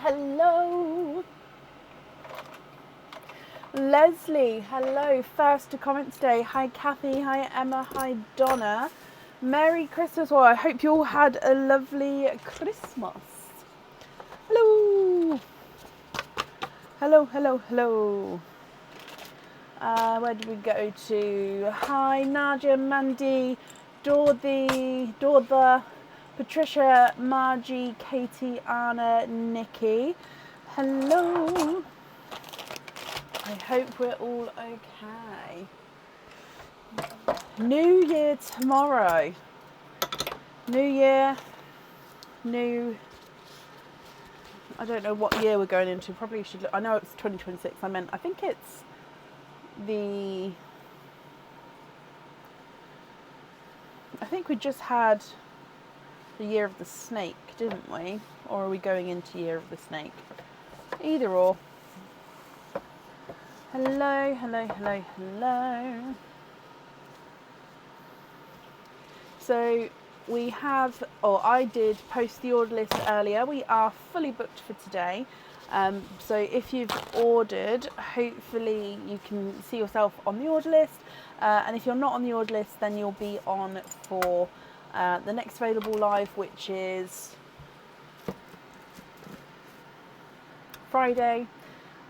hello. Leslie, hello. First to comment today. Hi, Kathy. Hi, Emma. Hi, Donna. Merry Christmas. Well, I hope you all had a lovely Christmas. Hello. Hello. Where did we go to? Hi, Nadia, Mandy, Dortha, Patricia, Margie, Katie, Anna, Nikki. Hello. I hope we're all okay. New Year tomorrow. New Year, new... I don't know what year we're going into. Probably should look. I know it's 2026. I think it's I think we just had the year of the snake, didn't we? Or are we going into year of the snake? Either or. Hello. So we have, or I did post the order list earlier. We are fully booked for today. So if you've ordered, hopefully you can see yourself on the order list. And if you're not on the order list, then you'll be on for the next available live, which is Friday.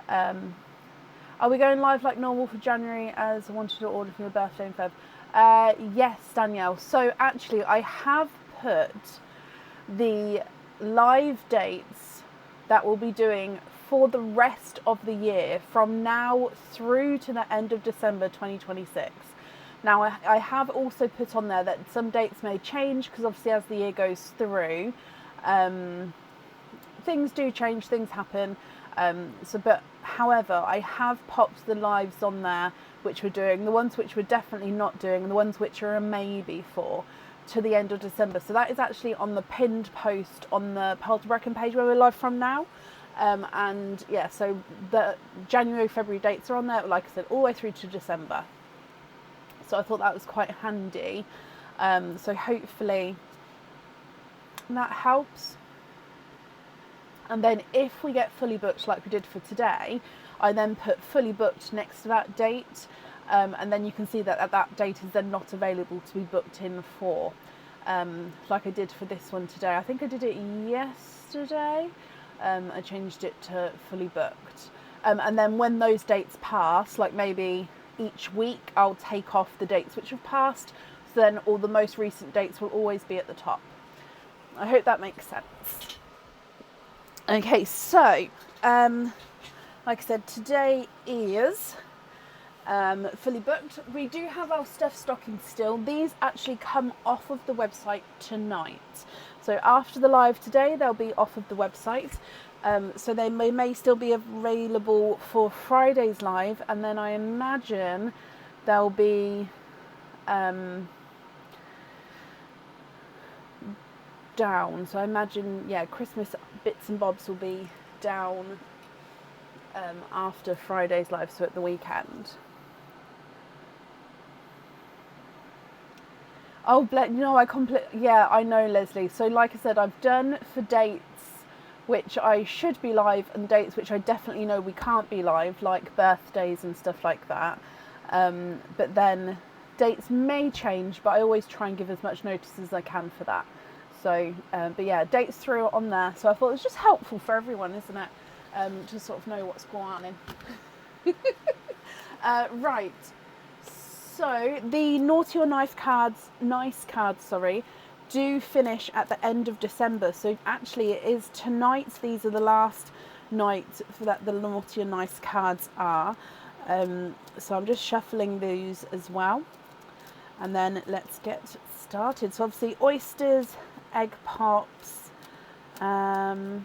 Are we going live like normal for January as I wanted to order for your birthday in Feb? Yes, Danielle. So actually I have put the live dates that we'll be doing for the rest of the year from now through to the end of December 2026. Now I have also put on there that some dates may change because obviously as the year goes through, things do change, things happen. But however, I have popped the lives on there which we're doing, the ones which we're definitely not doing, and the ones which are a maybe for, to the end of December. So that is actually on the pinned post on the Pearl to Brecon page where we're live from now. And yeah, so the January, February dates are on there, like I said, all the way through to December. So I thought that was quite handy. So hopefully that helps. And then if we get fully booked like we did for today, I then put fully booked next to that date. And then you can see that that date is then not available to be booked in for. Like I did for this one today. I think I did it yesterday. I changed it to fully booked. And then when those dates pass, like maybe each week, I'll take off the dates which have passed. So then all the most recent dates will always be at the top. I hope that makes sense. Okay, so, like I said, today is fully booked. We do have our stuffed stockings still. These actually come off of the website tonight. So after the live today, they'll be off of the website. So they may still be available for Friday's live. And then I imagine they'll be down. So I imagine, yeah, Christmas bits and bobs will be down after Friday's live, so at the weekend. Oh, yeah, I know, Leslie. So like I said, I've done for dates which I should be live and dates which I definitely know we can't be live, like birthdays and stuff like that. But then dates may change, but I always try and give as much notice as I can for that. So, but yeah, dates through on there. So I thought it was just helpful for everyone, isn't it? To sort of know what's going on. Right. So the Naughty or Nice cards, do finish at the end of December. So actually it is tonight. These are the last night for that the Naughty or Nice cards are. So I'm just shuffling these as well. And then let's get started. So obviously oysters, egg pops. I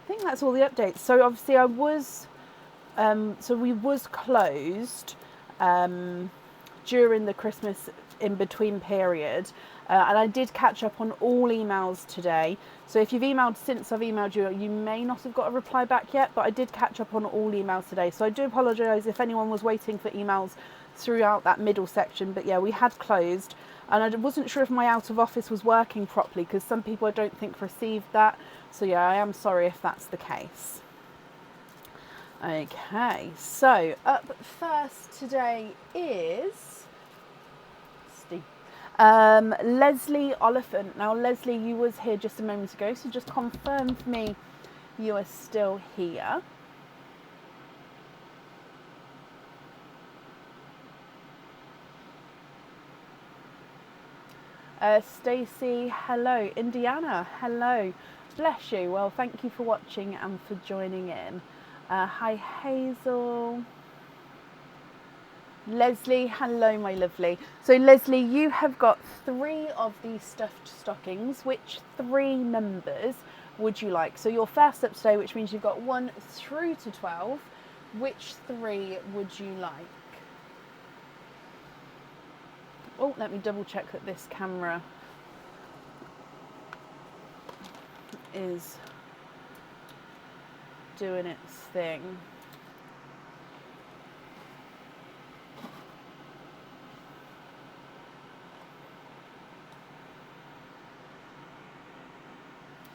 think that's all the updates. So obviously I was, we was closed during the Christmas in between period, and I did catch up on all emails today. So if you've emailed since I've emailed you, you may not have got a reply back yet, but I did catch up on all emails today. So I do apologise if anyone was waiting for emails throughout that middle section, but yeah, we had closed. And I wasn't sure if my out of office was working properly, because some people I don't think received that. So yeah, I am sorry if that's the case. Okay, so up first today is Steve. Leslie Oliphant. Now Leslie, you was here just a moment ago, so just confirm for me you are still here. Stacey, hello. Indiana, hello. Bless you. Well, thank you for watching and for joining in. Hi Hazel. Leslie, hello my lovely. So Leslie, you have got 3 of these stuffed stockings. Which 3 numbers would you like? So you're first up today, which means you've got 1 through to 12. Which 3 would you like? Oh, let me double check that this camera is doing its thing.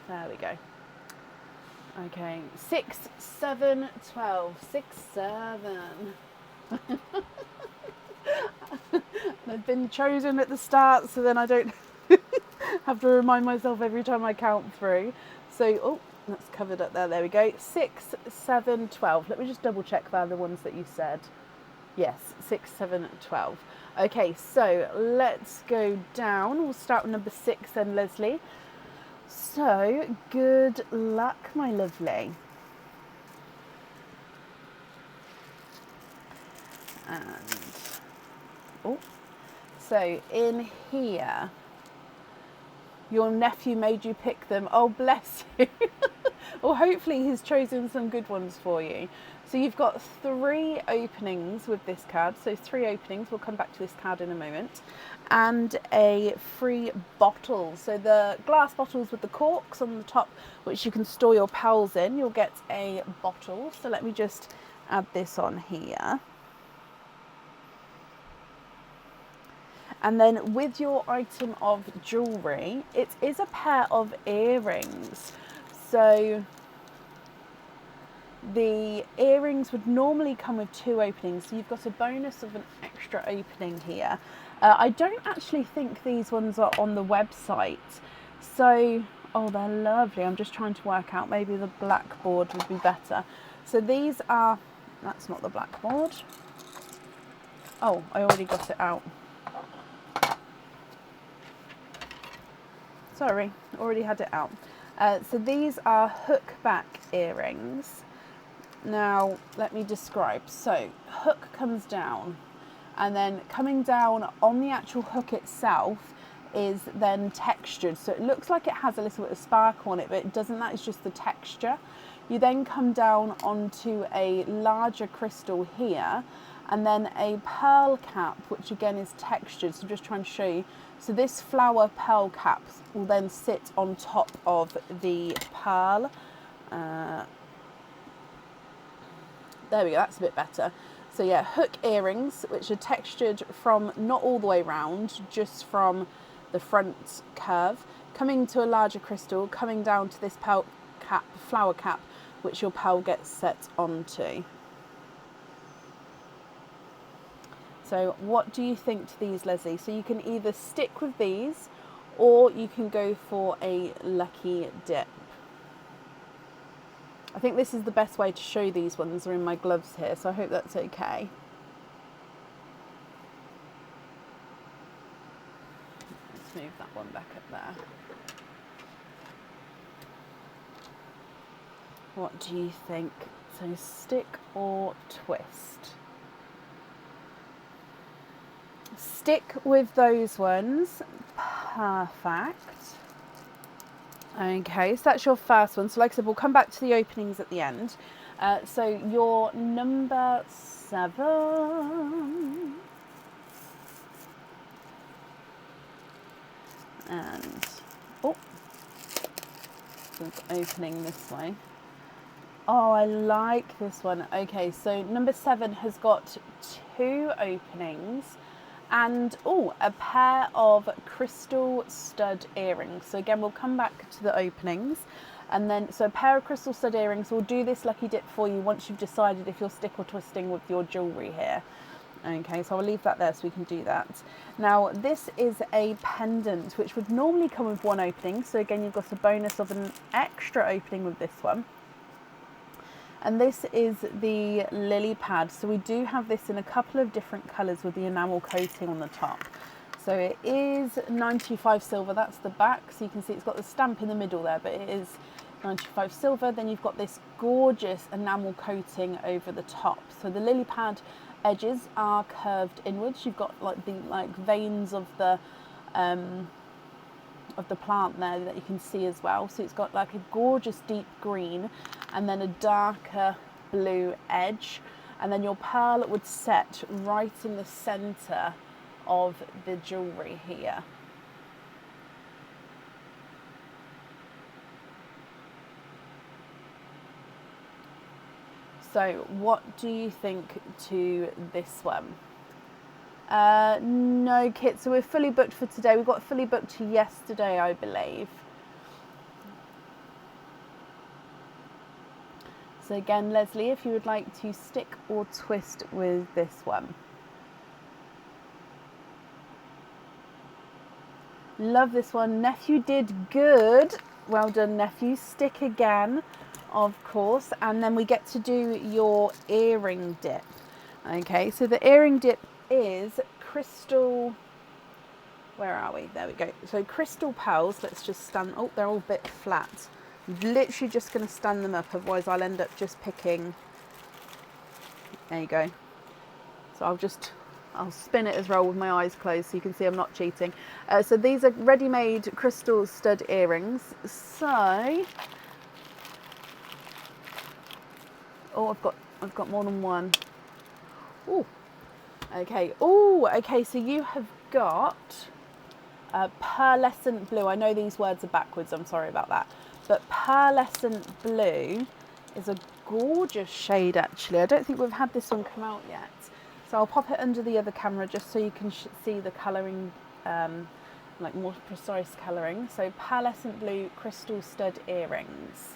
There we go. Okay, 6, 7, 12, 6, 7. They've been chosen at the start, so then I don't have to remind myself every time I count through. So, oh, that's covered up there. There we go. 6, 7, 12. Let me just double check they're the ones that you said. Yes, 6, 7, 12. Okay, so let's go down. We'll start with number 6 then, Leslie. So, good luck, my lovely. And, oh, so in here, your nephew made you pick them. Oh, bless you. Well, hopefully he's chosen some good ones for you. So you've got 3 openings with this card. So 3 openings. We'll come back to this card in a moment. And a free bottle. So the glass bottles with the corks on the top, which you can store your pals in, you'll get a bottle. So let me just add this on here. And then with your item of jewellery, it is a pair of earrings. So the earrings would normally come with 2 openings. So you've got a bonus of an extra opening here. I don't actually think these ones are on the website. So, oh, they're lovely. I'm just trying to work out, maybe the blackboard would be better. So these are, that's not the blackboard. Oh, I already got it out. Sorry, already had it out. So these are hook back earrings. Now, let me describe. So, hook comes down, and then coming down on the actual hook itself is then textured. So it looks like it has a little bit of sparkle on it, but it doesn't. That is just the texture. You then come down onto a larger crystal here, and then a pearl cap, which again is textured. So I'm just trying to show you. So this flower pearl cap will then sit on top of the pearl. There we go, that's a bit better. So yeah, hook earrings, which are textured from not all the way round, just from the front curve, coming to a larger crystal, coming down to this pearl cap, flower cap, which your pearl gets set onto. So what do you think to these, Leslie? So you can either stick with these, or you can go for a lucky dip. I think this is the best way to show these ones are in my gloves here, so I hope that's okay. Let's move that one back up there. What do you think? So stick or twist? Stick with those ones. Perfect. Okay, so that's your first one. So like I said, we'll come back to the openings at the end. So your number 7. And, oh, opening this way. Oh, I like this one. Okay, so number 7 has got 2 openings and a pair of crystal stud earrings. So again, we'll come back to the openings, and then so a pair of crystal stud earrings. We'll do this lucky dip for you once you've decided if you're stick or twisting with your jewellery here. Okay, so I'll leave that there so we can do that. Now this is a pendant which would normally come with one opening, so again you've got a bonus of an extra opening with this one. And this is the lily pad. So we do have this in a couple of different colours with the enamel coating on the top. So it is 925 silver, that's the back. So you can see it's got the stamp in the middle there, but it is 925 silver. Then you've got this gorgeous enamel coating over the top. So the lily pad edges are curved inwards. You've got like the veins of the plant there that you can see as well. So it's got like a gorgeous deep green and then a darker blue edge, and then your pearl would set right in the center of the jewelry here. So what do you think to this one? No, Kit, so we're fully booked for today. We got fully booked yesterday, I believe. So again, Leslie, if you would like to stick or twist with this one. Love this one. Nephew did good. Well done, nephew. Stick again, of course. And then we get to do your earring dip. Okay, so the earring dip is crystal, where are we? There we go. So crystal pearls, let's just stand, oh, they're all a bit flat. I'm literally just going to stand them up, otherwise I'll end up just picking, there you go. So I'll spin it as well with my eyes closed so you can see I'm not cheating. So these are ready-made crystal stud earrings. So, oh, I've got more than one. Oh, okay. Oh, okay. So you have got pearlescent blue. I know these words are backwards. I'm sorry about that. But pearlescent blue is a gorgeous shade, actually. I don't think we've had this one come out yet. So I'll pop it under the other camera just so you can see the colouring, like more precise colouring. So pearlescent blue crystal stud earrings.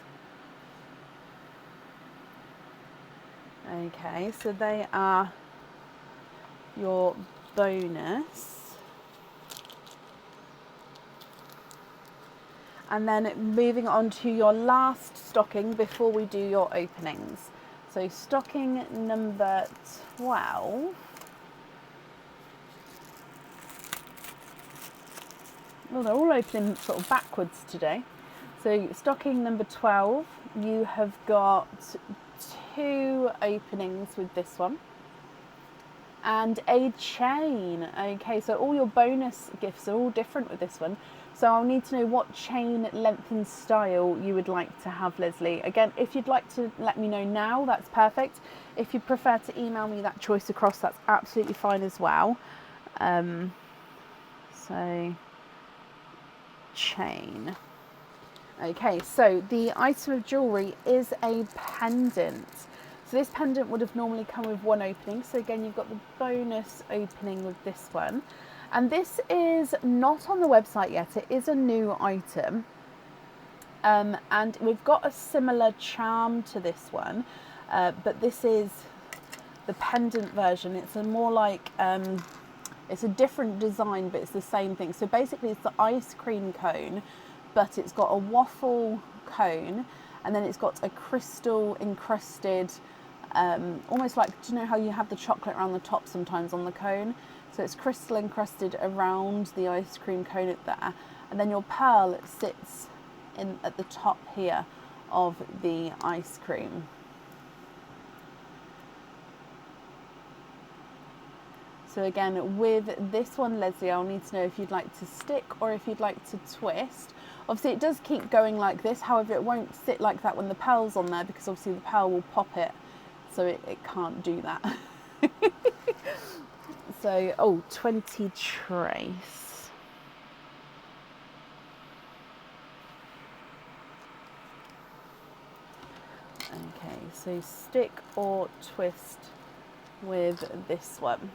Okay, so they are your bonus. And then moving on to your last stocking before we do your openings. So stocking number 12. Well, they're all opening sort of backwards today. So stocking number 12, you have got 2 openings with this one. And a chain. Okay, so all your bonus gifts are all different with this one. So I'll need to know what chain length and style you would like to have, Leslie. Again, if you'd like to let me know now, that's perfect. If you prefer to email me that choice across, that's absolutely fine as well. So, chain. Okay, so the item of jewellery is a pendant. So this pendant would have normally come with one opening. So again, you've got the bonus opening with this one. And this is not on the website yet. It is a new item. And we've got a similar charm to this one. But this is the pendant version. It's a more like, it's a different design, but it's the same thing. So basically it's the ice cream cone, but it's got a waffle cone. And then it's got a crystal encrusted, almost like, do you know how you have the chocolate around the top sometimes on the cone? So it's crystal encrusted around the ice cream cone there. And then your pearl sits at the top here of the ice cream. So again, with this one, Leslie, I'll need to know if you'd like to stick or if you'd like to twist. Obviously it does keep going like this, however it won't sit like that when the pearl's on there, because obviously the pearl will pop it, so it can't do that. So, oh, 20 trace. Okay, so stick or twist with this one.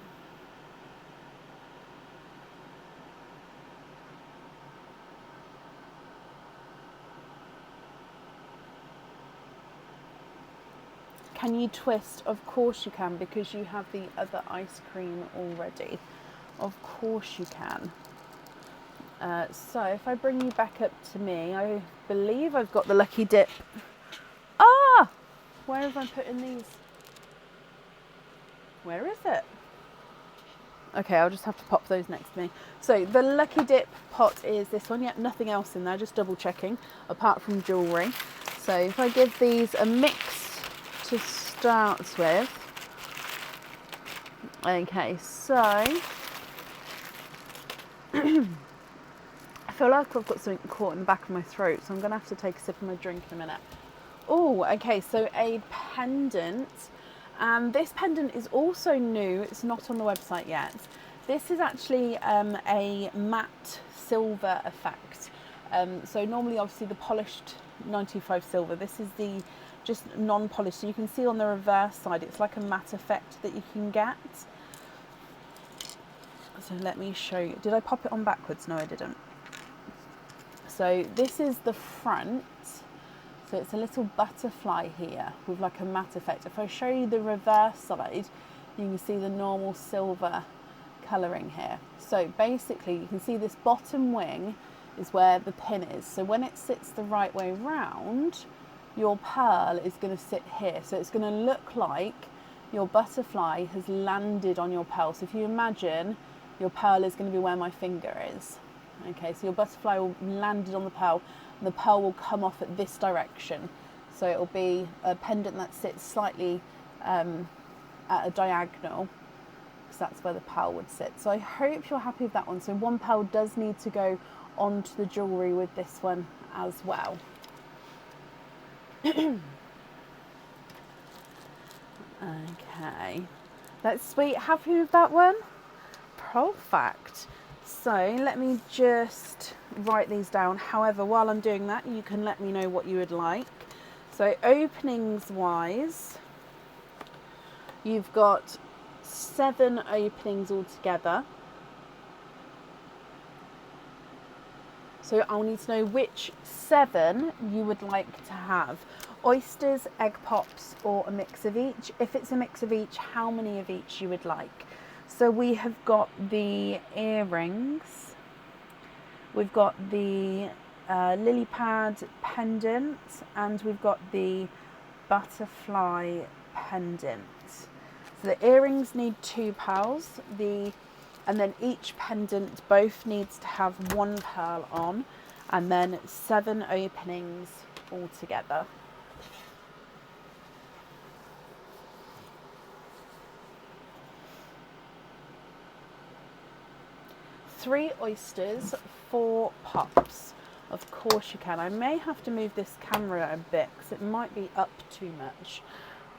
can you twist? Of course you can, because you have the other ice cream already. Of course you can. So if I bring you back up to me, I believe I've got the lucky dip. Ah! Where have I put in these? Where is it? Okay, I'll just have to pop those next to me. So the lucky dip pot is this one. Yep, nothing else in there, just double checking, apart from jewellery. So if I give these a mix to start with. Okay, so I feel like I've got something caught in the back of my throat, so I'm going to have to take a sip of my drink in a minute. Oh, okay, so a pendant. And this pendant is also new. It's not on the website yet. This is actually a matte silver effect. So normally, obviously, the polished 925 silver. This is the just non-polished. So you can see on the reverse side, it's like a matte effect that you can get. So let me show you. Did I pop it on backwards? No, I didn't. So this is the front. So it's a little butterfly here with like a matte effect. If I show you the reverse side, you can see the normal silver colouring here. So basically you can see this bottom wing is where the pin is. So when it sits the right way round, your pearl is going to sit here. So it's going to look like your butterfly has landed on your pearl. So if you imagine, your pearl is going to be where my finger is. Okay, so your butterfly will landed on the pearl, and the pearl will come off at this direction. So it will be a pendant that sits slightly at a diagonal, because that's where the pearl would sit. So I hope you're happy with that one. So one pearl does need to go onto the jewellery with this one as well. Okay, that's sweet. Happy with that one? Perfect. So let me just write these down. However, while I'm doing that, you can let me know what you would like. So openings wise, you've got 7 openings altogether. So I'll need to know which 7 you would like to have. Oysters, egg pops, or a mix of each. If it's a mix of each, how many of each you would like? So we have got the earrings, we've got the lily pad pendant, and we've got the butterfly pendant. So the earrings need 2 pearls, and then each pendant both needs to have 1 pearl on, and then 7 openings altogether. Three oysters, 4 pops. Of course you can. I may have to move this camera a bit because it might be up too much,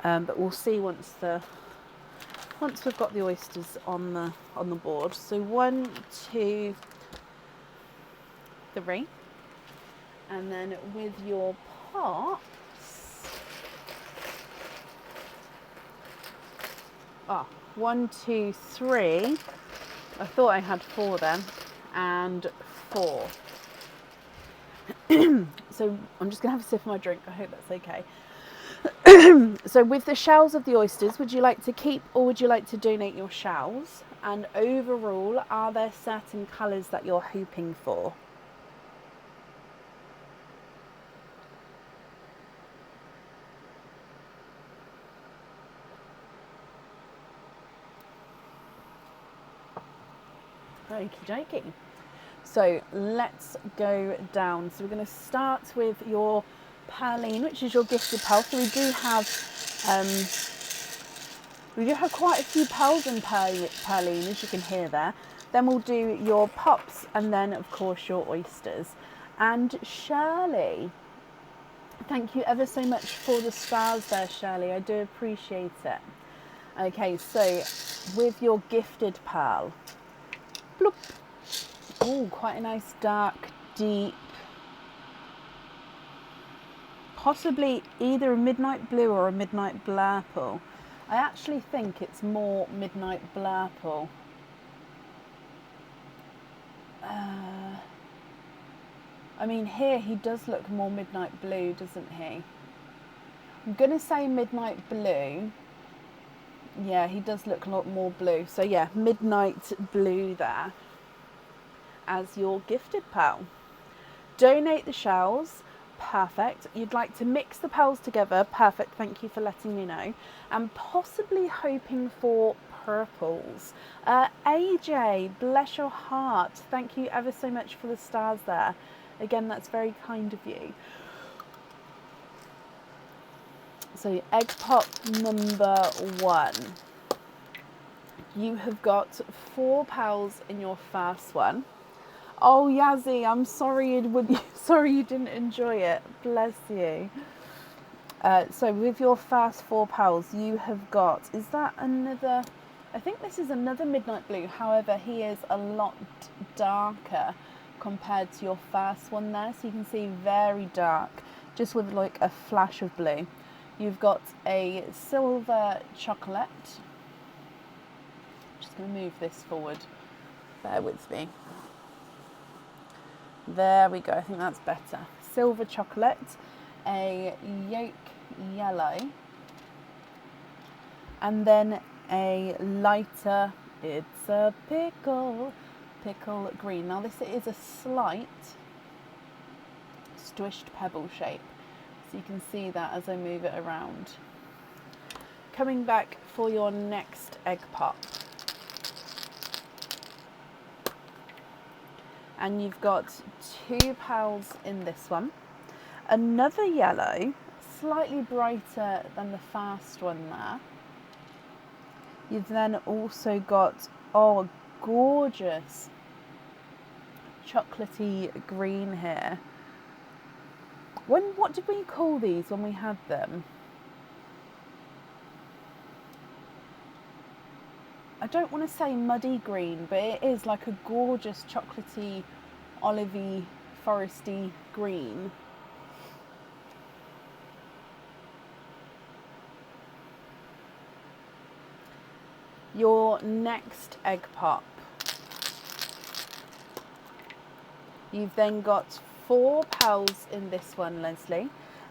but we'll see once we've got the oysters on the board. So 1, 2, 3, and then with your pops, 1, 2, 3. I thought I had 4 then, and 4. So I'm just going to have a sip of my drink. I hope that's okay. So with the shells of the oysters, would you like to keep or would you like to donate your shells? And overall, are there certain colours that you're hoping for? Okie dokie. So let's go down. So we're going to start with your Perline, which is your gifted pearl. So we do have quite a few pearls in Perline, as you can hear there. Then we'll do your pops, and then of course your oysters. And Shirley, thank you ever so much for the stars there, Shirley. I do appreciate it. Okay, so with your gifted pearl. Bloop. Oh, quite a nice dark, deep, possibly either a midnight blue or a midnight blurple. I actually think it's more midnight blurple. I mean, here he does look more midnight blue, doesn't he? I'm going to say midnight blue. Yeah, he does look a lot more blue. So yeah, midnight blue there as your gifted pal. Donate the shells. Perfect. You'd like to mix the pearls together. Perfect. Thank you for letting me know. And possibly hoping for purples. AJ, bless your heart. Thank you ever so much for the stars there. Again, that's very kind of you. So egg pop number 1. You have got 4 pals in your first one. Oh, Yazzie, I'm sorry sorry you didn't enjoy it. Bless you. So with your first 4 pals, you have got, is that another, I think this is another midnight blue. However, he is a lot darker compared to your first one there. So you can see very dark, just with like a flash of blue. You've got a silver chocolate. Just going to move this forward. Bear with me. There we go. I think that's better. Silver chocolate, a yolk yellow, and then a lighter, it's a pickle green. Now this is a slight squished pebble shape. So you can see that as I move it around. Coming back for your next egg pop. And you've got 2 pals in this one. Another yellow, slightly brighter than the first one there. You've then also got, oh, a gorgeous chocolatey green here. What did we call these when we had them? I don't want to say muddy green, but it is like a gorgeous chocolatey, olivey, foresty green. Your next egg pop. You've then got 4 pals in this one, Leslie.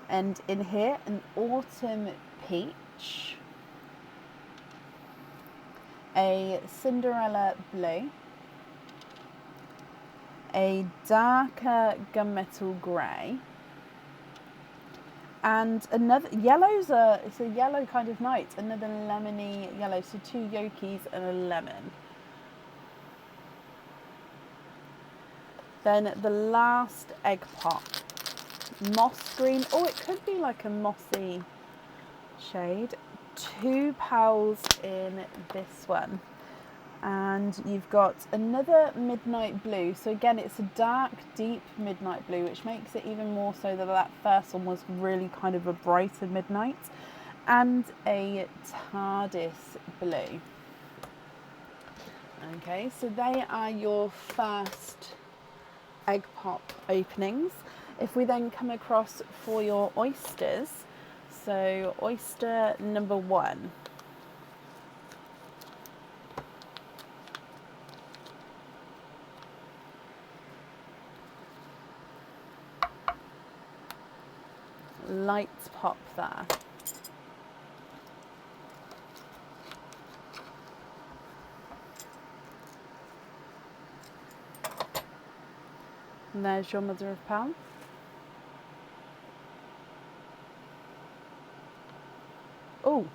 And in here, an autumn peach, a Cinderella blue, a darker gunmetal grey, and another yellow's it's a yellow kind of night, another lemony yellow, so 2 yolkies and a lemon. Then the last egg pop, moss green. Oh, it could be like a mossy shade. 2 pals in this one, and you've got another midnight blue. So again, it's a dark, deep midnight blue, which makes it even more so that first one was really kind of a brighter midnight, and a TARDIS blue. Okay, so they are your first egg pop openings. If we then come across for your oysters, so oyster number 1. Light pop there. And there's your mother of pearl. Oh.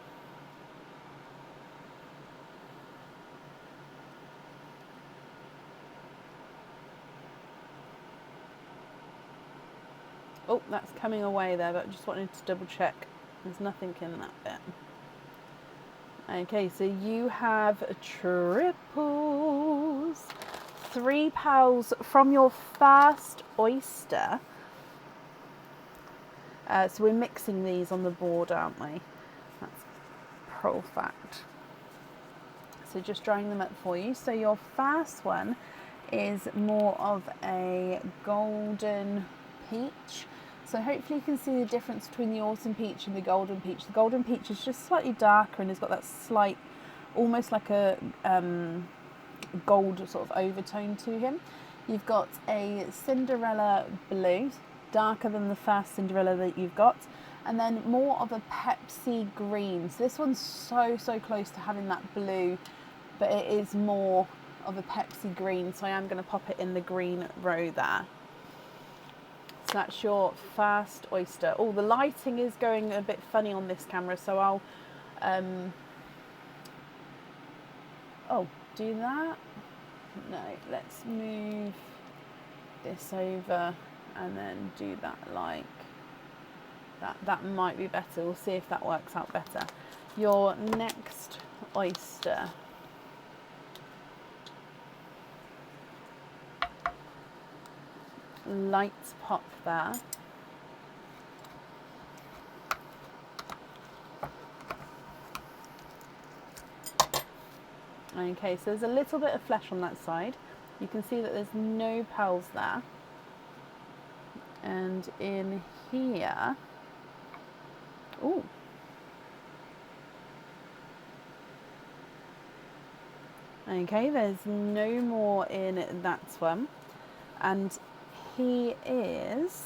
Oh, that's coming away there, but I just wanted to double check. There's nothing in that bit. Okay, so you have triples. 3 pals from your first oyster. So we're mixing these on the board, aren't we? That's perfect. So just drying them up for you. So your first one is more of a golden peach. So hopefully you can see the difference between the autumn peach and the golden peach. The golden peach is just slightly darker and has got that slight, almost like a gold sort of overtone to him. You've got a Cinderella blue, darker than the first Cinderella that you've got, and then more of a Pepsi green. So this one's so close to having that blue, but it is more of a Pepsi green, so I am going to pop it in the green row there. So that's your first oyster. Oh, the lighting is going a bit funny on this camera, so I'll do that. No, let's move this over and then do that like that. That might be better. We'll see if that works out better. Your next oyster. Lights pop there. Okay, so there's a little bit of flesh on that side. You can see that there's no pearls there. And in here, ooh. Okay, there's no more in that one. And he is,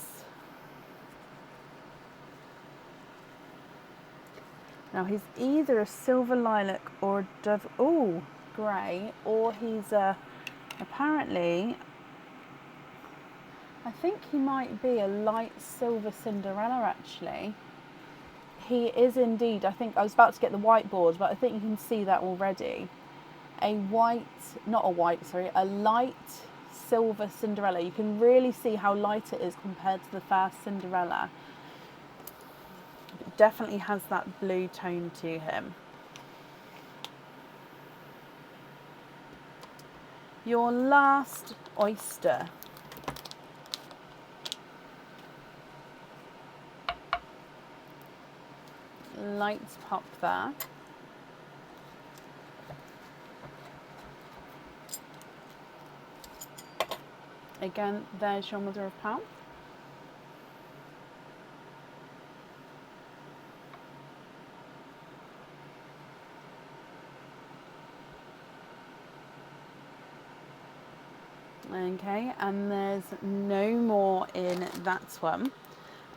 now he's either a silver lilac or a dove, oh, grey, or he's apparently, I think he might be a light silver Cinderella actually. He is indeed. I think I was about to get the whiteboard, but I think you can see that already. A light silver Cinderella. You can really see how light it is compared to the first Cinderella. It definitely has that blue tone to him. Your last oyster. Lights pop there. Again, there's your mother of pearl. Okay, and there's no more in that one.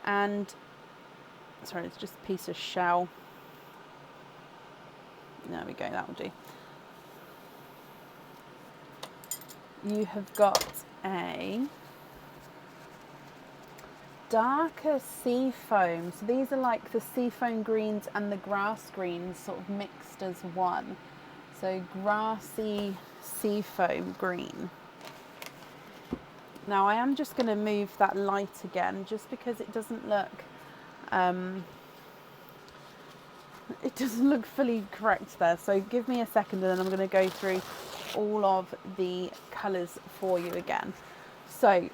And, sorry, it's just a piece of shell. There we go, that will do. You have got a darker sea foam. So these are like the sea foam greens and the grass greens sort of mixed as one. So grassy sea foam green. Now I am just going to move that light again just because it doesn't look fully correct there. So give me a second and then I'm going to go through all of the colours for you again. So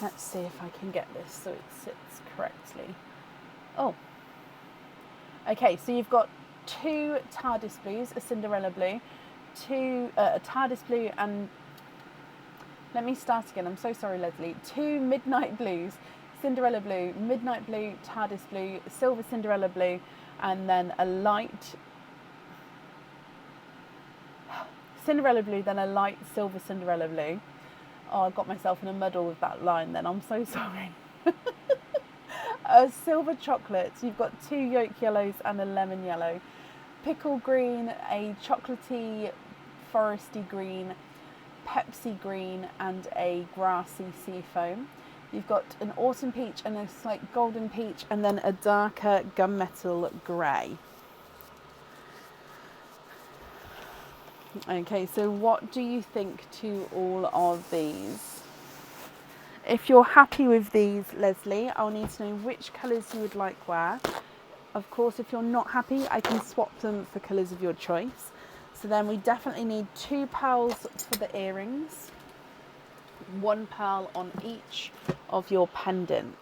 let's see if I can get this so it sits correctly. Oh, okay, so you've got two TARDIS blues, a Cinderella blue, a TARDIS blue, and let me start again, I'm so sorry Leslie, two midnight blues, Cinderella blue, midnight blue, TARDIS blue, silver Cinderella blue, and then a light Cinderella blue, then a light silver Cinderella blue. Oh, I got myself in a muddle with that line then, I'm so sorry. Silver chocolates, you've got two yolk yellows and a lemon yellow. Pickle green, a chocolatey foresty green, Pepsi green, and a grassy sea foam. You've got an autumn peach and a slight golden peach, and then a darker gunmetal grey. Okay, so what do you think to all of these? If you're happy with these, Leslie, I'll need to know which colours you would like where. Of course, if you're not happy, I can swap them for colours of your choice. So then we definitely need 2 pearls for the earrings, 1 pearl on each of your pendants.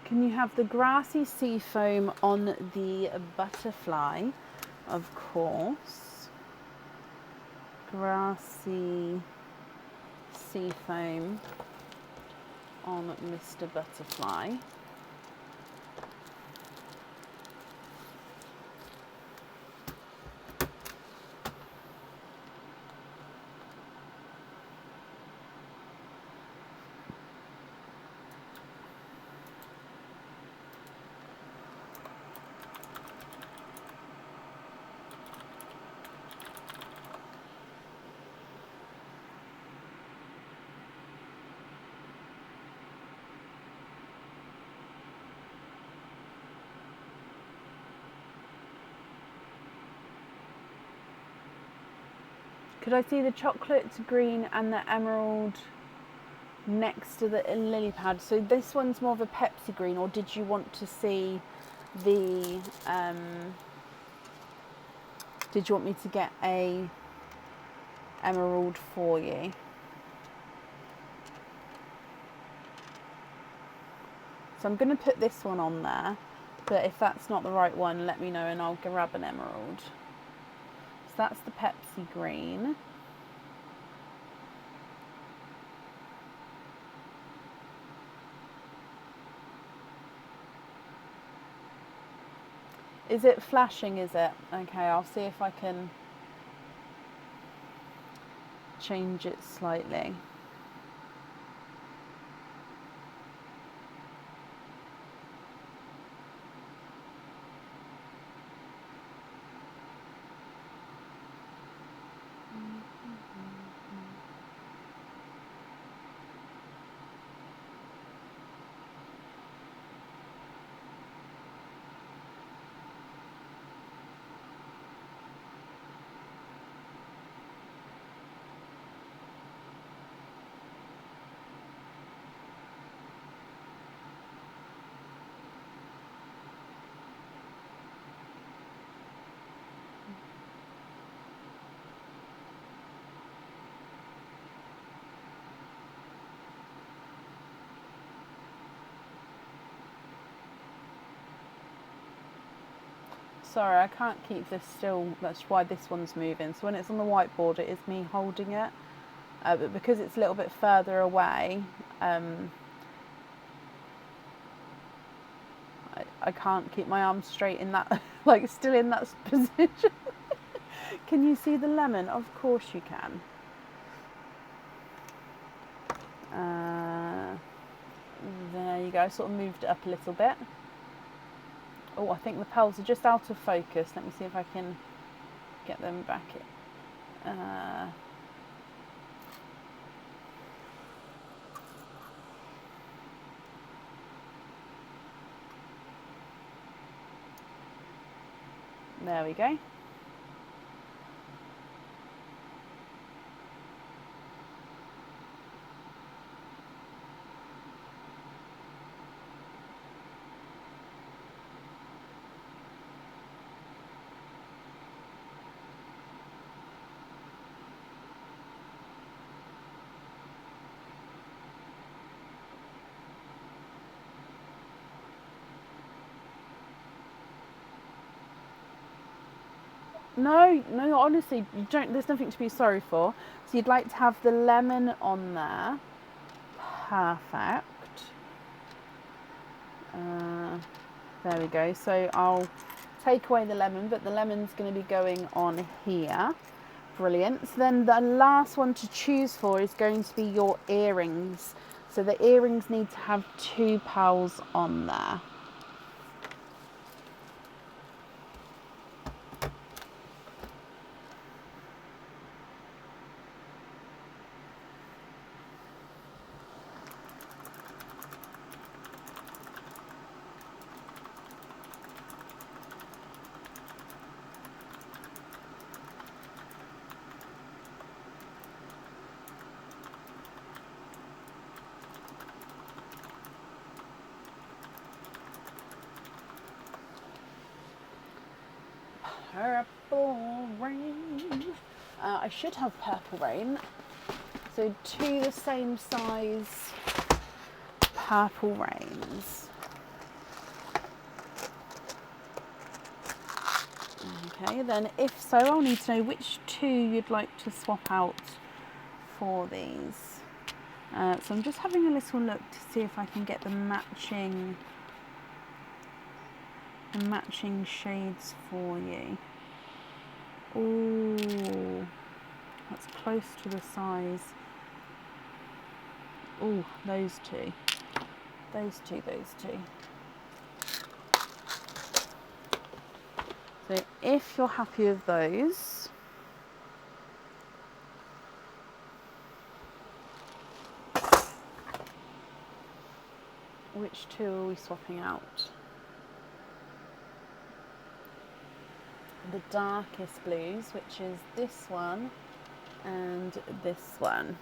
Can you have the grassy sea foam on the butterfly? Of course. Grassy sea foam on Mr. Butterfly. Could I see the chocolate green and the emerald next to the lily pad? So this one's more of a Pepsi green, or did you want to see the, did you want me to get a emerald for you? So I'm going to put this one on there, but if that's not the right one, let me know and I'll grab an emerald. So that's the Pepsi green. Is it flashing, is it? Okay, I'll see if I can change it slightly. Sorry, I can't keep this still, that's why this one's moving. So when it's on the whiteboard, it is me holding it. But because it's a little bit further away, I can't keep my arms straight in that, like still in that position. Can you see the lemon? Of course you can. There you go, I sort of moved it up a little bit. Oh, I think the pearls are just out of focus. Let me see if I can get them back. There we go. No, honestly, you don't. There's nothing to be sorry for. So you'd like to have the lemon on there. Perfect. There we go. So I'll take away the lemon, but the lemon's going to be going on here. Brilliant. So then the last one to choose for is going to be your earrings. So the earrings need to have 2 pearls on there. Purple rain. I should have purple rain. So 2 the same size purple rains. Okay, then if so, I'll need to know which two you'd like to swap out for these. So I'm just having a little look to see if I can get the matching shades for you. Ooh, that's close to the size. Ooh, those two. Those two. So if you're happy with those, which two are we swapping out? The darkest blues, which is this one and this one.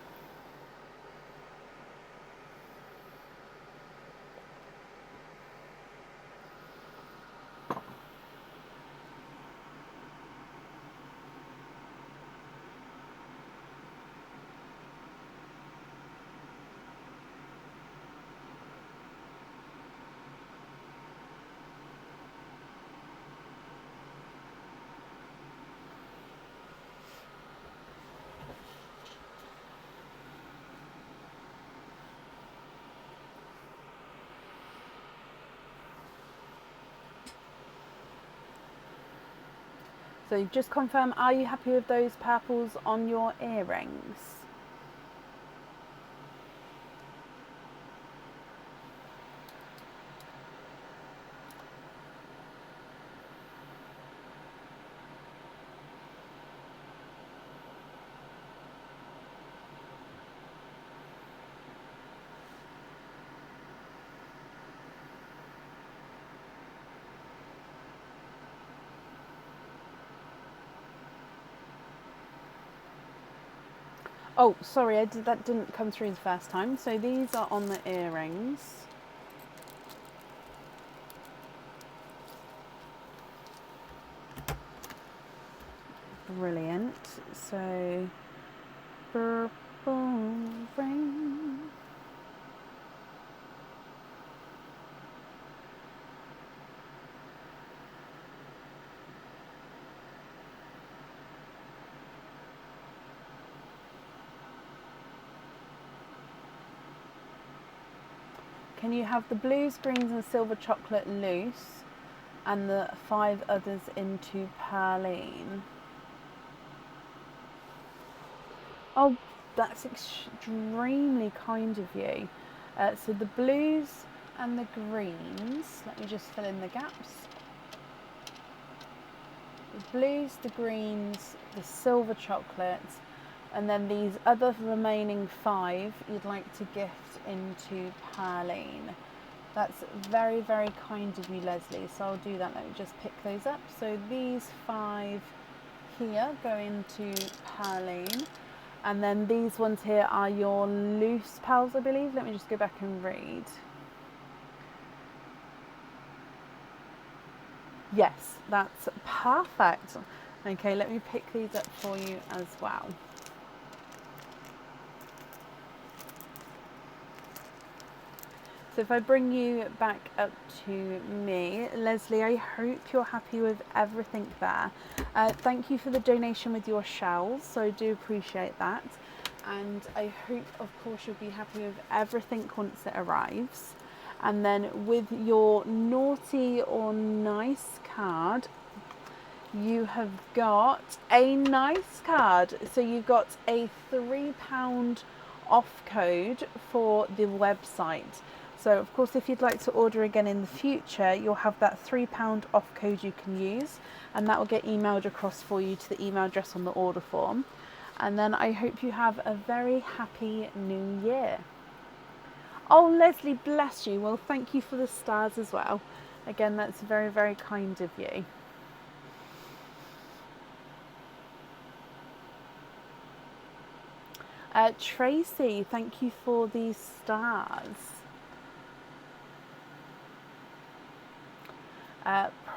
So just confirm, are you happy with those purples on your earrings? Oh, sorry, that didn't come through the first time. So these are on the earrings. Brilliant. So, purple rain. Can you have the blues, greens and silver chocolate loose and the 5 others into perline? Oh, that's extremely kind of you. So the blues and the greens, let me just fill in the gaps. The blues, the greens, the silver chocolate, and then these other remaining 5 you'd like to gift into perline. That's very, very kind of you, Leslie. So I'll do that. Let me just pick those up. So these 5 here go into perline. And then these ones here are your loose pals, I believe. Let me just go back and read. Yes, that's perfect. Okay, let me pick these up for you as well. So if I bring you back up to me, Leslie, I hope you're happy with everything there. Thank you for the donation with your shells, so I do appreciate that. And I hope, of course, you'll be happy with everything once it arrives. And then with your naughty or nice card, you have got a nice card. So you've got a £3 off code for the website. So of course, if you'd like to order again in the future, you'll have that £3 off code you can use, and that will get emailed across for you to the email address on the order form. And then I hope you have a very happy new year. Oh, Leslie, bless you. Well, thank you for the stars as well. Again, that's very, very kind of you. Tracy, thank you for these stars.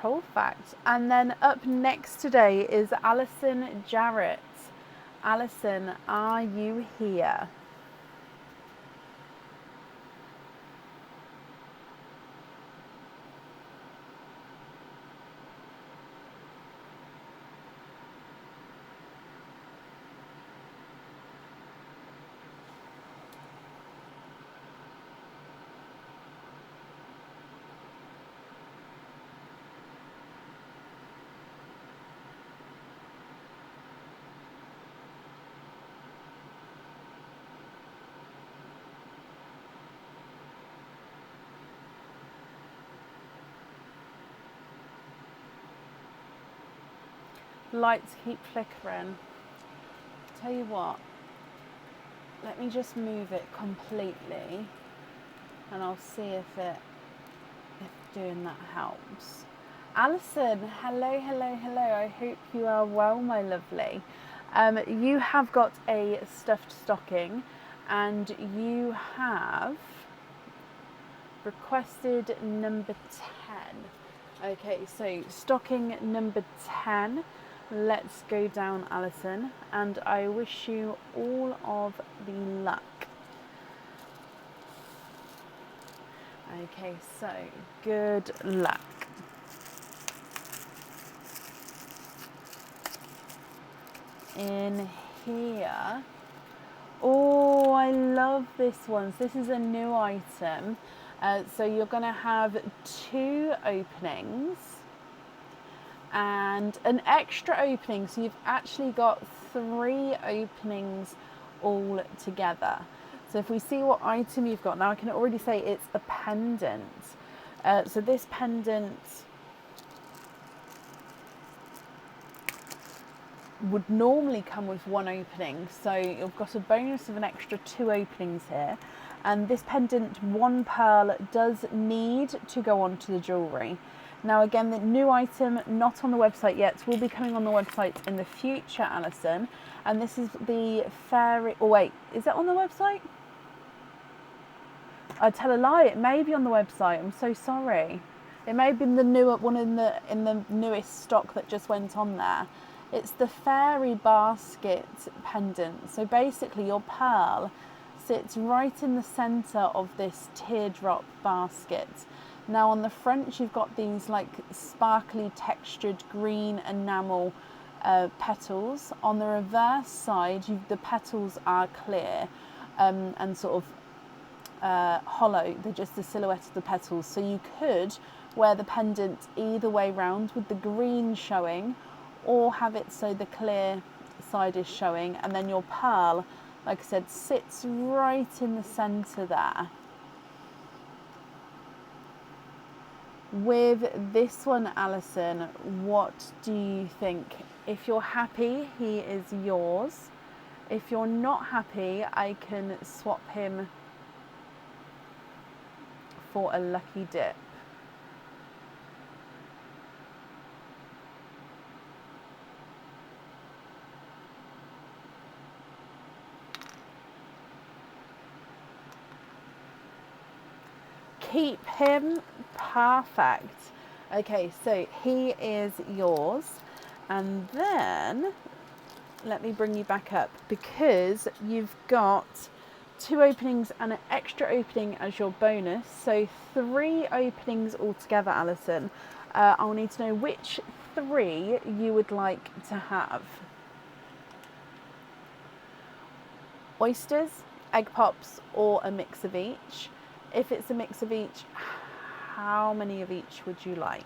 Perfect. And then up next today is Alison Jarrett. Alison, are you here? Lights keep flickering. Tell you what, let me just move it completely and I'll see if doing that helps. Alison, hello, hello, hello. I hope you are well, my lovely. You have got a stuffed stocking and you have requested number 10. Okay, so stocking number 10. Let's go down, Alison, and I wish you all of the luck. Okay, so good luck. In here. Oh, I love this one. So this is a new item. So you're going to have 2 openings and an extra opening. So you've actually got 3 openings all together. So if we see what item you've got, now I can already say it's a pendant. So this pendant would normally come with 1 opening, so you've got a bonus of an extra 2 openings here. And this pendant, 1 pearl, does need to go onto the jewellery. Now again, the new item, not on the website yet, will be coming on the website in the future, Alison. And this is the fairy, oh wait, is that on the website? I tell a lie, it may be on the website, I'm so sorry. It may have been the newer one in the newest stock that just went on there. It's the fairy basket pendant. So basically your pearl sits right in the centre of this teardrop basket. Now on the front you've got these like sparkly textured green enamel petals. On the reverse side the petals are clear and sort of hollow. They're just the silhouette of the petals. So you could wear the pendant either way round with the green showing, or have it so the clear side is showing, and then your pearl, like I said, sits right in the centre there. With this one, Alison, what do you think? If you're happy, he is yours. If you're not happy, I can swap him for a lucky dip. Keep him. Perfect. Okay, so he is yours. And then let me bring you back up, because you've got 2 openings and an extra opening as your bonus. So 3 openings altogether, Alison. I'll need to know which 3 you would like to have. Oysters, egg pops, or a mix of each. If it's a mix of each, how many of each would you like?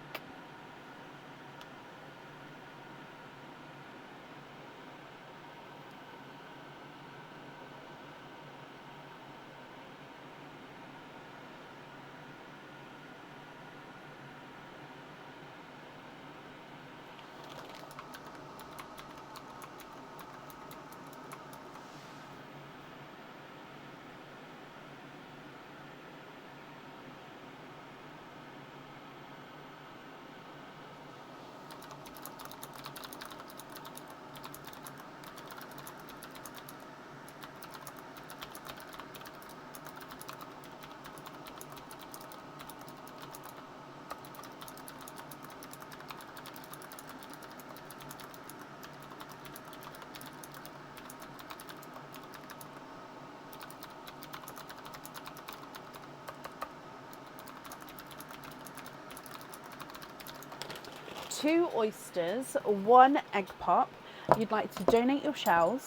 Two oysters, 1 egg pop. You'd like to donate your shells,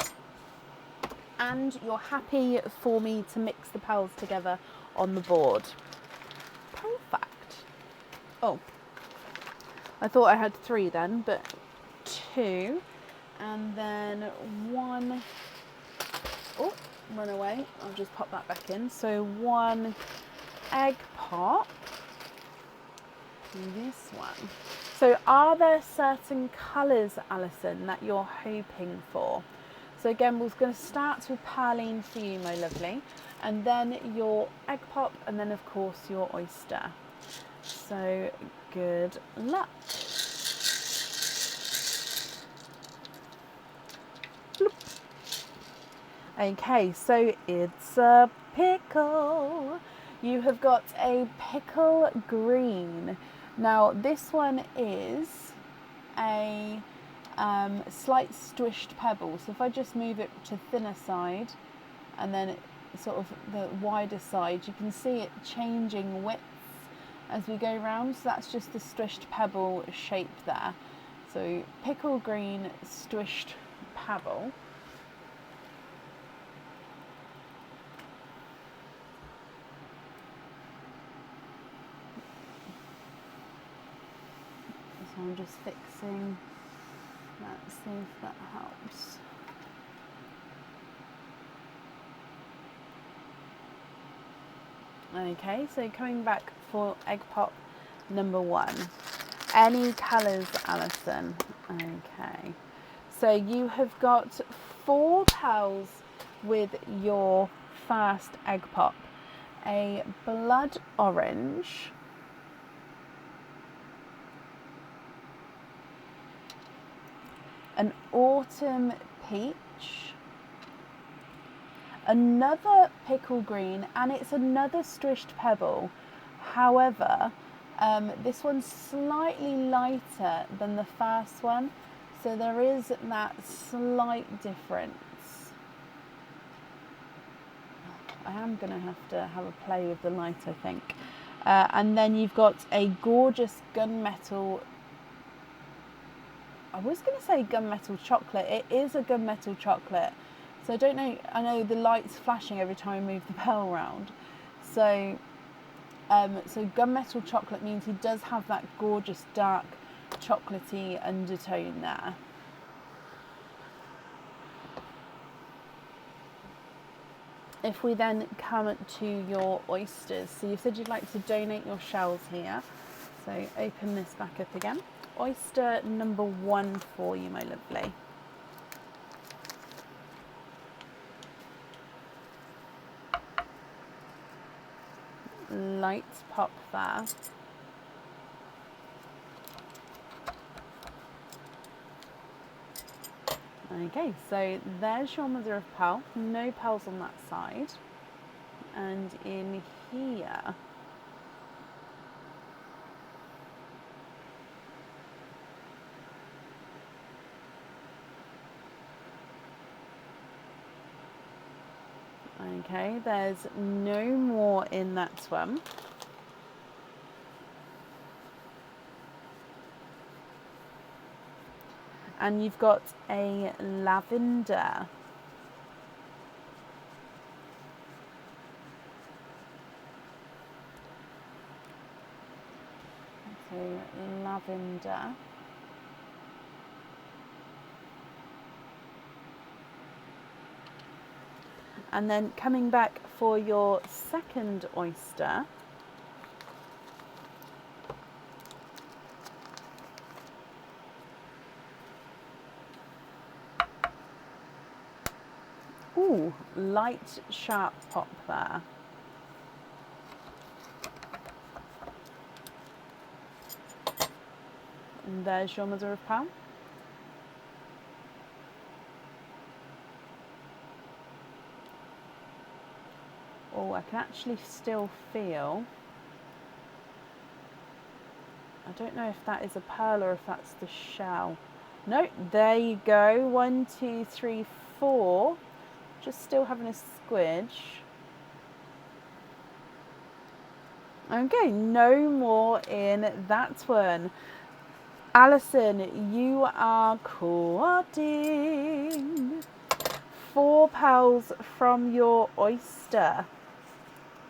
and you're happy for me to mix the pearls together on the board. Perfect. Oh, I thought I had 3 then, but 2, and then 1. Oh, run away. I'll just pop that back in. So 1 egg pop. This one. So are there certain colours, Alison, that you're hoping for? So again, we're going to start with Perline for you, my lovely, and then your egg pop, and then of course your oyster. So good luck. Bloop. Okay, so it's a pickle. You have got a pickle green. Now this one is a slight squished pebble. So if I just move it to thinner side and then sort of the wider side, you can see it changing width as we go round. So that's just the squished pebble shape there. So pickle green squished pebble. So I'm just fixing. Let's see if that helps. Okay, so coming back for egg pop number 1. Any colours, Alison? Okay, so you have got 4 pearls with your first egg pop. A blood orange, an autumn peach, another pickle green, and it's another squished pebble. However, this one's slightly lighter than the first one, so there is that slight difference. I am going to have a play with the light, I think. And then you've got a gorgeous gunmetal. I was going to say gunmetal chocolate. It is a gunmetal chocolate. So I don't know. I know the light's flashing every time I move the pearl round. So, so gunmetal chocolate means he does have that gorgeous dark chocolatey undertone there. If we then come to your oysters, so you said you'd like to donate your shells here. So open this back up again. Oyster number 1 for you, my lovely. Light pop there. Okay, so there's your mother of pearl. No pearls on that side. And in here, okay, there's no more in that one. And you've got a lavender. So lavender. And then coming back for your second oyster. Ooh, light sharp pop there. And there's your mother of pearl. Oh, I can actually still feel. I don't know if that is a pearl or if that's the shell. No, there you go. 1, 2, 3, 4. Just still having a squidge. Okay, no more in that one. Alison, you are quadding 4 pearls from your oyster.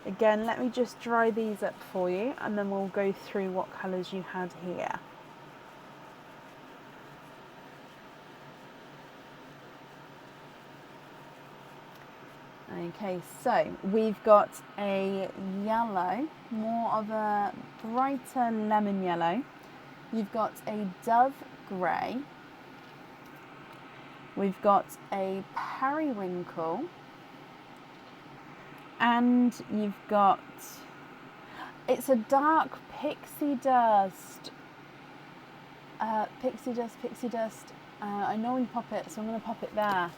Again, let me just dry these up for you and then we'll go through what colours you had here. Okay, so we've got a yellow, more of a brighter lemon yellow, You've got a dove grey. We've got a periwinkle. And you've got, it's a dark pixie dust. Pixie dust. I know when you pop it, so I'm going to pop it there.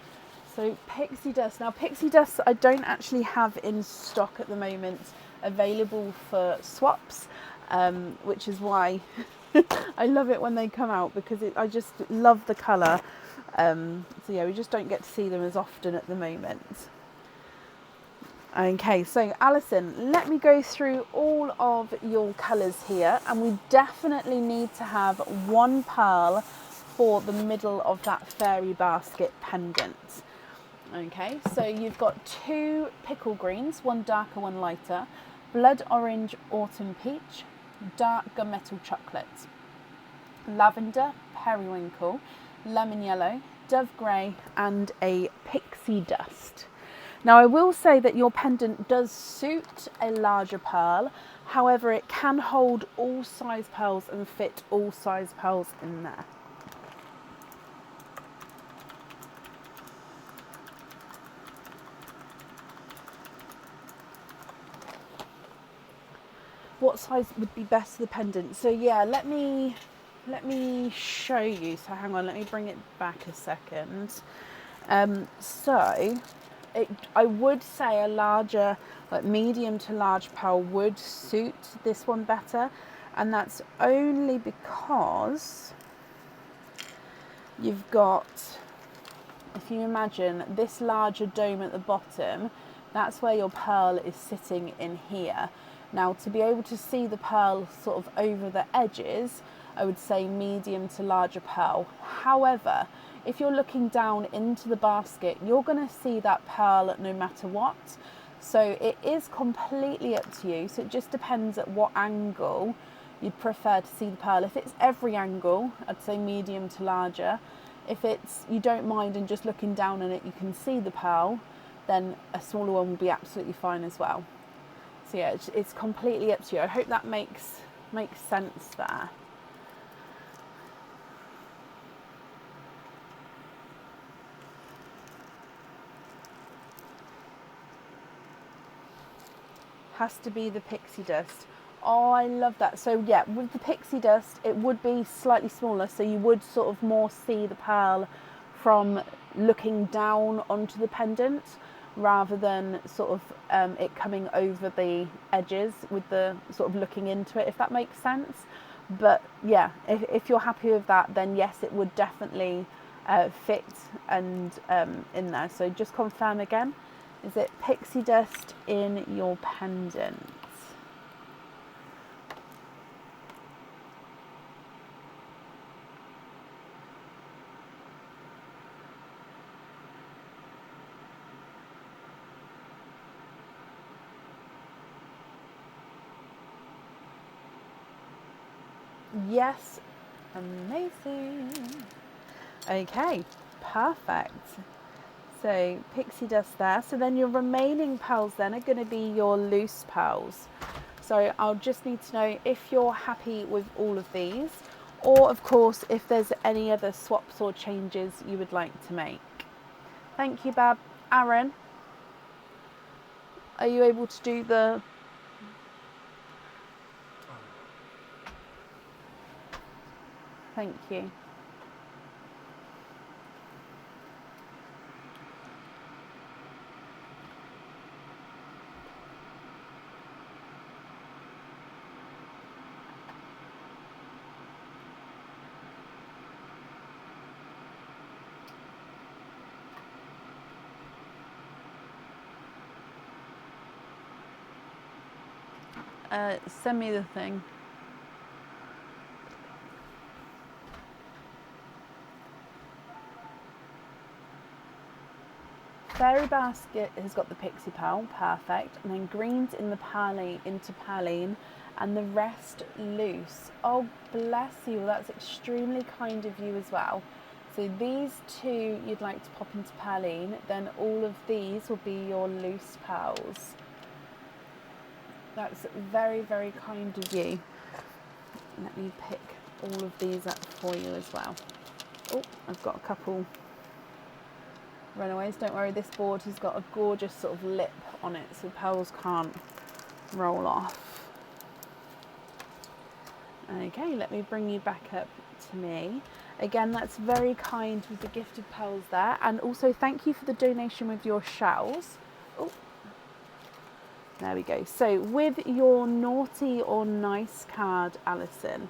So pixie dust. Now pixie dust I don't actually have in stock at the moment available for swaps, which is why I love it when they come out, because I just love the colour. So yeah, we just don't get to see them as often at the moment. Okay, so Alison, let me go through all of your colours here, and we definitely need to have one pearl for the middle of that fairy basket pendant. Okay, so you've got 2 pickle greens, one darker, one lighter, blood orange autumn peach, dark gunmetal chocolate, lavender, periwinkle, lemon yellow, dove grey, and a pixie dust. Now I will say that your pendant does suit a larger pearl, however it can hold all size pearls and fit all size pearls in there. What size would be best for the pendant? So yeah, let me show you. So hang on, let me bring it back a second. I would say a larger, like medium to large pearl would suit this one better, and that's only because you've got, if you imagine this larger dome at the bottom, that's where your pearl is sitting in here. Now to be able to see the pearl sort of over the edges, I would say medium to larger pearl. However, if you're looking down into the basket, you're going to see that pearl no matter what. So it is completely up to you. So it just depends at what angle you'd prefer to see the pearl. If it's every angle, I'd say medium to larger. If it's you don't mind and just looking down on it, you can see the pearl, then a smaller one will be absolutely fine as well. So yeah, it's completely up to you. I hope that makes sense there. Has to be the pixie dust. Oh, I love that. So yeah, with the pixie dust, it would be slightly smaller, so you would sort of more see the pearl from looking down onto the pendant, rather than sort of it coming over the edges with the sort of looking into it, if that makes sense. But yeah, if you're happy with that, then yes, it would definitely fit and in there. So just confirm again. Is it pixie dust in your pendant? Yes, amazing. Okay, perfect. So pixie dust there. So then your remaining pearls then are going to be your loose pearls. So I'll just need to know if you're happy with all of these, or of course if there's any other swaps or changes you would like to make. Thank you, Bab. Aaron, are you able to do the... Thank you. Send me the thing. Fairy basket has got the pixie pearl, perfect, and then greens in the into perline, and the rest loose. Oh, bless you, that's extremely kind of you as well. So these 2 you'd like to pop into perline, then all of these will be your loose pearls. That's very, very kind of you. Let me pick all of these up for you as well. Oh, I've got a couple runaways. Don't worry, this board has got a gorgeous sort of lip on it, so pearls can't roll off. Okay, let me bring you back up to me. Again, that's very kind with the gift of pearls there. And also thank you for the donation with your shells. Oh, there we go. So with your naughty or nice card, Alison,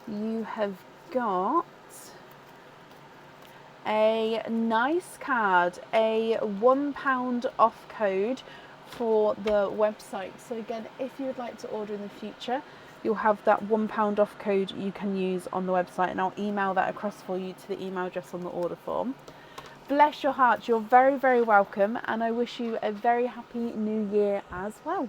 you have got a nice card, a £1 off code for the website. So again, if you would like to order in the future, you'll have that £1 off code you can use on the website, and I'll email that across for you to the email address on the order form. Bless your heart, you're very, very welcome, and I wish you a very happy new year as well.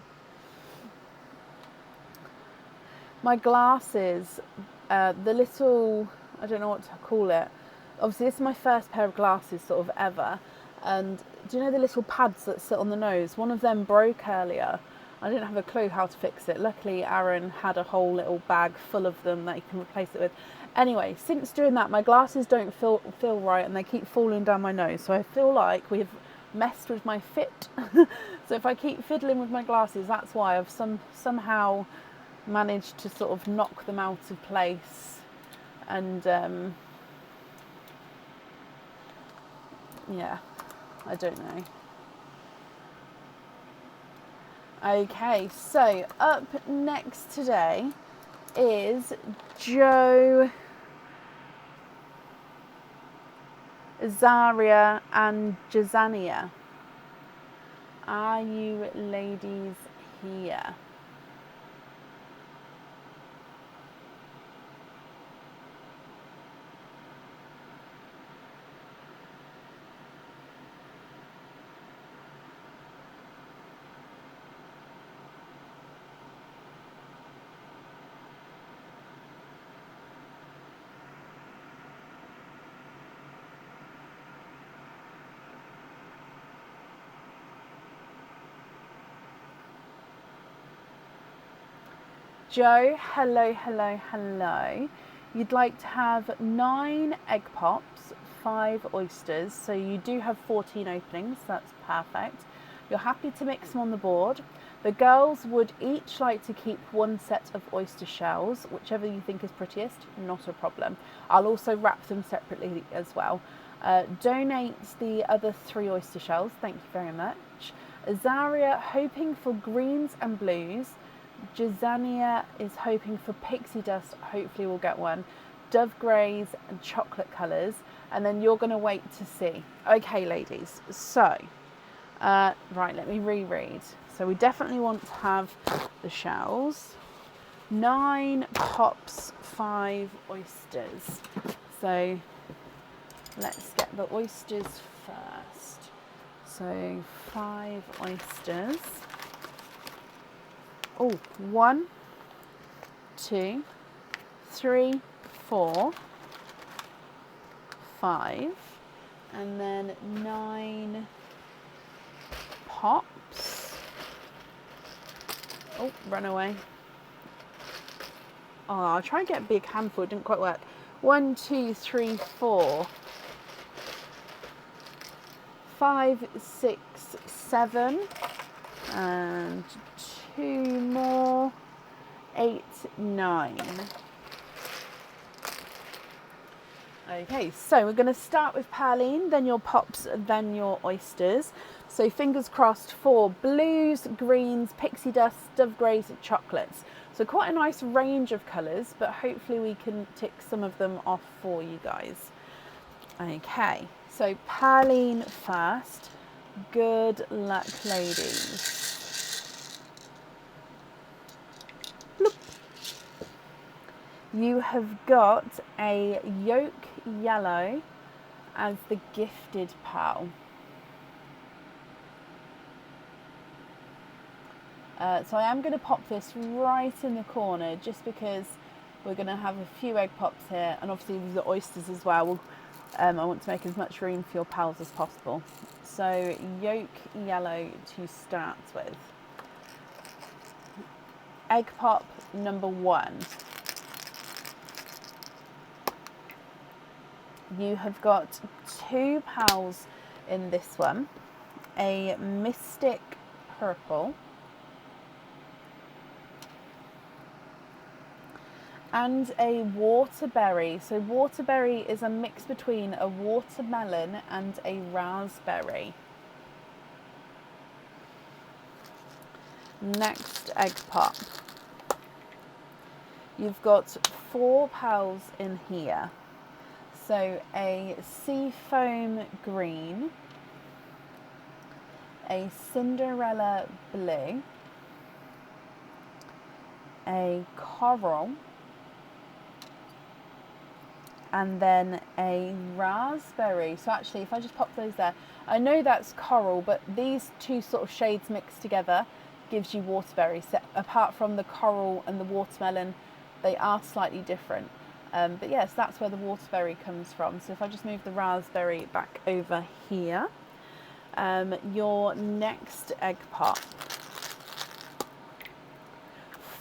My glasses, the little, I don't know what to call it. Obviously, this is my first pair of glasses sort of ever. And do you know the little pads that sit on the nose? One of them broke earlier. I didn't have a clue how to fix it. Luckily, Aaron had a whole little bag full of them that he can replace it with. Anyway, since doing that, my glasses don't feel right and they keep falling down my nose. So I feel like we've messed with my fit. So if I keep fiddling with my glasses, that's why I've somehow managed to sort of knock them out of place. And yeah, I don't know. Okay, so up next today is Jo, Zaria and Jazania. Are you ladies here? Jo, hello, hello, hello. You'd like to have 9 egg pops, 5 oysters, so you do have 14 openings, that's perfect. You're happy to mix them on the board. The girls would each like to keep 1 set of oyster shells, whichever you think is prettiest, not a problem. I'll also wrap them separately as well. Donate the other 3 oyster shells, thank you very much. Azaria hoping for greens and blues. Jazania is hoping for pixie dust, hopefully we'll get one, dove greys and chocolate colours, and then you're going to wait to see. Okay ladies, so right, let me reread. So we definitely want to have the shells, 9 pops, 5 oysters. So let's get the oysters first. So 5 oysters. Oh, 1, 2, 3, 4, 5, and then 9 pops. Oh, run away. Oh, I'll try and get a big handful, it didn't quite work. 1, 2, 3, 4, 5, 6, 7, and 2 more, 8, 9. Okay, so we're going to start with Perline, then your pops, then your oysters. So fingers crossed for blues, greens, pixie dust, dove greys, and chocolates. So quite a nice range of colours, but hopefully we can tick some of them off for you guys. Okay, so Perline first. Good luck, ladies. Bloop. You have got a yolk yellow as the gifted pearl. So I am going to pop this right in the corner just because we're going to have a few egg pops here, and obviously with the oysters as well. I want to make as much room for your pearls as possible. So yolk yellow to start with. Egg pop number 1. You have got 2 pals in this one, a Mystic Purple and a Waterberry. So Waterberry is a mix between a watermelon and a raspberry. Next egg pop. You've got 4 pals in here. So a Seafoam Green, a Cinderella Blue, a Coral, and then a Raspberry. So actually, if I just pop those there, I know that's Coral, but these 2 sort of shades mixed together gives you Waterberry. So apart from the Coral and the Watermelon, they are slightly different. But yes, that's where the Waterberry comes from. So if I just move the Raspberry back over here, your next egg pop.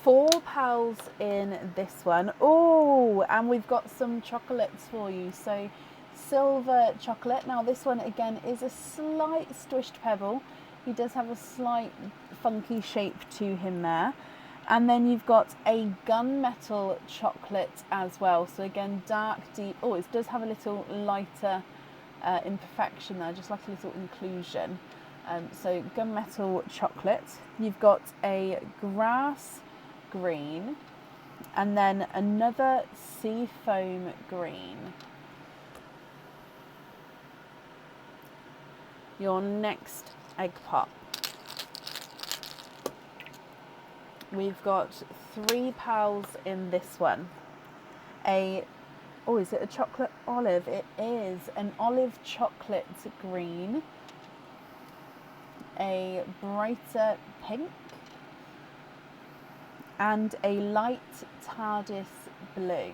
4 pals in this one. Oh, and we've got some chocolates for you. So silver chocolate. Now this one again is a slight squished pebble. He does have a slight funky shape to him there. And then you've got a gunmetal chocolate as well. So again, dark, deep. Oh, it does have a little lighter imperfection there, just like a little inclusion. So gunmetal chocolate. You've got a grass green and then another seafoam green. Your next egg pop. We've got 3 pals in this one. Is it a chocolate olive? It is an olive chocolate green, a brighter pink, and a light TARDIS blue.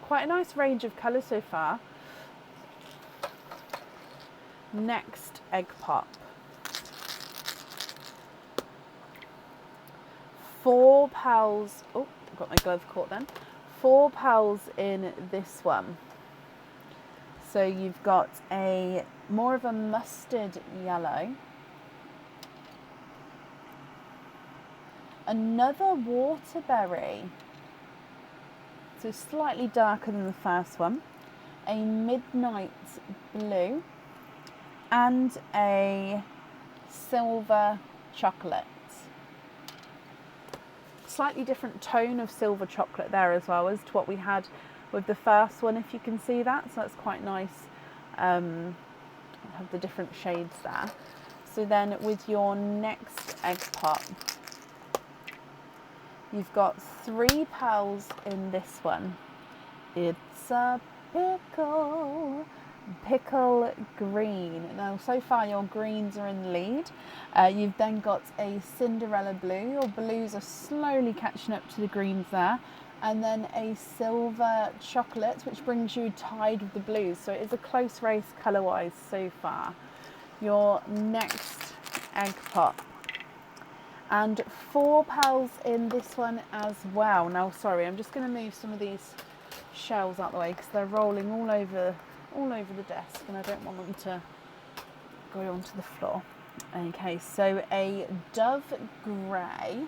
Quite a nice range of colours so far. Next egg pop. 4 pals. Oh, got my glove caught then. 4 pals in this one. So you've got a more of a mustard yellow, another waterberry, so slightly darker than the first one, a midnight blue, and a silver chocolate. Slightly different tone of silver chocolate there as well as to what we had with the first one, if you can see that. So that's quite nice. Have the different shades there. So then with your next egg pop, you've got 3 pals in this one. It's a pickle green. Now so far your greens are in the lead. You've then got a Cinderella blue. Your blues are slowly catching up to the greens there. And then a silver chocolate, which brings you tied with the blues. So it is a close race colour wise so far. Your next egg pop. And 4 pals in this one as well. Now sorry, I'm just going to move some of these shells out the way because they're rolling all over the desk and I don't want them to go onto the floor. Okay, so a dove grey.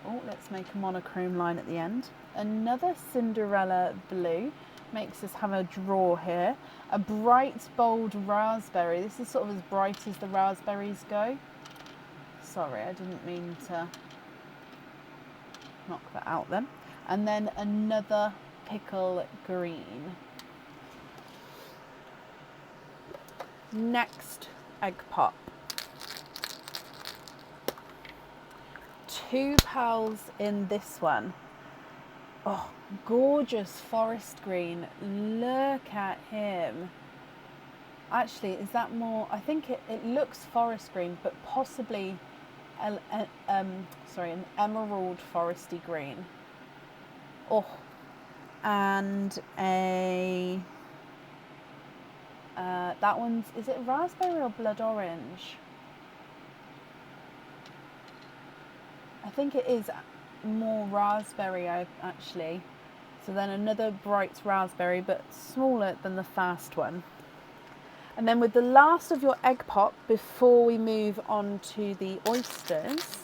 Oh, let's make a monochrome line at the end. Another Cinderella blue. Makes us have a draw here. A bright, bold raspberry. This is sort of as bright as the raspberries go. Sorry, I didn't mean to knock that out then. And then another pickle green. Next egg pop. 2 pals in this one. Oh, gorgeous forest green. Look at him. Actually, is that more? I think it looks forest green, but possibly an emerald foresty green. Oh, and a that one's, is it raspberry or blood orange? I think it is more raspberry actually. So then another bright raspberry, but smaller than the first one. And then with the last of your egg pop, before we move on to the oysters,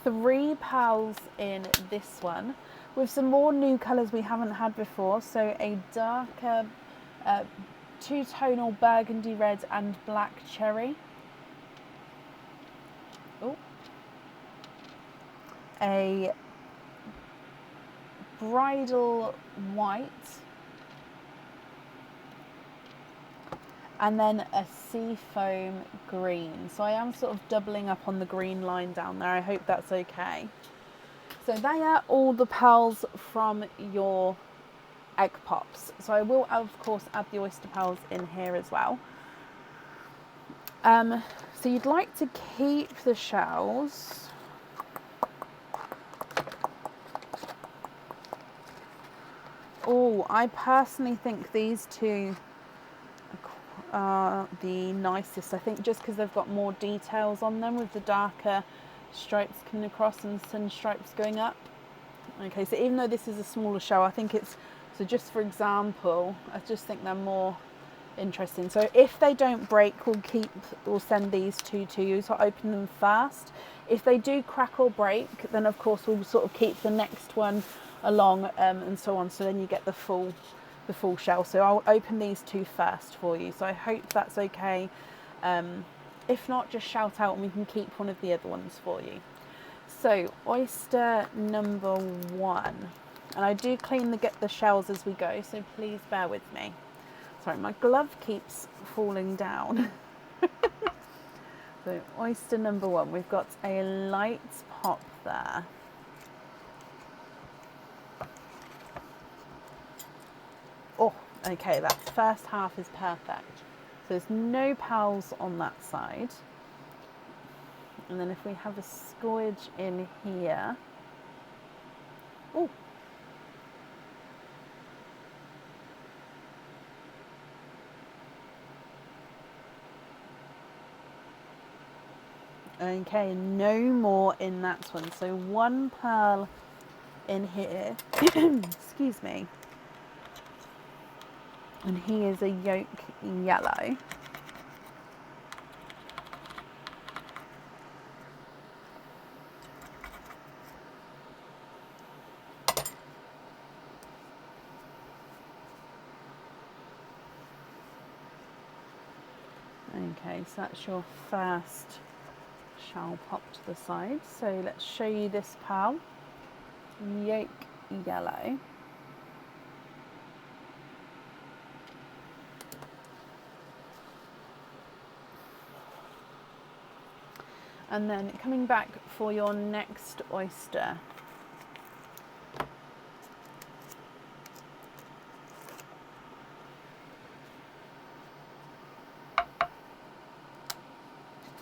3 pearls in this one with some more new colours we haven't had before. So a darker two-tonal burgundy red and black cherry. Oh. A bridal white. And then a seafoam green. So I am sort of doubling up on the green line down there. I hope that's okay. So they are all the pearls from your egg pops. So I will of course add the oyster pearls in here as well. So you'd like to keep the shells. Oh, I personally think these two are the nicest. I think just because they've got more details on them with the darker stripes coming across and sun stripes going up. Okay, so even though this is a smaller shell, I think it's, so just for example, I just think they're more interesting. So if they don't break, we'll send these two to you, so open them first. If they do crack or break, then of course we'll sort of keep the next one along and so on, so then you get the full shell. So I'll open these two first for you, so I hope that's okay. If not, just shout out and we can keep one of the other ones for you. So oyster number 1, and I do clean the shells as we go, so please bear with me. Sorry, my glove keeps falling down. So oyster number 1, we've got a light pop there. Oh, okay, that first half is perfect. So there's no pearls on that side. And then if we have a squidge in here. Oh. Okay, no more in that one. So 1 pearl in here. Excuse me. And he is a yolk yellow. Okay, so that's your first shell pop to the side. So let's show you this pearl, yolk yellow. And then coming back for your next oyster.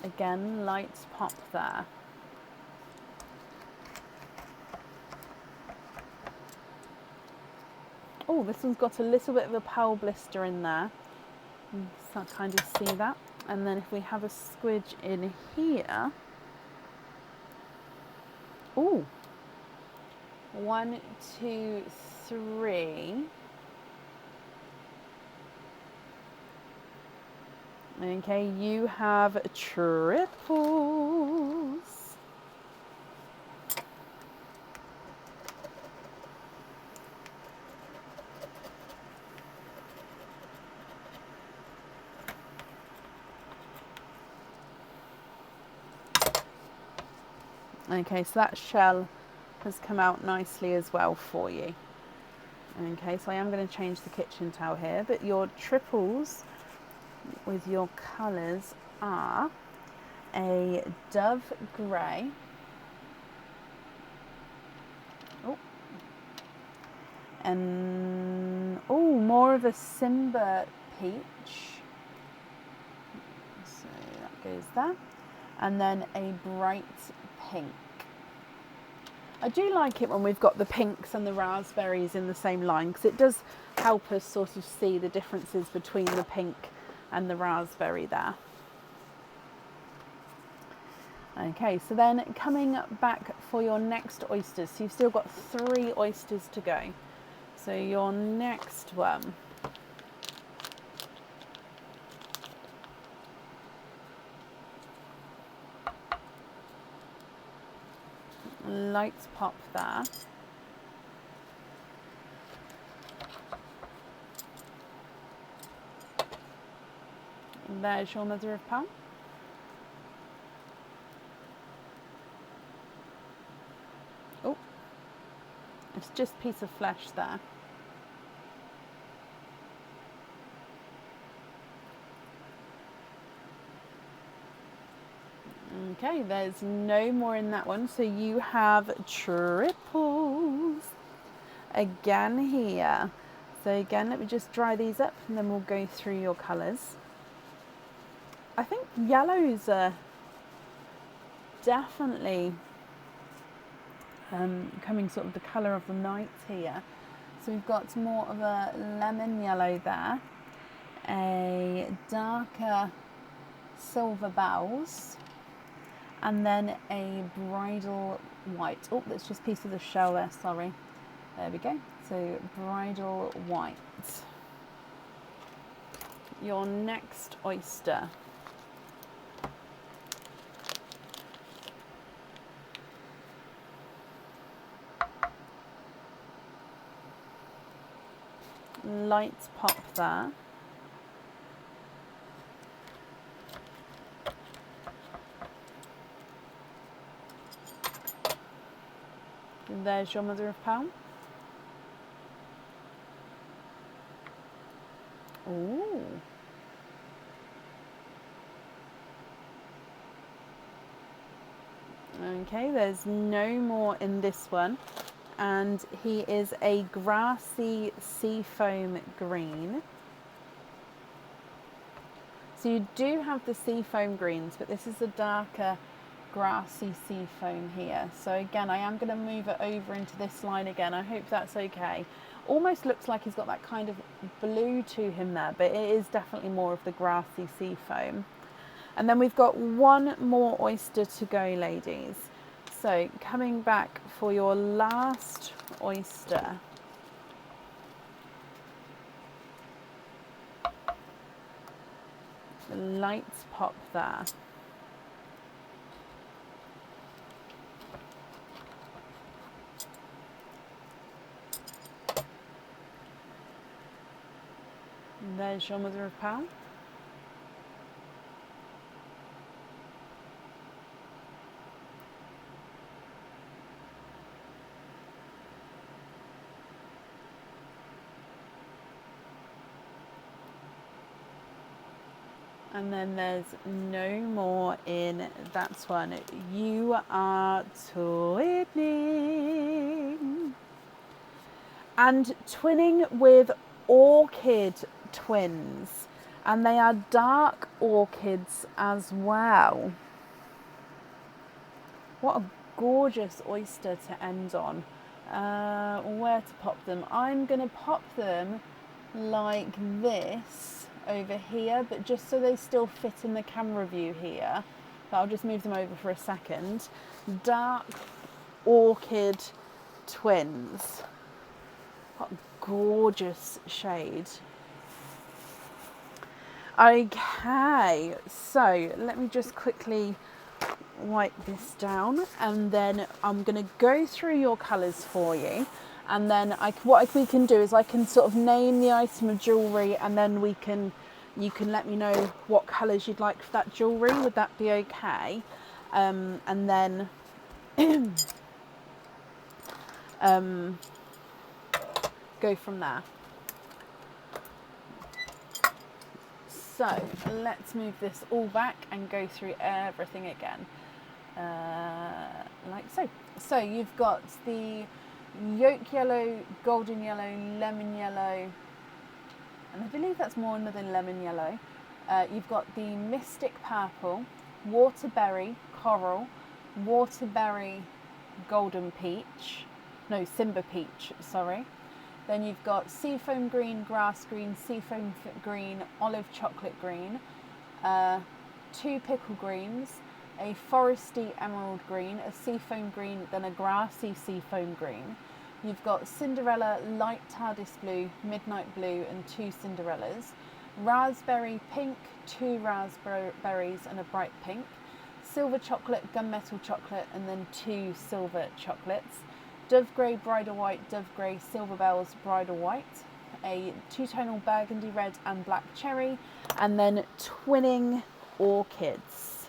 Again, light pop there. Oh, this one's got a little bit of a pearl blister in there. You can kind of see that. And then if we have a squidge in here. Oh, 1, 2, 3. Okay, you have triples. Okay, so that shell has come out nicely as well for you. Okay, so I am going to change the kitchen towel here, but your triples with your colours are a dove grey, and more of a Simba peach, so that goes there, and then a bright pink. I do like it when we've got the pinks and the raspberries in the same line, because it does help us sort of see the differences between the pink and the raspberry there. Okay, so then coming back for your next oysters. So you've still got 3 oysters to go. So your next one. Light pop there. There's your mother of pearl. Oh, it's just a piece of flesh there. Okay, there's no more in that one. So you have triples again here. So again, let me just dry these up and then we'll go through your colours. I think yellows are definitely coming sort of the colour of the night here. So we've got more of a lemon yellow there, a darker silver bells, and then a bridal white. Oh, that's just a piece of the shell there, sorry. There we go. So bridal white. Your next oyster. Light pop there. And there's your mother of pearl. Ooh. Okay, there's no more in this one. And he is a grassy seafoam green. So you do have the seafoam greens, but this is a darker grassy seafoam here. So again, I am going to move it over into this line again. I hope that's okay. Almost looks like he's got that kind of blue to him there, but it is definitely more of the grassy seafoam. And then we've got one more oyster to go, ladies. So coming back for your last oyster. The lights pop there. And there's your mother of pearl. And then there's no more in that one. You are twinning. And twinning with orchid twins. And they are dark orchids as well. What a gorgeous oyster to end on. Where to pop them? I'm going to pop them like this over here, but just so they still fit in the camera view here. But I'll just move them over for a second. Dark orchid twins. What a gorgeous shade. Okay, so let me just quickly wipe this down, and then I'm going to go through your colours for you, and then what we can do is I can sort of name the item of jewellery, and then you can let me know what colours you'd like for that jewellery. Would that be okay? And then go from there. So let's move this all back and go through everything again. Like so. So you've got the yolk yellow, golden yellow, lemon yellow, and I believe that's more than lemon yellow. You've got the mystic purple, waterberry, coral, waterberry, golden peach, no, simba peach, sorry. Then you've got seafoam green, grass green, seafoam green, olive chocolate green, 2 pickle greens, a foresty emerald green, a seafoam green, then a grassy seafoam green. You've got Cinderella, light TARDIS blue, midnight blue, and 2 Cinderellas. Raspberry pink, 2 raspberries and a bright pink. Silver chocolate, gunmetal chocolate, and then 2 silver chocolates. Dove grey, bridal white, dove grey, silver bells, bridal white. A 2-tonal burgundy red and black cherry, and then twinning orchids.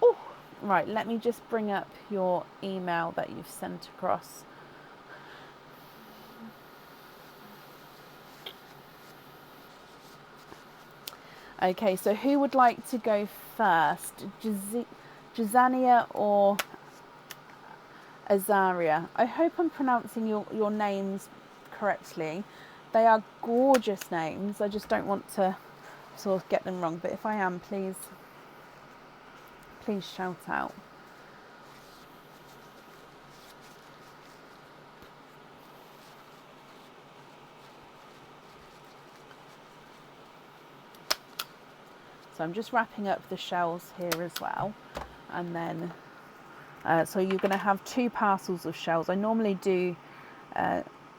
Oh, right, let me just bring up your email that you've sent across. Okay, so who would like to go first? Jazania or Azaria? I hope I'm pronouncing your names correctly. They are gorgeous names. I just don't want to sort of get them wrong. But if I am, please shout out. So I'm just wrapping up the shells here as well. And then, so you're going to have 2 parcels of shells. I normally do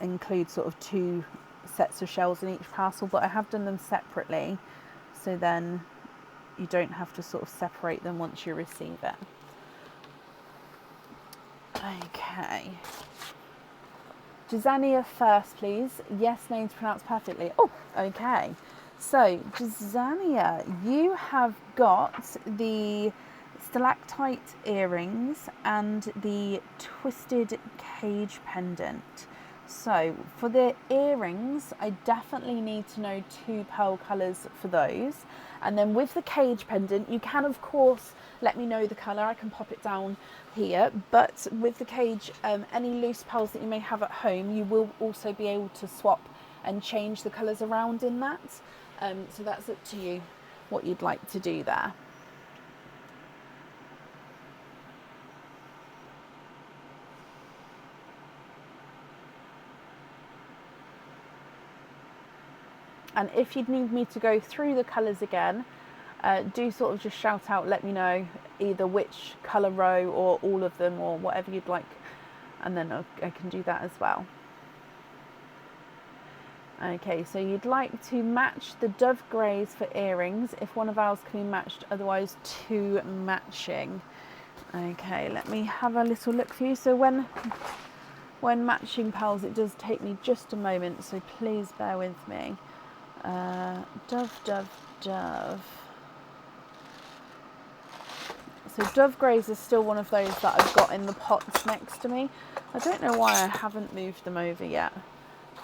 include sort of 2 sets of shells in each parcel, but I have done them separately. So then you don't have to sort of separate them once you receive it. Okay. Jazania first, please. Yes, name's pronounced perfectly. Oh, okay. So, Jazania, you have got the stalactite earrings and the twisted cage pendant. So, for the earrings, I definitely need to know 2 pearl colours for those. And then with the cage pendant, you can, of course, let me know the colour. I can pop it down here. But with the cage, any loose pearls that you may have at home, you will also be able to swap and change the colours around in that. So that's up to you what you'd like to do there. And if you'd need me to go through the colours again, do sort of just shout out, let me know either which colour row or all of them or whatever you'd like, and then I can do that as well. Okay, so you'd like to match the dove greys for earrings. If one of ours can be matched, otherwise 2 matching. Okay, let me have a little look for you. So when matching pearls, it does take me just a moment, so please bear with me. Dove, dove, dove. So dove greys are still one of those that I've got in the pots next to me. I don't know why I haven't moved them over yet.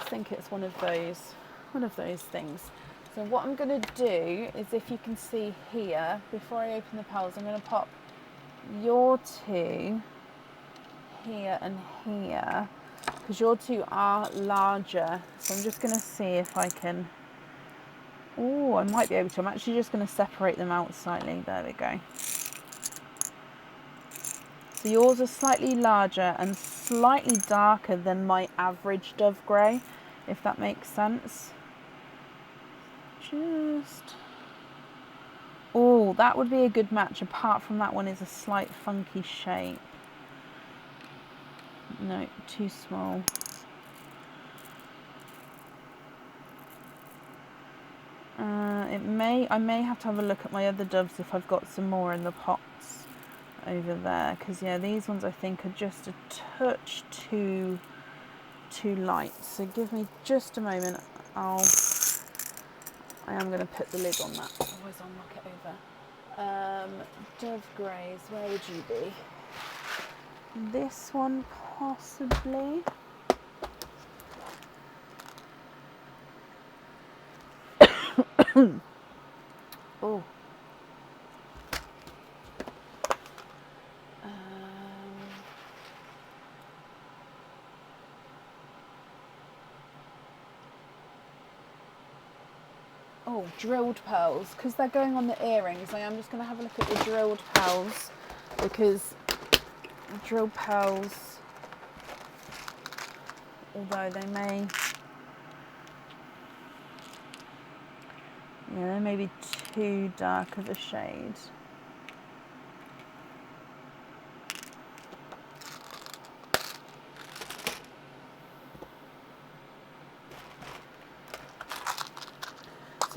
I think it's one of those things. So what I'm going to do is, if you can see here, before I open the pearls, I'm going to pop your 2 here and here, because your 2 are larger. So I'm just going to see if I can, oh, I might be able to. I'm actually just going to separate them out slightly. There we go. So yours are slightly larger and slightly darker than my average dove grey, if that makes sense. Oh, that would be a good match. Apart from that one is a slight funky shape. No, too small. I may have to have a look at my other doves if I've got some more in the pots over there, because yeah, these ones I think are just a touch too light. So give me just a moment. I am going to put the lid on that, otherwise I'll knock it over. Dove greys, where would you be? This one possibly. Oh. Oh, drilled pearls, because they're going on the earrings. I am just going to have a look at the drilled pearls, because drilled pearls, although they may be too dark of a shade.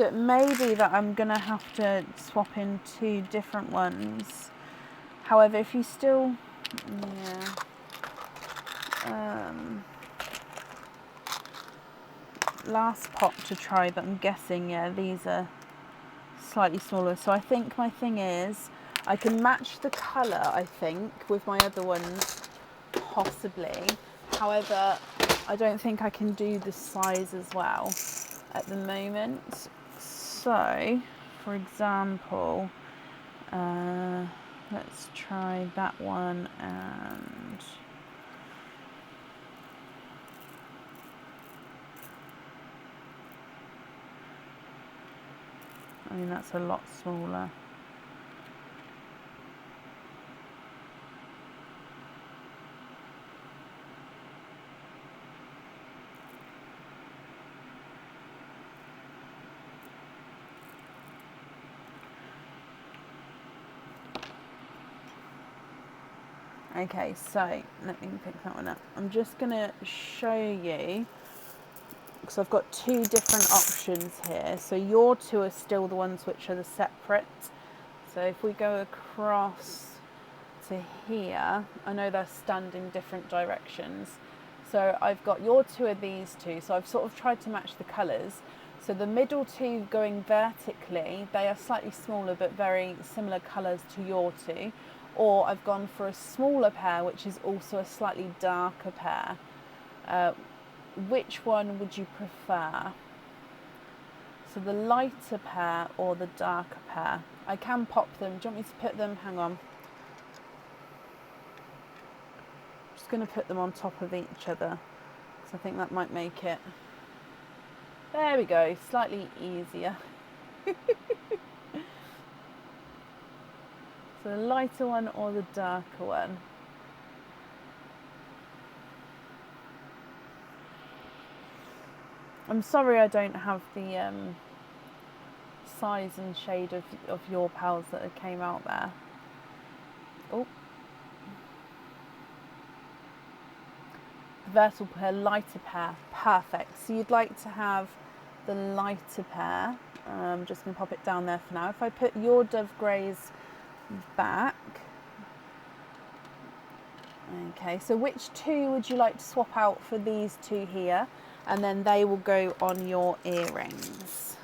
So it may be that I'm going to have to swap in 2 different ones. However, if you still, last pot to try, but I'm guessing, yeah, these are slightly smaller. So I think my thing is, I can match the colour, I think, with my other ones, possibly. However, I don't think I can do the size as well at the moment. So, for example, let's try that one, and I mean that's a lot smaller. Okay, so let me pick that one up. I'm just going to show you, because I've got 2 different options here. So your 2 are still the ones which are the separate. So if we go across to here, I know they're standing different directions. So I've got your 2 of these 2. So I've sort of tried to match the colours. So the middle 2 going vertically, they are slightly smaller but very similar colours to your 2. Or I've gone for a smaller pair, which is also a slightly darker pair. Which one would you prefer? So the lighter pair or the darker pair? I can pop them. Do you want me to put them? Hang on. I'm just going to put them on top of each other, because I think that might make it. There we go. Slightly easier. So the lighter one or the darker one? I'm sorry I don't have the size and shade of your pals that came out there. Oh. Vertical pair, lighter pair. Perfect. So you'd like to have the lighter pair. I'm just going to pop it down there for now. If I put your dove greys back. Okay, so which 2 would you like to swap out for these 2 here? And then they will go on your earrings.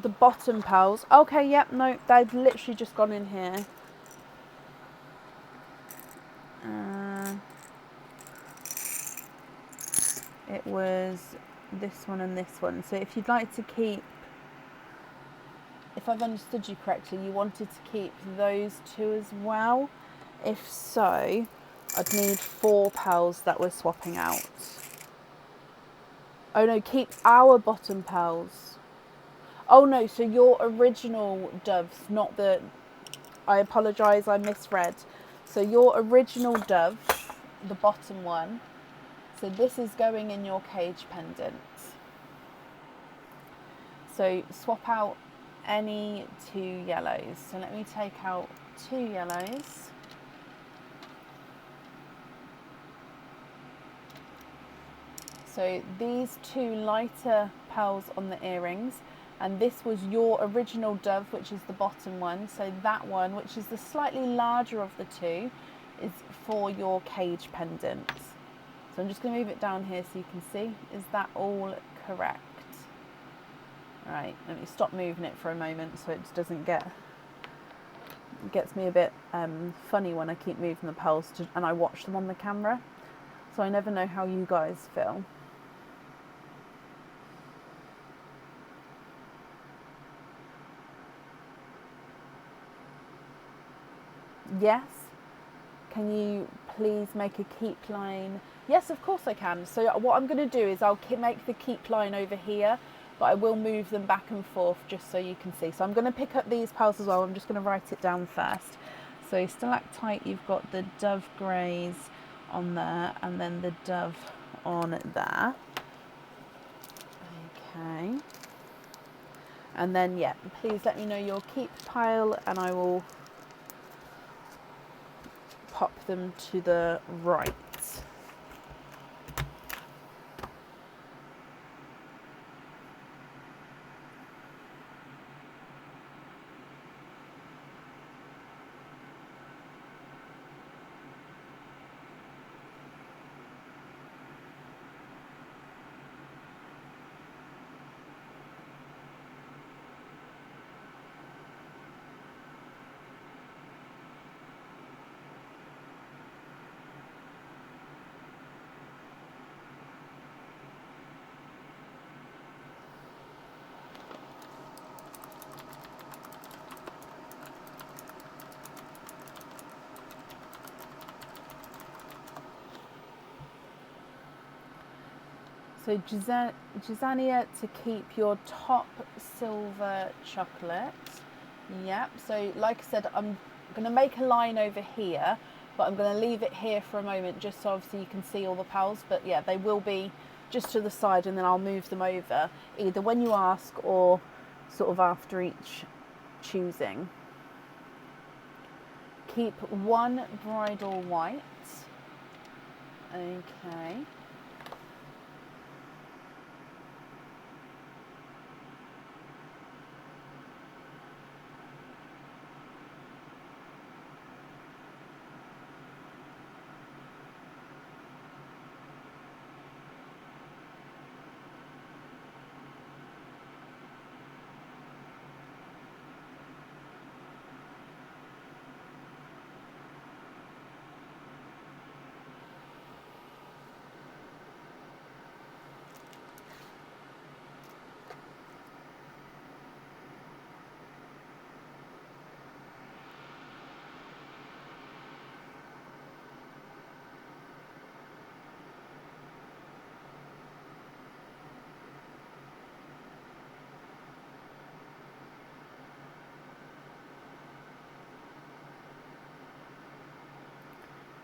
The bottom pals. Okay, yep, no, they've literally just gone in here. It was this one and this one. So if you'd like to keep, if I've understood you correctly, you wanted to keep those 2 as well. If so, I'd need 4 pals that we're swapping out. Oh no, keep our bottom pals. Oh no, so your original doves, not the, I apologise, I misread. So your original dove, the bottom one, so this is going in your cage pendant. So swap out any 2 yellows. So let me take out 2 yellows. So these 2 lighter pearls on the earrings, and this was your original dove, which is the bottom one. So that one, which is the slightly larger of the 2, is for your cage pendant. So I'm just going to move it down here so you can see. Is that all correct? Right, let me stop moving it for a moment so it doesn't get, it gets me a bit funny when I keep moving the pearls and I watch them on the camera. So I never know how you guys feel. Yes. Can you please make a keep line? Yes, of course I can. So what I'm going to do is I'll make the keep line over here, but I will move them back and forth just so you can see. So I'm going to pick up these pearls as well. I'm just going to write it down first. So stalactite, you've got the dove greys on there and then the dove on there. Okay. And then, yeah, please let me know your keep pile and I will pop them to the right. So Gisania, to keep your top silver chocolate. Yep, so like I said, I'm going to make a line over here, but I'm going to leave it here for a moment just so obviously you can see all the pearls. But yeah, they will be just to the side and then I'll move them over either when you ask or sort of after each choosing. Keep one bridal white. Okay.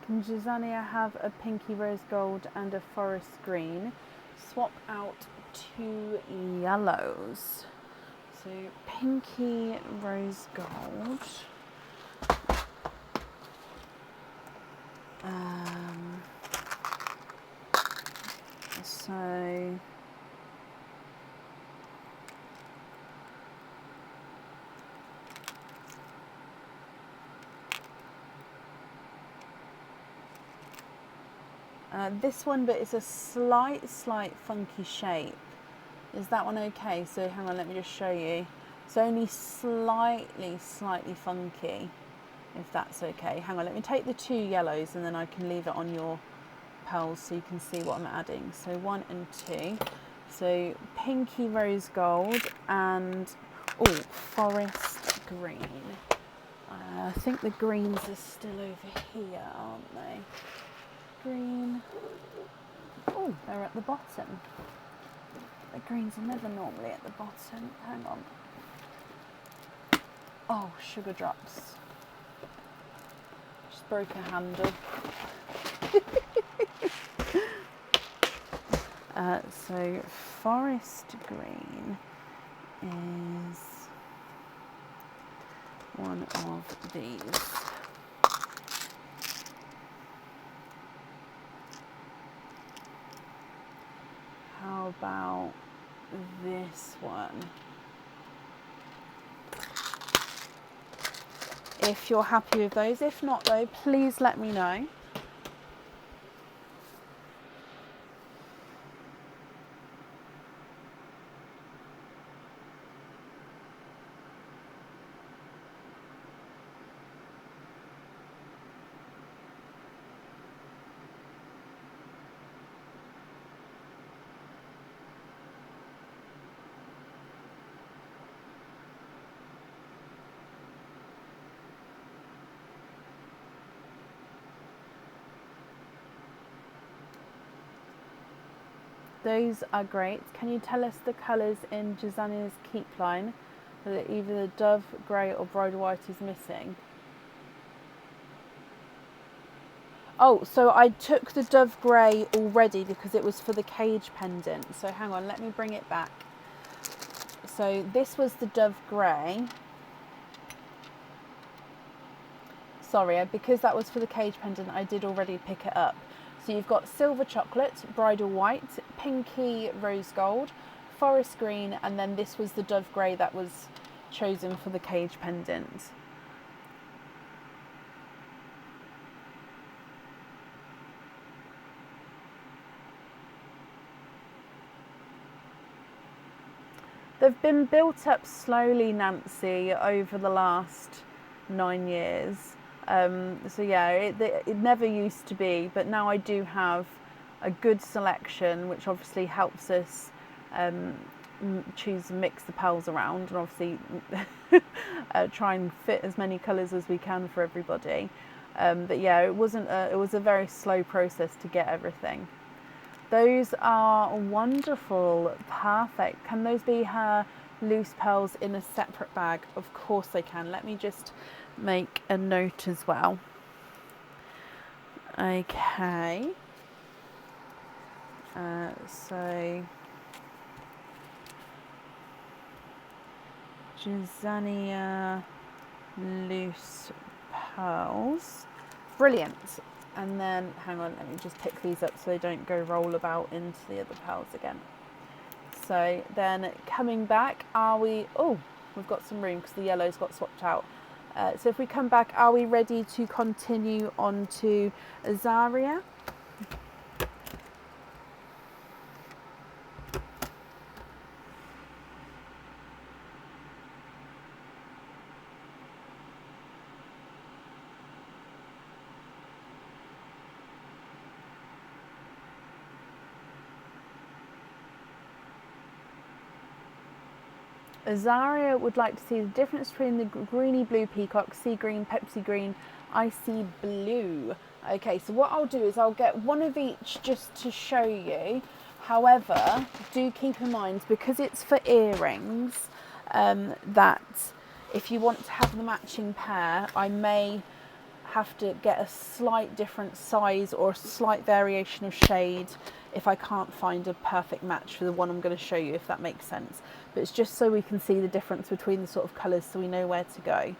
Can Gisania have a pinky rose gold and a forest green? Swap out 2 yellows. So pinky rose gold. So this one, but it's a slight funky shape. Is that one okay? So hang on, let me just show you. It's only slightly funky, if that's okay. Hang on, let me take the 2 yellows and then I can leave it on your pearls so you can see what I'm adding. So 1 and 2. So pinky rose gold and forest green. I think the greens are still over here, aren't they? Green. Oh, they're at the bottom. The greens are never normally at the bottom. Hang on. Oh, sugar drops. Just broke a handle. So forest green is one of these. How about this one? If you're happy with those. If not though, please let me know. Those are great. Can you tell us the colours in Gisania's keep line? That either the dove grey or bridal white is missing? Oh, so I took the dove grey already because it was for the cage pendant. So hang on, let me bring it back. So this was the Dove Grey. Sorry, because that was for the cage pendant, I did already pick it up. So you've got silver chocolate, bridal white, pinky rose gold, forest green, and then this was the Dove Grey that was chosen for the cage pendant. They've been built up slowly, Nancy, over the last 9 years. So yeah, it never used to be, but now I do have a good selection, which obviously helps us choose and mix the pearls around, and obviously try and fit as many colours as we can for everybody. But yeah, it was a very slow process to get everything. Those are wonderful, perfect. Can those be her loose pearls in a separate bag? Of course they can. Let me just make a note as well. Okay. So Jazania loose pearls. Brilliant. And then, hang on, let me just pick these up so they don't go roll about into the other pearls again. So then coming back, we've got some room because the yellow's got swapped out. So if we come back, are we ready to continue on to Azaria? Azaria would like to see the difference between the greeny blue peacock, sea green, Pepsi green, icy blue. Okay, so what I'll do is I'll get one of each just to show you. However, do keep in mind, because it's for earrings, that if you want to have the matching pair, I may have to get a slight different size or a slight variation of shade if I can't find a perfect match for the one I'm going to show you, if that makes sense. But it's just so we can see the difference between the sort of colours, so we know where to go.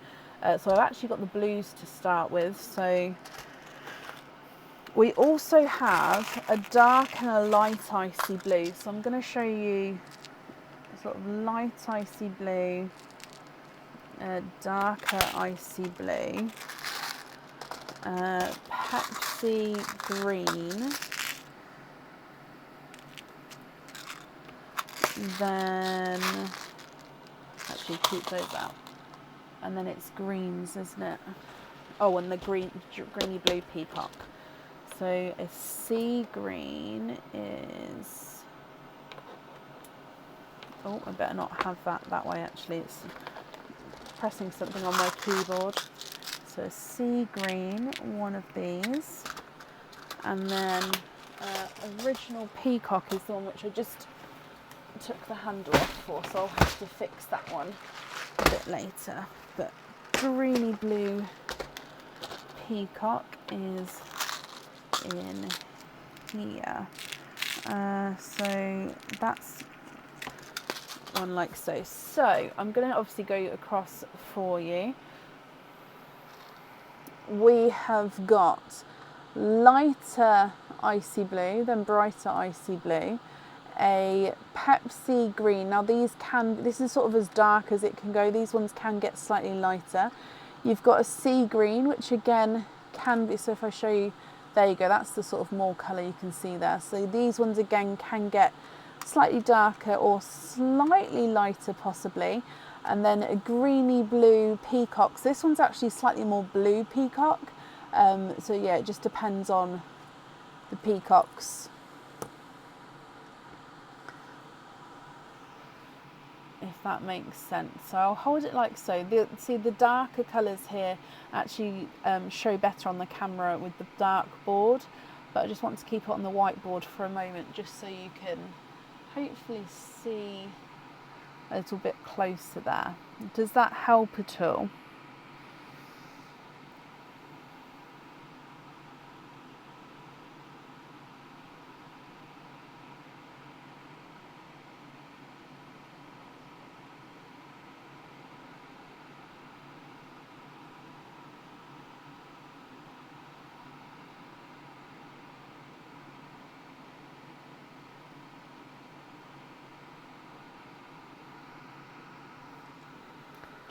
So I've actually got the blues to start with. So we also have a dark and a light icy blue. So I'm going to show you a sort of light icy blue, a darker icy blue, Pepsi green, then actually keep those out, and then it's greens, isn't it? Oh, and the greeny blue peacock. So a sea green is, oh, I better not have that way, actually it's pressing something on my keyboard. So a sea green, one of these, and then original peacock is the one which I just took the handle off for, so I'll have to fix that one a bit later. But greeny blue peacock is in here. So that's one like so. So I'm going to obviously go across for you. We have got lighter icy blue, then brighter icy blue, a Pepsi green. Now this is sort of as dark as it can go. These ones can get slightly lighter. You've got a sea green, which again can be, so if I show you, there you go, that's the sort of more colour you can see there. So these ones again can get slightly darker or slightly lighter possibly. And then a greeny blue peacock. So this one's actually slightly more blue peacock. So yeah, it just depends on the peacocks. If that makes sense. So I'll hold it like so. See the darker colours here actually show better on the camera with the dark board, but I just want to keep it on the whiteboard for a moment just so you can hopefully see a little bit closer there. Does that help at all?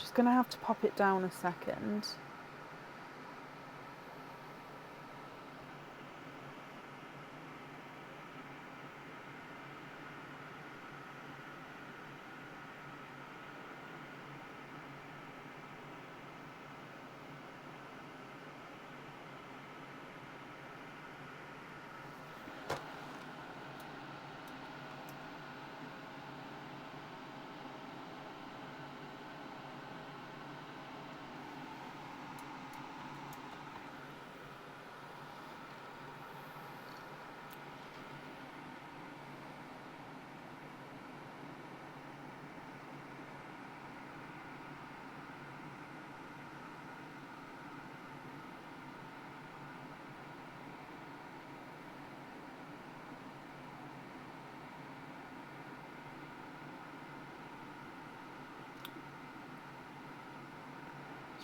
Just going to have to pop it down a second.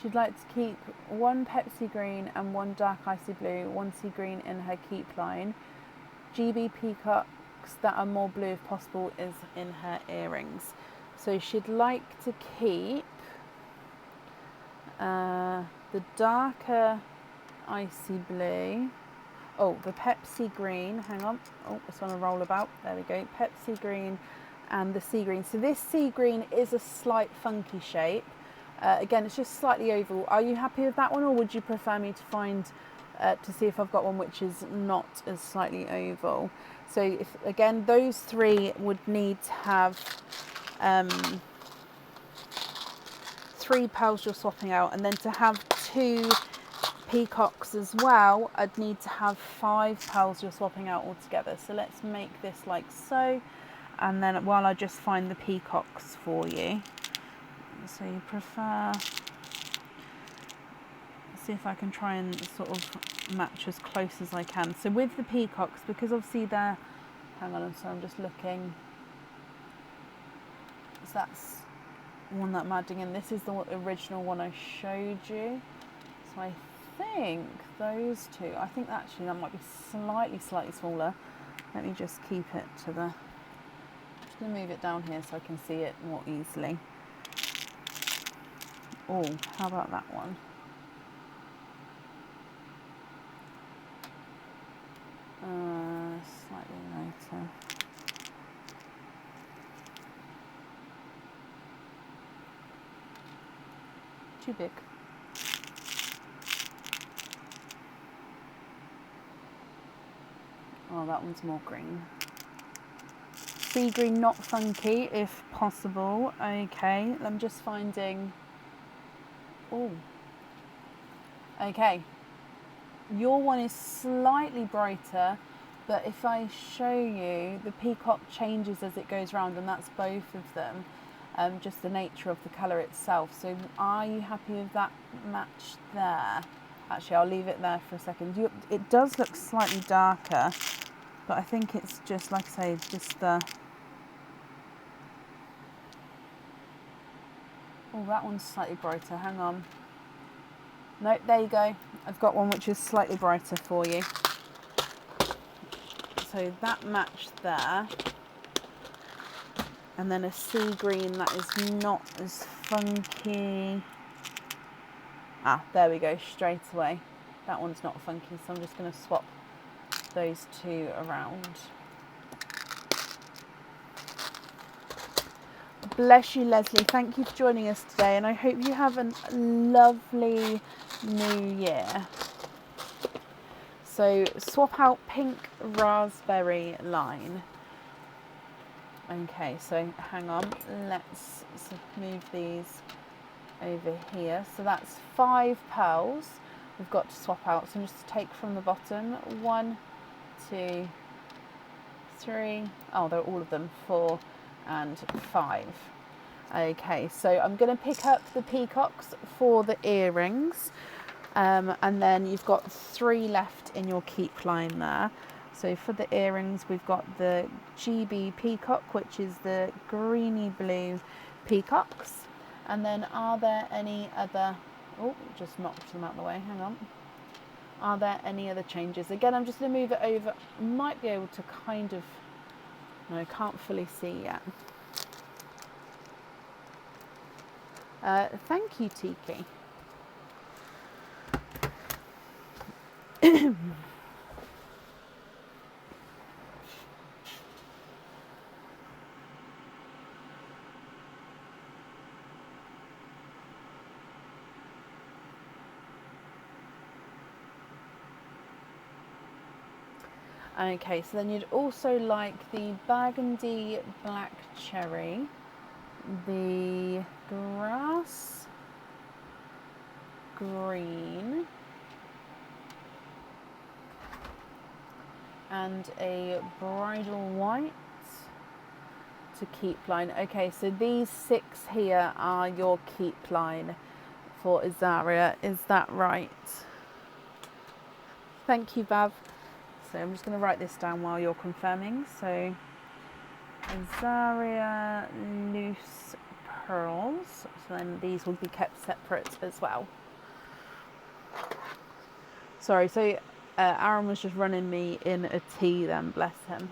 She'd like to keep one Pepsi green and one dark icy blue, one sea green in her keep line. GB peacocks that are more blue if possible is in her earrings. So she'd like to keep the darker icy blue. Oh, the Pepsi green, hang on. Oh, it's on a rollabout. There we go. Pepsi green and the sea green. So this sea green is a slight funky shape. Again, it's just slightly oval. Are you happy with that one, or would you prefer me to find, to see if I've got one which is not as slightly oval? So if, again, those three would need to have 3 pearls you're swapping out, and then to have 2 peacocks as well, I'd need to have 5 pearls you're swapping out altogether. So let's make this like so, and then while I just find the peacocks for you. So you prefer, see if I can try and sort of match as close as I can. So with the peacocks, because obviously they're, hang on, so I'm just looking, so that's one that I'm adding in. This is the original one I showed you. So I think those two, I think actually that might be slightly smaller. Let me just keep it to the, I'm just going to move it down here so I can see it more easily. Oh, how about that one? Slightly lighter. Too big. Oh, that one's more green. Sea green, not funky, if possible. Okay, I'm just finding. Oh. Okay. Your one is slightly brighter, but if I show you, the peacock changes as it goes round, and that's both of them. Just the nature of the colour itself. So are you happy with that match there? Actually, I'll leave it there for a second. It does look slightly darker, but I think it's just, like I say, just the... Oh, that one's slightly brighter. Hang on. No, there you go. I've got one which is slightly brighter for you. So that matched there. And then a sea green that is not as funky. Ah, there we go, straight away. That one's not funky, so I'm just going to swap those two around. Bless you, Leslie. Thank you for joining us today, and I hope you have a lovely new year. So swap out pink raspberry line. Okay, so hang on, let's move these over here. So that's 5 pearls we've got to swap out. So just take from the bottom, 1, 2, 3, oh, they're all of them, 4 and 5. Okay, so I'm going to pick up the peacocks for the earrings, and then you've got 3 left in your keep line there. So for the earrings, we've got the GB peacock, which is the greeny blue peacocks. And then are there any other, oh, just knocked them out of the way, hang on. Are there any other changes? Again, I'm just going to move it over. Might be able to kind of, no, can't fully see yet. Thank you, Tiki. Okay, so then you'd also like the burgundy black cherry, the grass green, and a bridal white to keep line. Okay, so these 6 here are your keep line for Azaria, is that right? Thank you, Bav. So I'm just going to write this down while you're confirming. So Azaria loose pearls. So then these will be kept separate as well. Sorry, so Aaron was just running me in a tea then, bless him.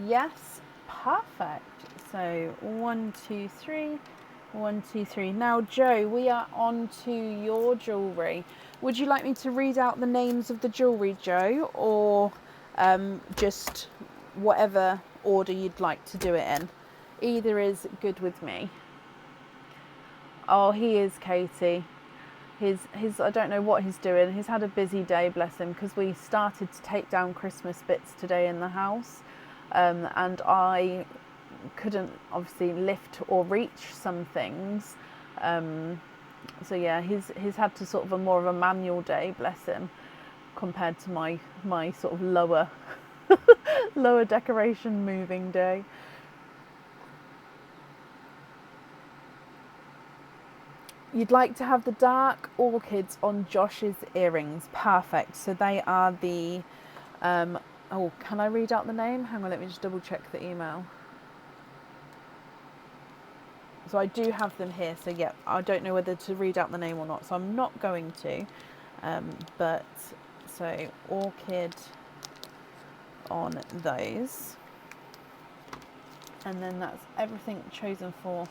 Yes, perfect. So 1, 2, 3, 1, 2, 3. Now, Joe, we are on to your jewellery. Would you like me to read out the names of the jewellery, Joe, or just whatever order you'd like to do it in? Either is good with me. Oh, he is, Katie. His I don't know what he's doing. He's had a busy day, bless him, because we started to take down Christmas bits today in the house. And I couldn't obviously lift or reach some things. So yeah, he's had to sort of a more of a manual day, bless him, compared to my sort of lower lower decoration moving day. You'd like to have the dark orchids on Josh's earrings. Perfect. So they are the oh, can I read out the name? Hang on, let me just double check the email. So I do have them here. So yeah, I don't know whether to read out the name or not. So I'm not going to. But so orchid on those. And then that's everything chosen for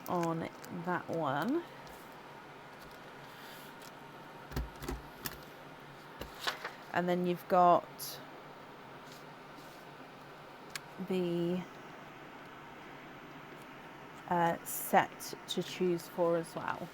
on that one. And then you've got the set to choose for as well.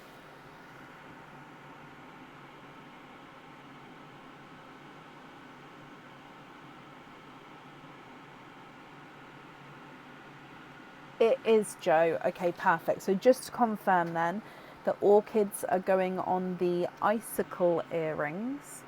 It is, Joe. Okay, perfect. So just to confirm then, the orchids are going on the icicle earrings.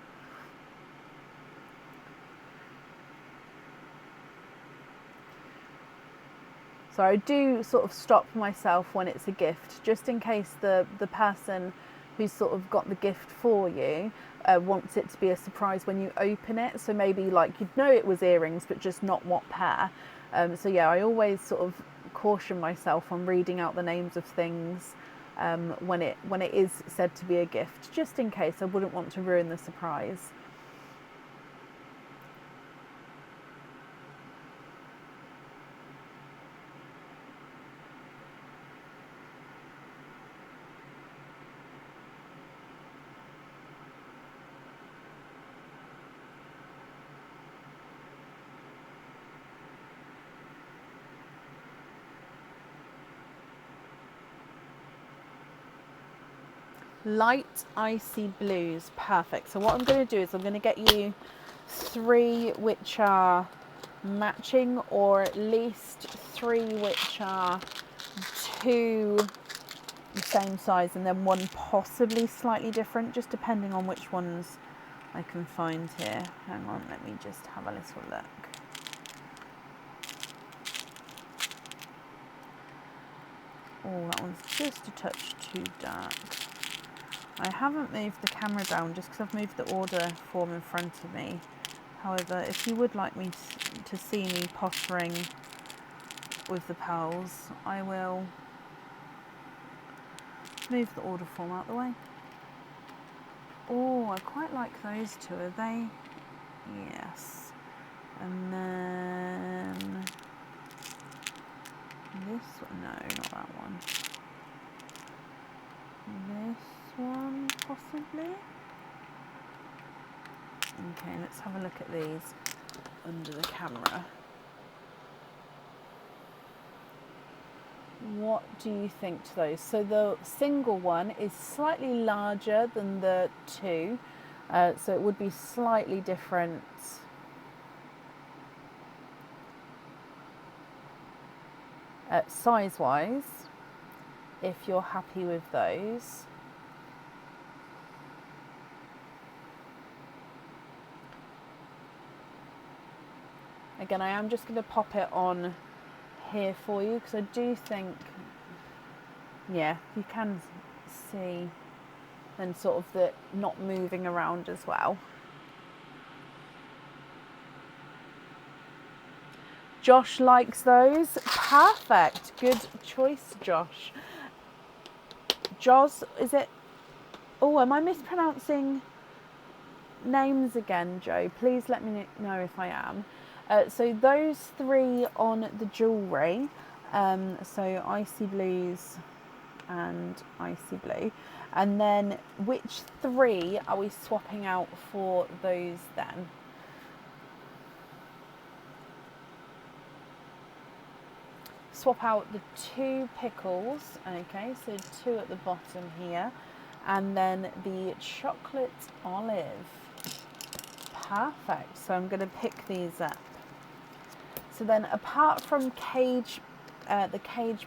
So I do sort of stop myself when it's a gift, just in case the person who's sort of got the gift for you wants it to be a surprise when you open it. So maybe like you'd know it was earrings, but just not what pair. So yeah, I always sort of caution myself on reading out the names of things when it is said to be a gift, just in case. I wouldn't want to ruin the surprise. Light icy blues, perfect. So what I'm going to do is I'm going to get you 3 which are matching, or at least 3 which are 2 the same size, and then 1 possibly slightly different, just depending on which ones I can find here. Hang on, let me just have a little look. Oh, that one's just a touch too dark. I haven't moved the camera down just because I've moved the order form in front of me. However, if you would like me to see me pottering with the pearls. I will move the order form out the way. Oh, I quite like those two. Are they? Yes. And then this one, no, not that one. This one, possibly. Okay, let's have a look at these under the camera. What do you think to those? So the single one is slightly larger than the two, so it would be slightly different size-wise, if you're happy with those. Again, I am just going to pop it on here for you because I do think, yeah, you can see then sort of the not moving around as well. Josh likes those. Perfect. Good choice, Josh. Joz, is it? Oh, am I mispronouncing names again, Joe? Please let me know if I am. So those three on the jewellery, so icy blues and icy blue, and then which three are we swapping out for those then? Swap out the two pickles, okay, so two at the bottom here, and then the chocolate olive. Perfect. So I'm going to pick these up. So then, apart from the cage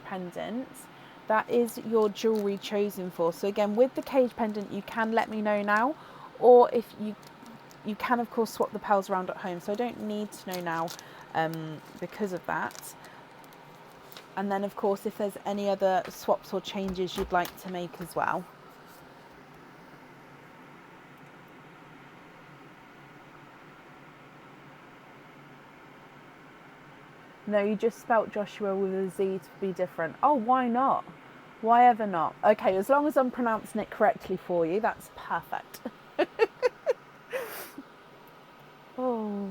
pendant, that is your jewellery chosen for. So again, with the cage pendant, you can let me know now, or if you can of course swap the pearls around at home. So I don't need to know now because of that. And then of course, if there's any other swaps or changes you'd like to make as well. No, you just spelt Joshua with a Z to be different. Oh, why not? Why ever not? Okay, as long as I'm pronouncing it correctly for you, that's perfect. Oh,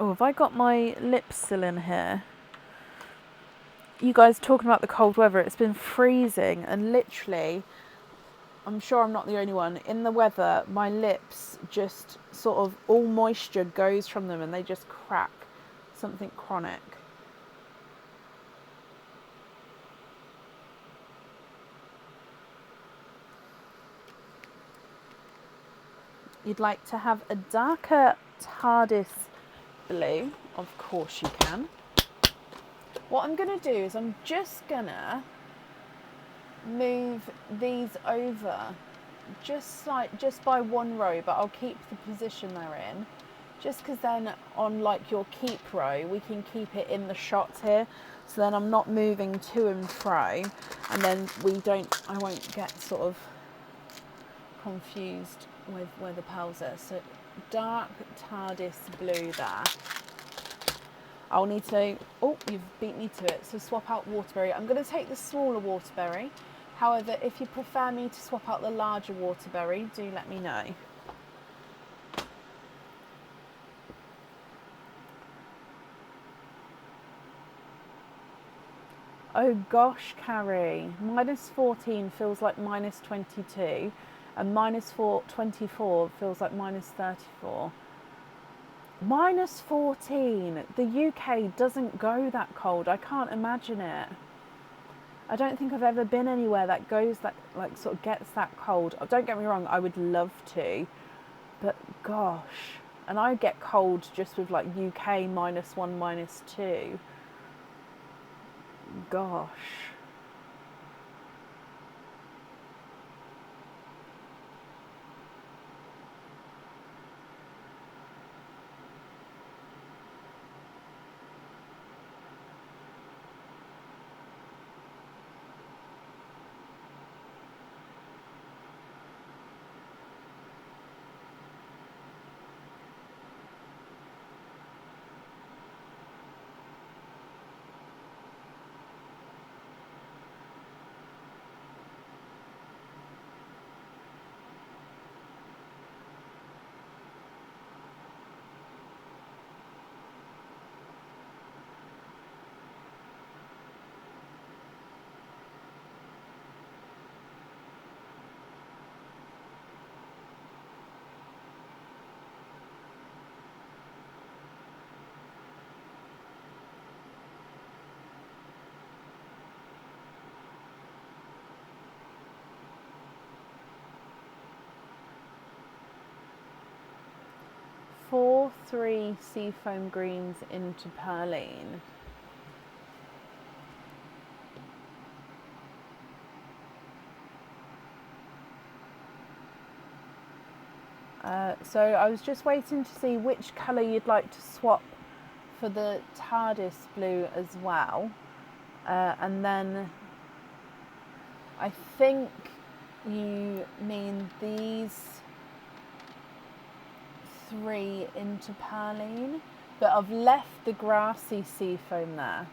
have I got my lips still in here? You guys talking about the cold weather, it's been freezing and literally, I'm sure I'm not the only one, in the weather, my lips just sort of, all moisture goes from them and they just crack. Something chronic. You'd like to have a darker TARDIS blue? Of course you can. What I'm going to do is I'm just going to move these over just by one row, but I'll keep the position they're in. Just because then on like your keep row, we can keep it in the shot here. So then I'm not moving to and fro, and then I won't get sort of confused with where the pearls are. So dark TARDIS blue there. I'll need to, oh, you've beat me to it. So swap out Waterberry. I'm going to take the smaller Waterberry. However, if you prefer me to swap out the larger Waterberry, do let me know. Oh gosh, Carrie, -14 feels like -22, and -24 feels like -34. -14. The UK doesn't go that cold. I can't imagine it. I don't think I've ever been anywhere that goes that, like, sort of gets that cold. Don't get me wrong, I would love to, but gosh. And I get cold just with like UK -1, -2. Gosh. 4-3 seafoam greens into perline. So I was just waiting to see which colour you'd like to swap for the TARDIS blue as well. And then I think you mean these 3 into perline, but I've left the grassy seafoam there.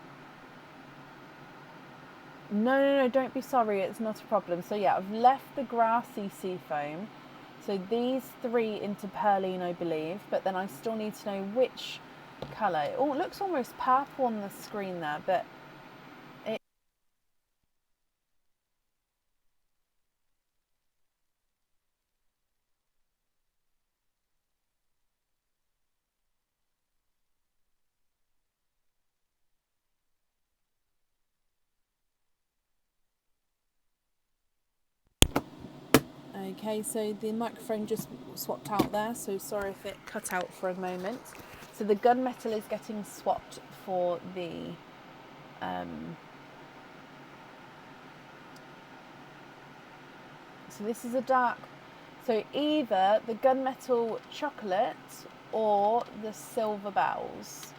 No, don't be sorry, it's not a problem. So yeah, I've left the grassy seafoam. So these 3 into perline, I believe, but then I still need to know which colour. Oh, it looks almost purple on the screen there, but it... Okay, so the microphone just swapped out there, so sorry if it cut out for a moment. So the gunmetal is getting swapped for the so this is a dark, so either the gunmetal chocolate or the silver bells.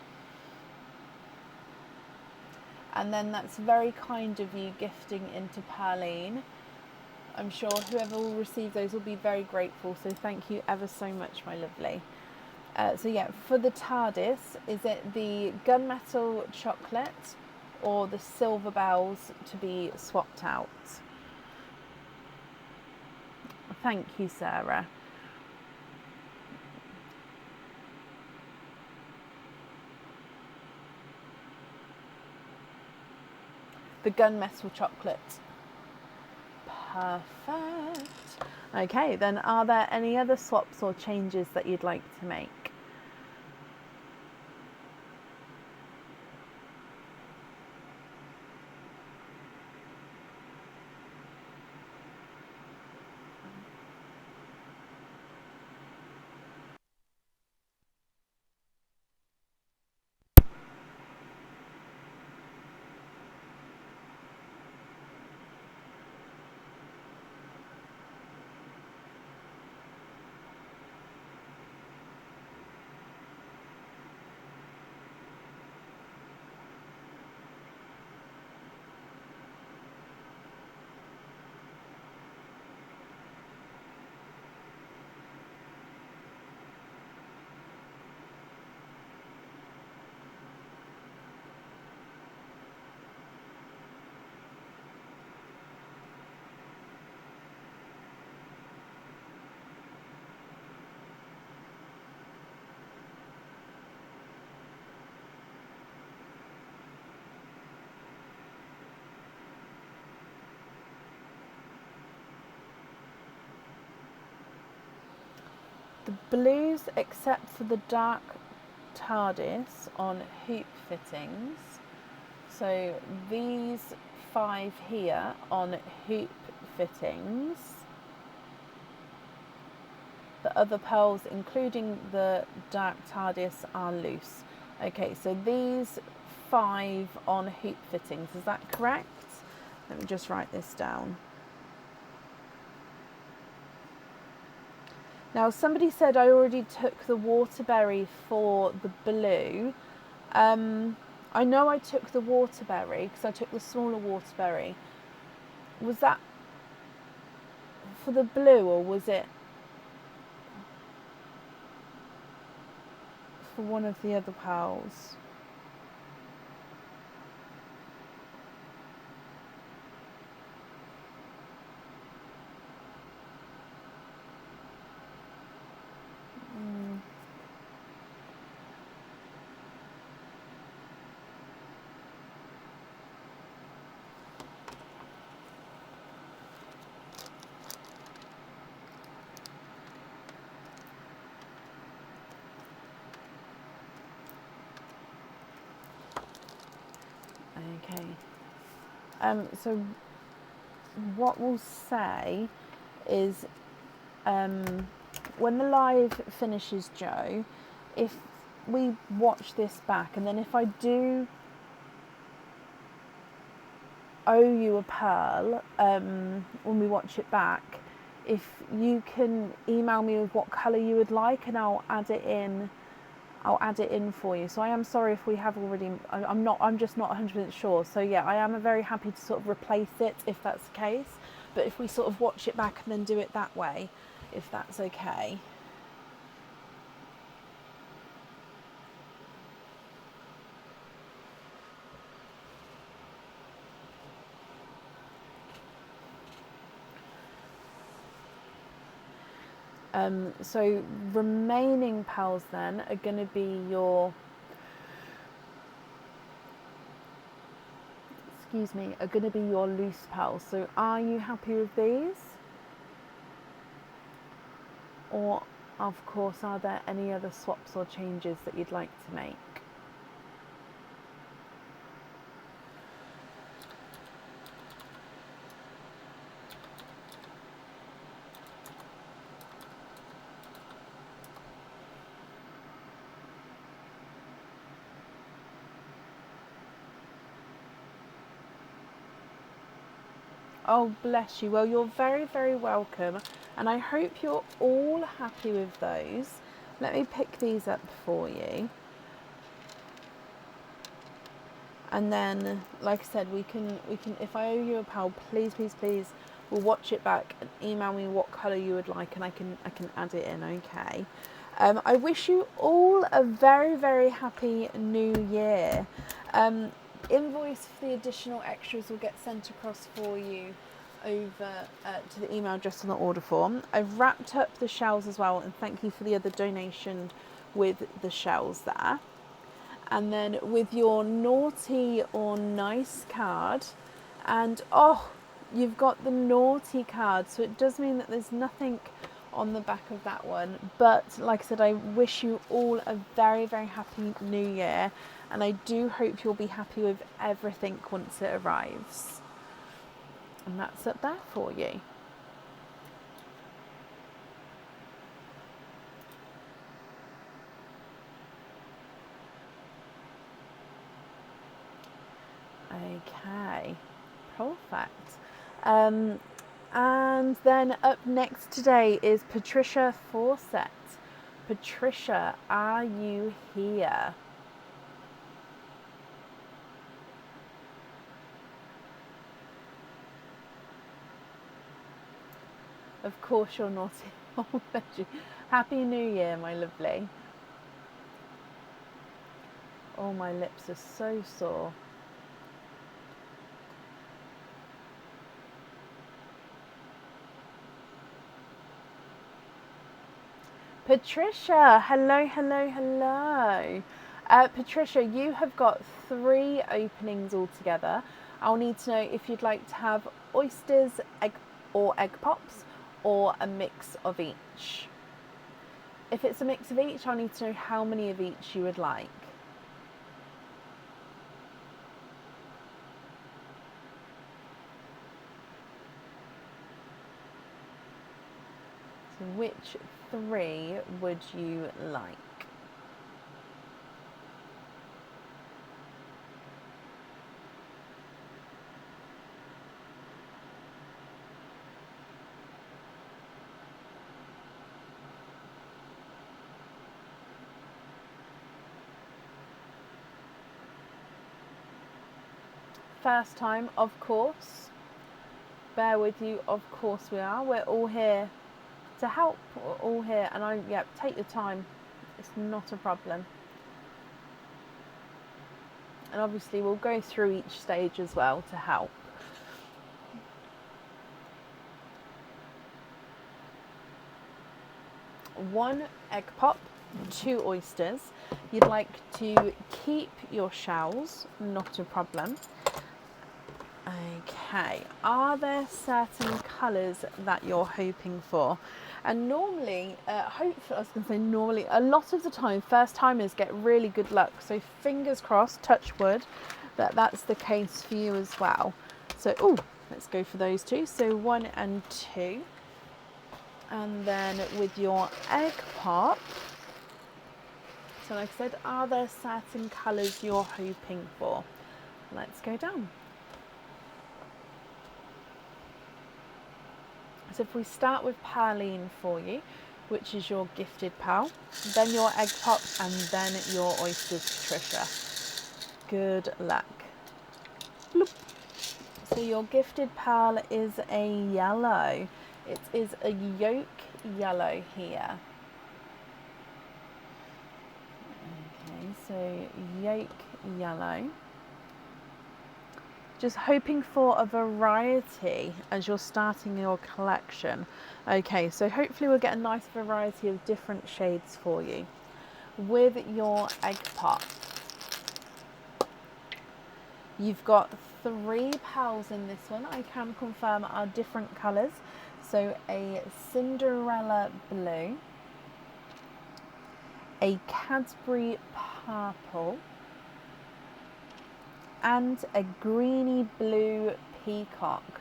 And then that's very kind of you gifting into perline. I'm sure whoever will receive those will be very grateful, so thank you ever so much, my lovely. So yeah, for the TARDIS, is it the gunmetal chocolate or the silver bells to be swapped out? Thank you, Sarah. The gunmetal chocolate. Perfect. Okay, then are there any other swaps or changes that you'd like to make? The blues, except for the dark TARDIS on hoop fittings. So these 5 here on hoop fittings. The other pearls, including the dark TARDIS, are loose. Okay, so these 5 on hoop fittings, is that correct? Let me just write this down. Now, somebody said I already took the waterberry for the blue. I know I took the waterberry because I took the smaller waterberry. Was that for the blue or was it for one of the other pals? Okay. So what we'll say is when the live finishes, Joe, if we watch this back, and then if I do owe you a pearl when we watch it back, if you can email me with what colour you would like, and I'll add it in for you. So I am sorry if we have already, I'm just not 100% sure. So yeah, I am very happy to sort of replace it if that's the case, but if we sort of watch it back and then do it that way, if that's okay. So remaining pearls then are going to be your, loose pearls. So are you happy with these? Or of course, are there any other swaps or changes that you'd like to make? Oh, bless you. Well, you're very, very welcome. And I hope you're all happy with those. Let me pick these up for you. And then, like I said, we can, if I owe you a pearl, please, please, please, we'll watch it back and email me what colour you would like, and I can add it in, okay? I wish you all a very, very happy new year. Invoice for the additional extras will get sent across for you over to the email address on the order form. I've wrapped up the shells as well, and thank you for the other donation with the shells there. And then with your naughty or nice card, and oh, you've got the naughty card, so it does mean that there's nothing on the back of that one. But like I said, I wish you all a very, very happy new year, and I do hope you'll be happy with everything once it arrives. And that's up there for you. Okay, perfect. And then up next today is Patricia Fawcett. Patricia, are you here? Of course you're naughty. Oh, bless you. Happy New Year, my lovely. Oh, my lips are so sore. Patricia, hello, hello, hello. Patricia, you have got 3 openings altogether. I'll need to know if you'd like to have oysters, egg pops, or a mix of each. If it's a mix of each, I'll need to know how many of each you would like. So which 3 would you like? First time, of course. Bear with you, of course we are. We're all here to help. We're all here, and take your time. It's not a problem. And obviously we'll go through each stage as well to help. One egg pop, 2 oysters. You'd like to keep your shells, not a problem. Okay, are there certain colours that you're hoping for? And normally, normally, a lot of the time, first timers get really good luck. So fingers crossed, touch wood, that's the case for you as well. So, let's go for those 2. So 1 and 2. And then with your egg pop, So like I said, are there certain colours you're hoping for? Let's go down. So if we start with Pearline for you, which is your gifted pal, then your egg pop, and then your oysters, Patricia. Good luck. Bloop. So your gifted pal is a yellow. It is a yolk yellow here. Okay, so yolk yellow. Just hoping for a variety as you're starting your collection. Okay, so hopefully we'll get a nice variety of different shades for you. With your egg pop, you've got 3 pals in this one. I can confirm are different colours. So a Cinderella blue, a Cadbury purple, and a greeny blue peacock,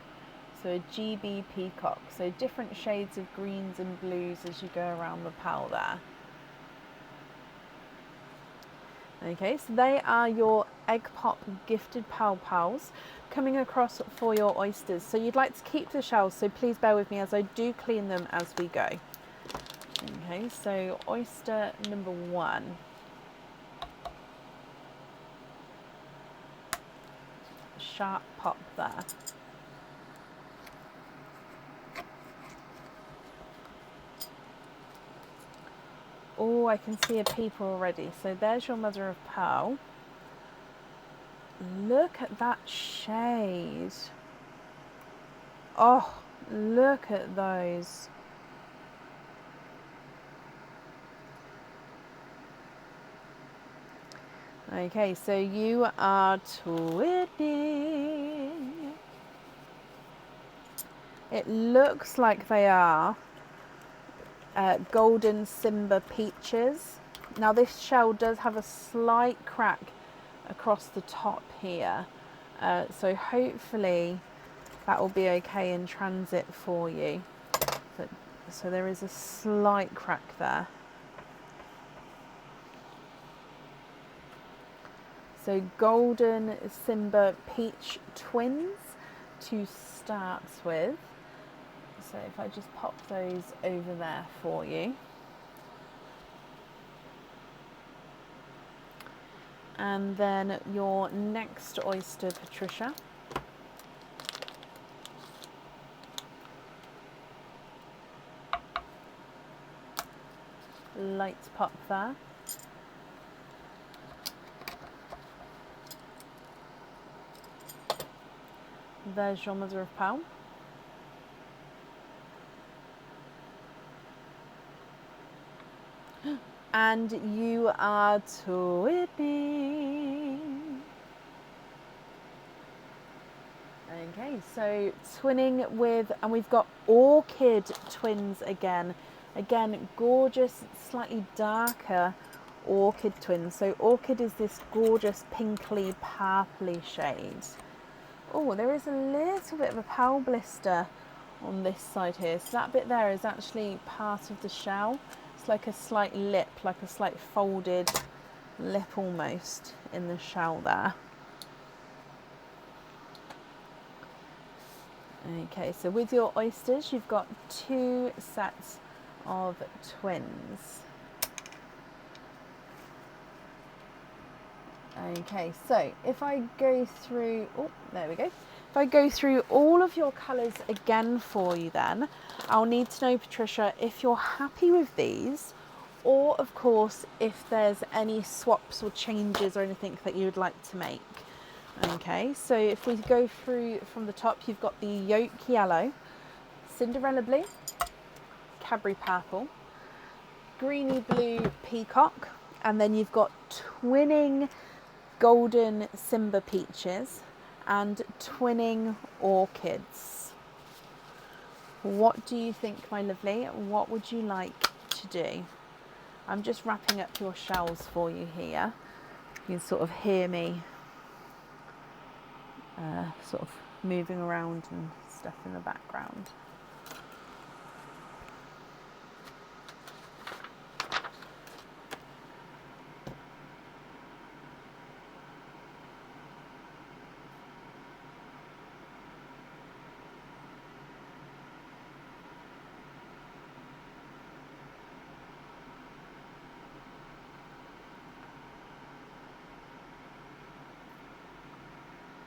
so a GB peacock. So different shades of greens and blues as you go around the pal there. Okay, so they are your egg pop gifted pals coming across for your oysters. So you'd like to keep the shells, so please bear with me as I do clean them as we go. Okay, so oyster number 1. Sharp pop there. Oh, I can see a peep already. So there's your mother of pearl. Look at that shade. Oh, look at those. Okay, so you are twinning. It looks like they are golden Simba peaches. Now this shell does have a slight crack across the top here, so hopefully that will be okay in transit for you. So there is a slight crack there. So golden Simba peach twins to start with. So if I just pop those over there for you. And then your next oyster, Patricia. Light pop there. There's your mother of pearl. And you are twinning. Okay, so twinning with, and we've got orchid twins again. Again, gorgeous, slightly darker orchid twins. So orchid is this gorgeous pinkly purpley shade. Oh, there is a little bit of a pearl blister on this side here. So that bit there is actually part of the shell. It's like a slight lip, like a slight folded lip almost in the shell there. Okay, so with your oysters, you've got 2 sets of twins. Okay, so if I go through, oh, there we go. If I go through all of your colours again for you then, I'll need to know, Patricia, if you're happy with these, or of course, if there's any swaps or changes or anything that you would like to make. Okay, so if we go through from the top, you've got the yolk yellow, Cinderella blue, Cadbury purple, greeny blue peacock, and then you've got twinning golden Simba peaches and twinning orchids. What do you think, my lovely? What would you like to do? I'm just wrapping up your shells for you here. You can sort of hear me sort of moving around and stuff in the background.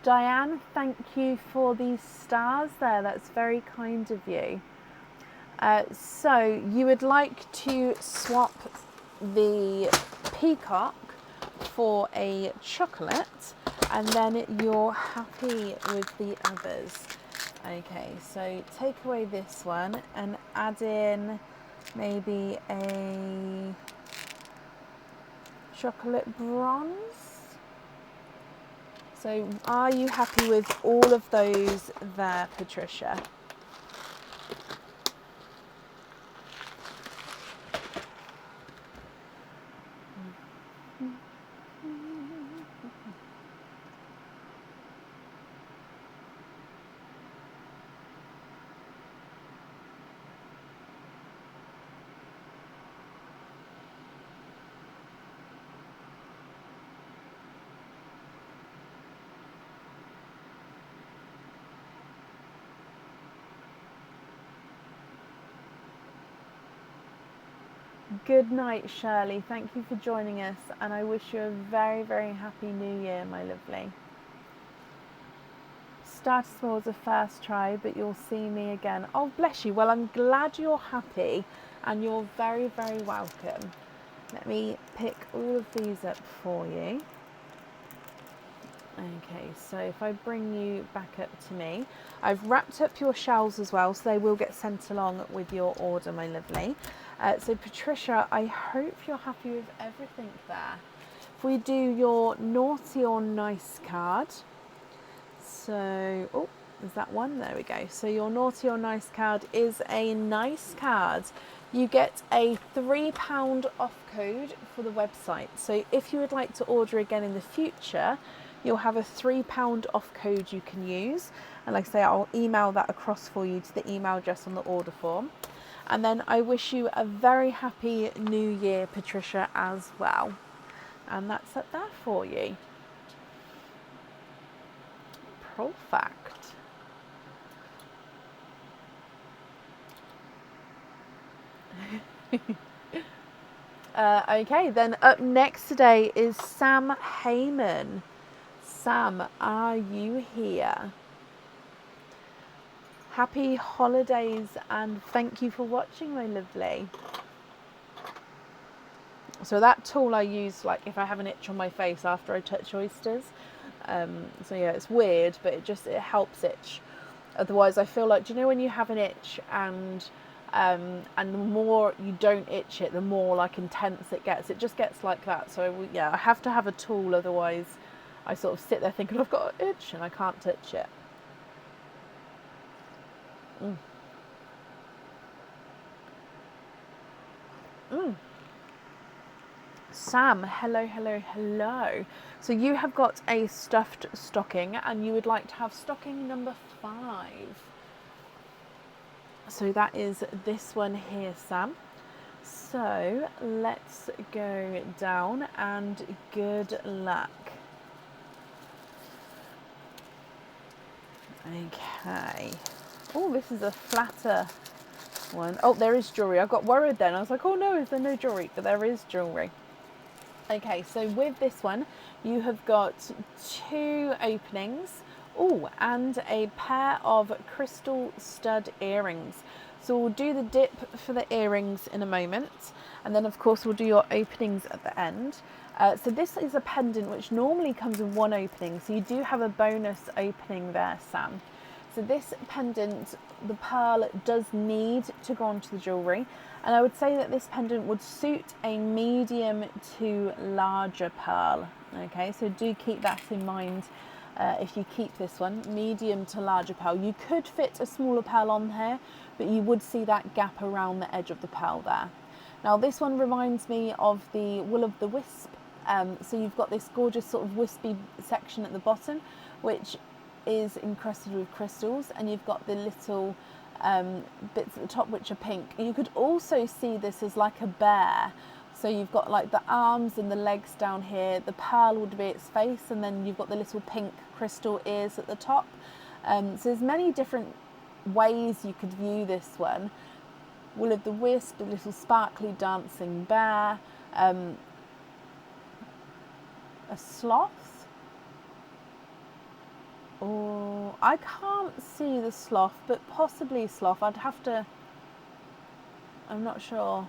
Diane, thank you for these stars there. That's very kind of you. So you would like to swap the peacock for a chocolate, and then you're happy with the others. Okay, so take away this one and add in maybe a chocolate bronze. So are you happy with all of those there, Patricia? Good night, Shirley. Thank you for joining us, and I wish you a very, very happy new year, my lovely. Start small as a first try, but you'll see me again. Oh, bless you. Well, I'm glad you're happy, and you're very, very welcome. Let me pick all of these up for you. Okay, so if I bring you back up to me, I've wrapped up your shells as well, so they will get sent along with your order, my lovely. So Patricia, I hope you're happy with everything there. If we do your naughty or nice card, so, oh, there's that one, there we go. So your naughty or nice card is a nice card. You get a £3 off code for the website. So if you would like to order again in the future, you'll have a £3 off code you can use. And like I say, I'll email that across for you to the email address on the order form. And then I wish you a very happy new year, Patricia, as well. And that's up there for you. Perfect. Okay, then up next today is Sam Heyman. Sam, are you here? Happy holidays and thank you for watching, my lovely. So that tool I use like if I have an itch on my face after I touch oysters. So yeah, it's weird, but it helps itch. Otherwise I feel like, do you know when you have an itch and the more you don't itch it, the more like intense it gets. It just gets like that. So yeah, I have to have a tool, otherwise I sort of sit there thinking I've got an itch and I can't touch it. Sam, hello, hello, hello. So you have got a stuffed stocking and you would like to have stocking number 5. So that is this one here, Sam. So let's go down and good luck. Okay. Oh, this is a flatter one. Oh, there is jewellery. I got worried then. I was like, oh no, is there no jewellery? But there is jewellery. Okay, so with this one, you have got 2 openings. Oh, and a pair of crystal stud earrings. So we'll do the dip for the earrings in a moment. And then of course we'll do your openings at the end. So this is a pendant which normally comes with 1 opening. So you do have a bonus opening there, Sam. So this pendant, the pearl does need to go onto the jewellery. And I would say that this pendant would suit a medium to larger pearl. Okay, so do keep that in mind if you keep this one, medium to larger pearl. You could fit a smaller pearl on here, but you would see that gap around the edge of the pearl there. Now this one reminds me of the Will of the Wisp. So you've got this gorgeous sort of wispy section at the bottom, which is encrusted with crystals, and you've got the little bits at the top which are pink. You could also see this as like a bear. So you've got like the arms and the legs down here, the pearl would be its face, and then you've got the little pink crystal ears at the top. So there's many different ways you could view this one. Will of the Wisp, a little sparkly dancing bear, a sloth. Oh, I can't see the sloth, but possibly sloth. I'd have to, I'm not sure.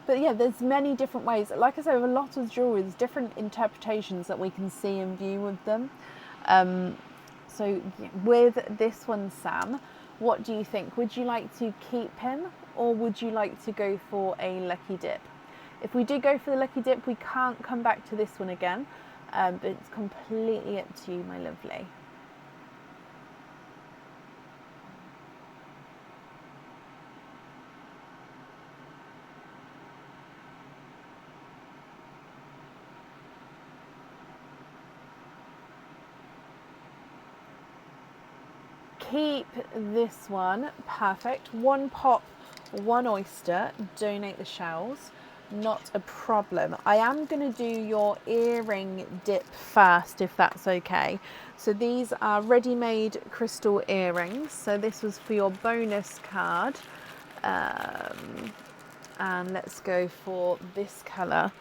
But yeah, there's many different ways. Like I say, with a lot of jewellery, there's different interpretations that we can see and view with them. So with this one, Sam, what do you think? Would you like to keep him, or would you like to go for a lucky dip? If we do go for the lucky dip, we can't come back to this one again, but it's completely up to you, my lovely. Keep this one, perfect. One pop, one oyster, donate the shells, not a problem. I am going to do your earring dip first, if that's okay. So these are ready-made crystal earrings. So this was for your bonus card. And let's go for this colour,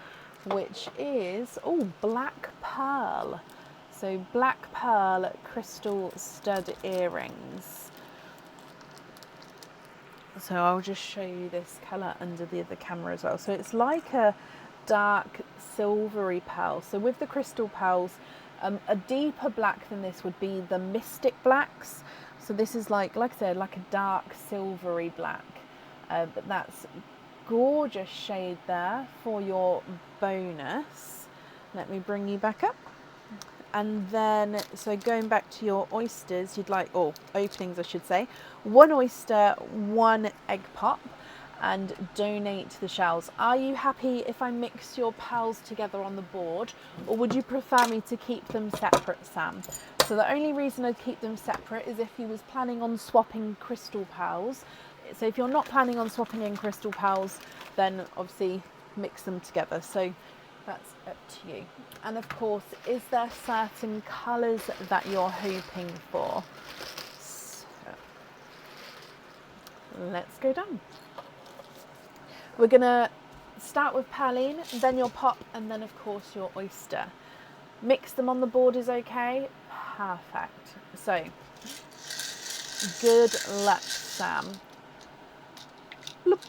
which is, oh, black pearl. So black pearl crystal stud earrings. So I'll just show you this colour under the other camera as well. So it's like a dark silvery pearl. So with the crystal pearls, a deeper black than this would be the mystic blacks. So this is like I said, like a dark silvery black. But that's gorgeous shade there for your bonus. Let me bring you back up. And then, so going back to your oysters, you'd like, or openings I should say, one oyster, one egg pop, and donate the shells. Are you happy if I mix your pearls together on the board, or would you prefer me to keep them separate, Sam? So the only reason I'd keep them separate is if you was planning on swapping crystal pearls. So if you're not planning on swapping in crystal pearls, then obviously mix them together. So that's up to you. And of course, is there certain colours that you're hoping for? So, let's go down. We're going to start with perline, then your pop, and then of course your oyster. Mix them on the board is okay? Perfect. So, good luck, Sam. Look.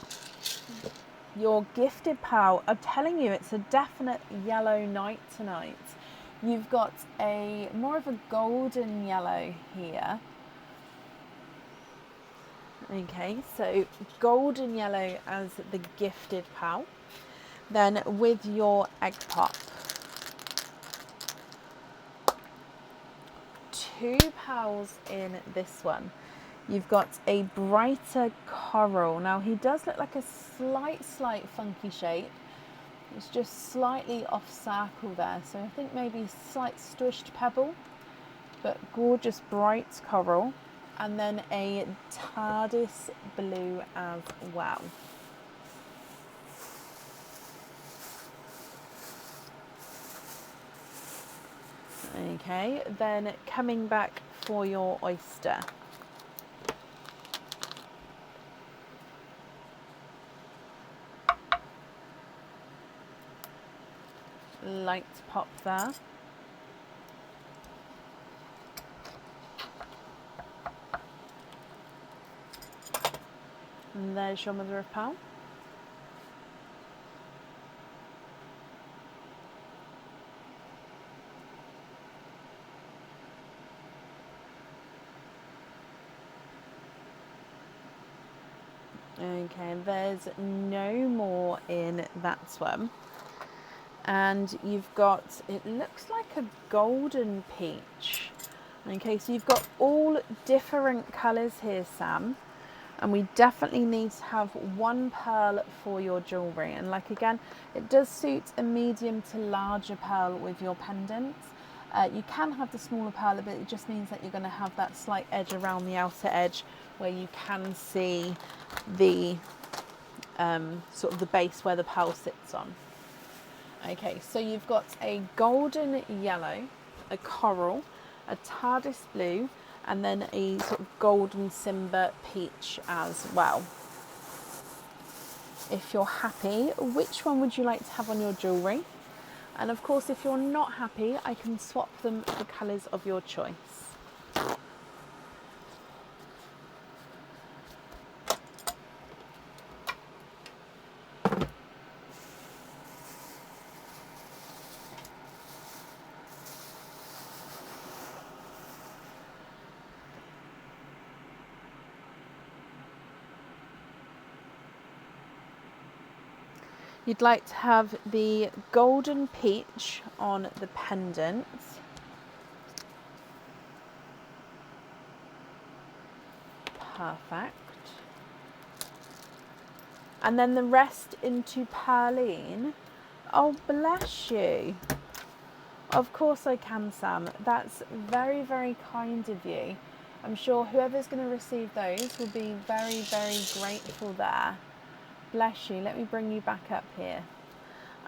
Your gifted pearl, I'm telling you, it's a definite yellow night tonight. You've got a more of a golden yellow here. Okay, so golden yellow as the gifted pearl. Then with your egg pop, 2 pearls in this one. You've got a brighter coral. Now he does look like a slight funky shape. It's just slightly off circle there. So I think maybe slight squished pebble, but gorgeous bright coral. And then a TARDIS blue as well. Okay, then coming back for your oyster. Light pop there. And there's your mother of pearl. Okay, there's no more in that one. And you've got, it looks like a golden peach. Okay, so you've got all different colours here, Sam. And we definitely need to have one pearl for your jewellery. And like again, it does suit a medium to larger pearl with your pendants. You can have the smaller pearl, but it just means that you're going to have that slight edge around the outer edge where you can see the sort of the base where the pearl sits on. Okay, so you've got a golden yellow, a coral, a TARDIS blue, and then a sort of golden Simba peach as well. If you're happy, which one would you like to have on your jewellery? And of course, if you're not happy, I can swap them for colours of your choice. You'd like to have the golden peach on the pendant. Perfect. And then the rest into Perline. Oh, bless you. Of course I can, Sam. That's very, very kind of you. I'm sure whoever's going to receive those will be very, very grateful there. Bless you. Let me bring you back up here.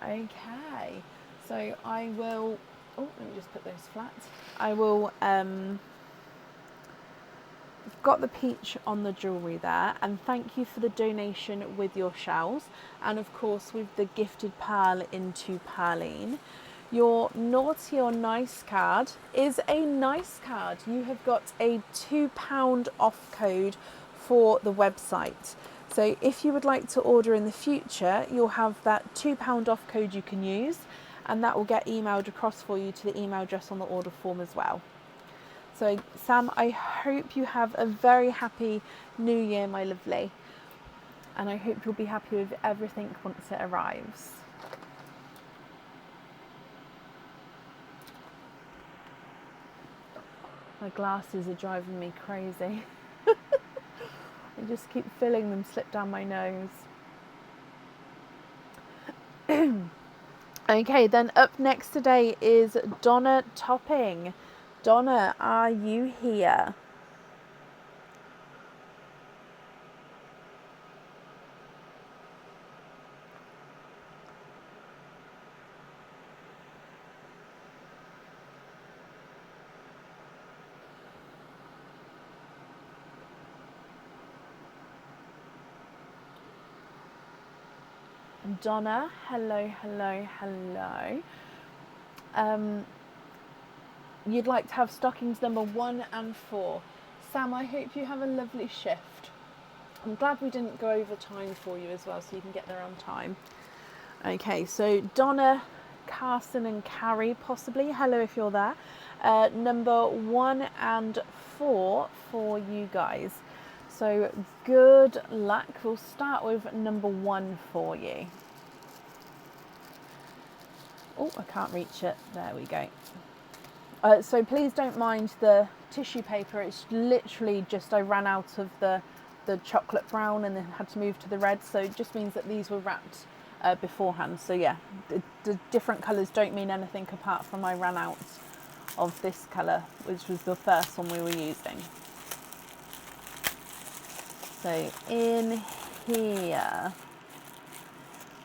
Okay. So I will... Oh, let me just put those flat. I will... I've got the peach on the jewellery there, and thank you for the donation with your shells, and of course with the gifted pearl into Perline. Your naughty or nice card is a nice card. You have got a £2 off code for the website. So if you would like to order in the future, you'll have that £2 off code you can use, and that will get emailed across for you to the email address on the order form as well. So Sam, I hope you have a very happy new year, my lovely. And I hope you'll be happy with everything once it arrives. My glasses are driving me crazy. I just keep feeling them slip down my nose. Okay, then up next today is Donna Topping. Donna, are you here? Donna, hello, hello, hello. You'd like to have stockings number 1 and 4. Sam, I hope you have a lovely shift. I'm glad we didn't go over time for you as well, so you can get there on time. Okay, so Donna, Carson and Carrie possibly, hello if you're there. Number 1 and 4 for you guys. So good luck. We'll start with number 1 for you. Oh, I can't reach it. There we go. So please don't mind the tissue paper. It's literally just I ran out of the chocolate brown and then had to move to the red. So it just means that these were wrapped beforehand. So yeah, the different colours don't mean anything apart from I ran out of this colour, which was the first one we were using. So in here,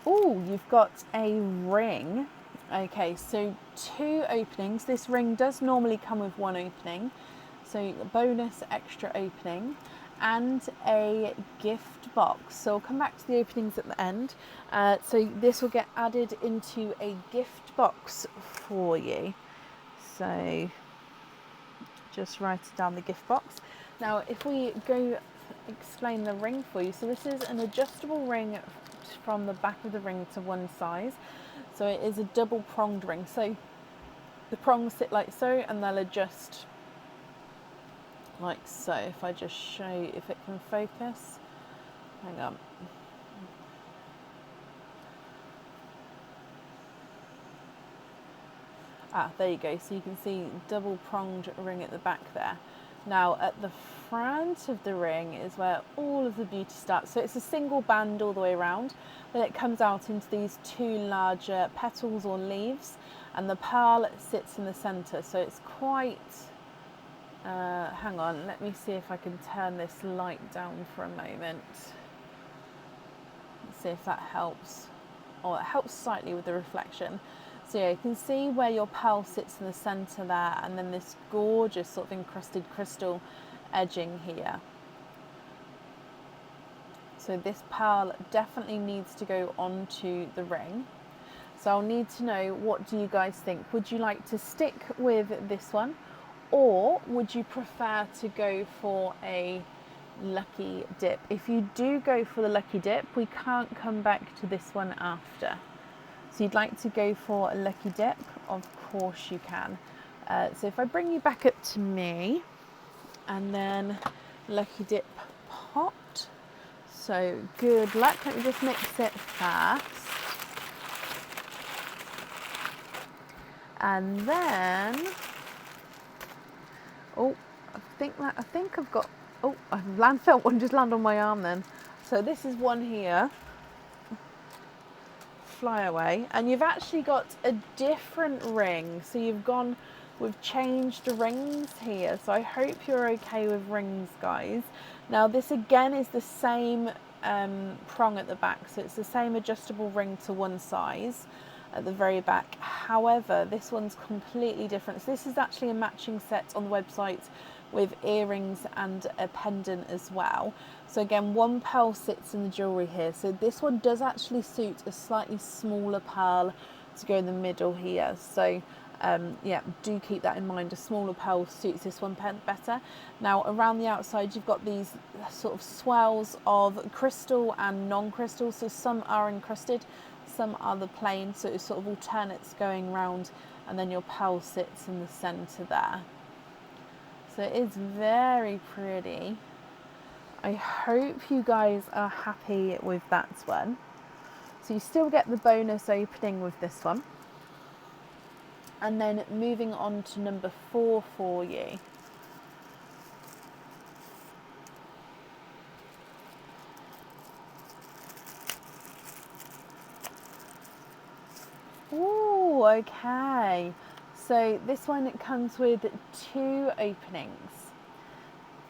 oh, you've got a ring. Okay, so 2 openings. This ring does normally come with 1 opening, so bonus extra opening, and a gift box. So I'll come back to the openings at the end. So this will get added into a gift box for you. So just write down the gift box. Now if we go explain the ring for you. So this is an adjustable ring from the back of the ring to one size. So it is a double pronged ring. So the prongs sit like so and they'll adjust like so. If I just show you if it can focus. Hang on. There you go. So you can see double pronged ring at the back there. Now at the front of the ring is where all of the beauty starts. So it's a single band all the way around, but it comes out into these 2 larger petals or leaves, and the pearl sits in the centre. So it's quite, hang on, let me see if I can turn this light down for a moment. Let's see if that helps. Oh, it helps slightly with the reflection. So yeah, you can see where your pearl sits in the centre there, and then this gorgeous sort of encrusted crystal edging here. So this pearl definitely needs to go onto the ring. So I'll need to know, what do you guys think? Would you like to stick with this one, or would you prefer to go for a lucky dip? If you do go for the lucky dip, we can't come back to this one after. So you'd like to go for a lucky dip? Of course you can. So if I bring you back up to me, and then lucky dip popped. So good luck. Let me just mix it fast. And then, oh, I think I've got, oh, I felt one just land on my arm then. So this is one here. Fly away. And you've actually got a different ring. So we've changed rings here. So I hope you're okay with rings, guys. Now this again is the same prong at the back. So it's the same adjustable ring to one size at the very back. However, this one's completely different. So this is actually a matching set on the website with earrings and a pendant as well. So again, one pearl sits in the jewellery here. So this one does actually suit a slightly smaller pearl to go in the middle here. So yeah, do keep that in mind. A smaller pearl suits this one better. Now around the outside, you've got these sort of swells of crystal and non-crystal. So some are encrusted, some are the plain. So it sort of alternates going round, and then your pearl sits in the centre there. So it is very pretty. I hope you guys are happy with that one. So you still get the bonus opening with this one. And then moving on to number 4 for you. Ooh, okay. So this one, it comes with 2 openings.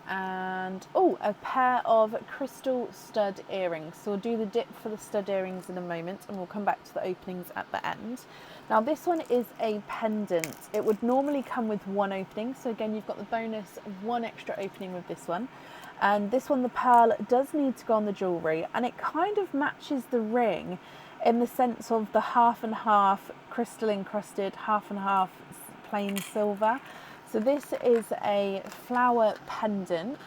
And a pair of crystal stud earrings. So we'll do the dip for the stud earrings in a moment, and we'll come back to the openings at the end. Now this one is a pendant. It would normally come with 1 opening, so again you've got the bonus of 1 extra opening with this one. And this one, the pearl does need to go on the jewellery, and it kind of matches the ring in the sense of the half and half crystal encrusted, half and half plain silver. So this is a flower pendant,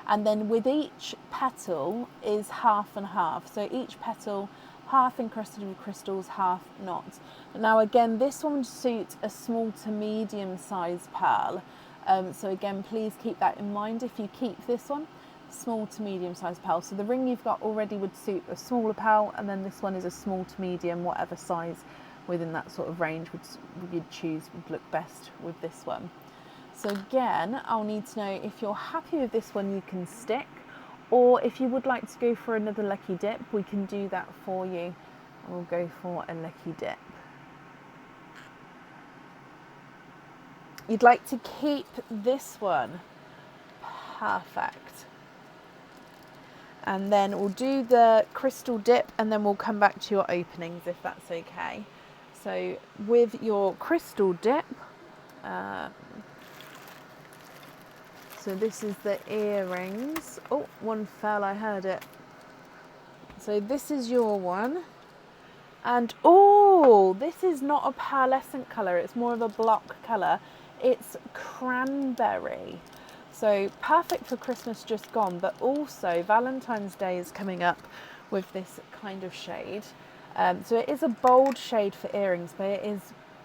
and then with each petal is half and half. So each petal half encrusted with crystals, half not. Now again, this one would suit a small to medium size pearl. So again, please keep that in mind if you keep this one, small to medium size pearl. So the ring you've got already would suit a smaller pearl, and then this one is a small to medium, whatever size within that sort of range you'd choose would look best with this one. So again, I'll need to know if you're happy with this one, you can stick, or if you would like to go for another lucky dip, we can do that for you. And we'll go for a lucky dip. You'd like to keep this one. Perfect. And then we'll do the crystal dip, and then we'll come back to your openings if that's okay. So with your crystal dip, so this is the earrings. Oh, one fell, I heard it. So this is your one. And oh, this is not a pearlescent colour, it's more of a block colour. It's cranberry. So perfect for Christmas just gone, but also Valentine's Day is coming up with this kind of shade. So it is a bold shade for earrings, but it is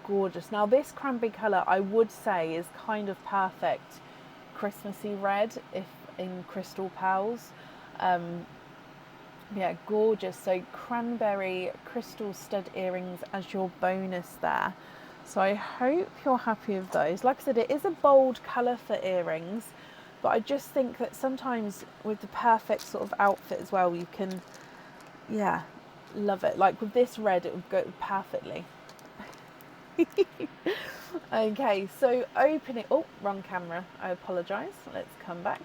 gorgeous. Now this cranberry colour, I would say, is kind of perfect Christmassy red if in crystal pearls. Yeah, gorgeous. So cranberry crystal stud earrings as your bonus there. So I hope you're happy with those. Like I said, it is a bold colour for earrings, but I just think that sometimes with the perfect sort of outfit as well, you can, yeah, love it. Like with this red, it would go perfectly. Okay, so opening, oh, wrong camera, I apologise, let's come back.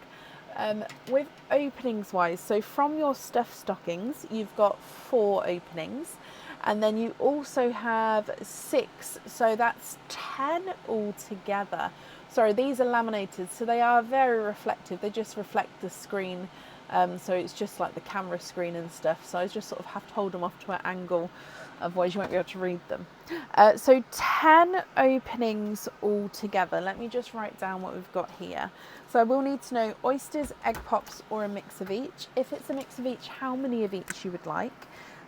With openings wise, so from your stuffed stockings, you've got 4 openings, and then you also have 6, so that's 10 altogether. Sorry, these are laminated, so they are very reflective, they just reflect the screen So it's just like the camera screen and stuff. So I just sort of have to hold them off to an angle, otherwise you won't be able to read them. So 10 openings altogether. Let me just write down what we've got here. So I will need to know oysters, egg pops, or a mix of each. If it's a mix of each, how many of each you would like.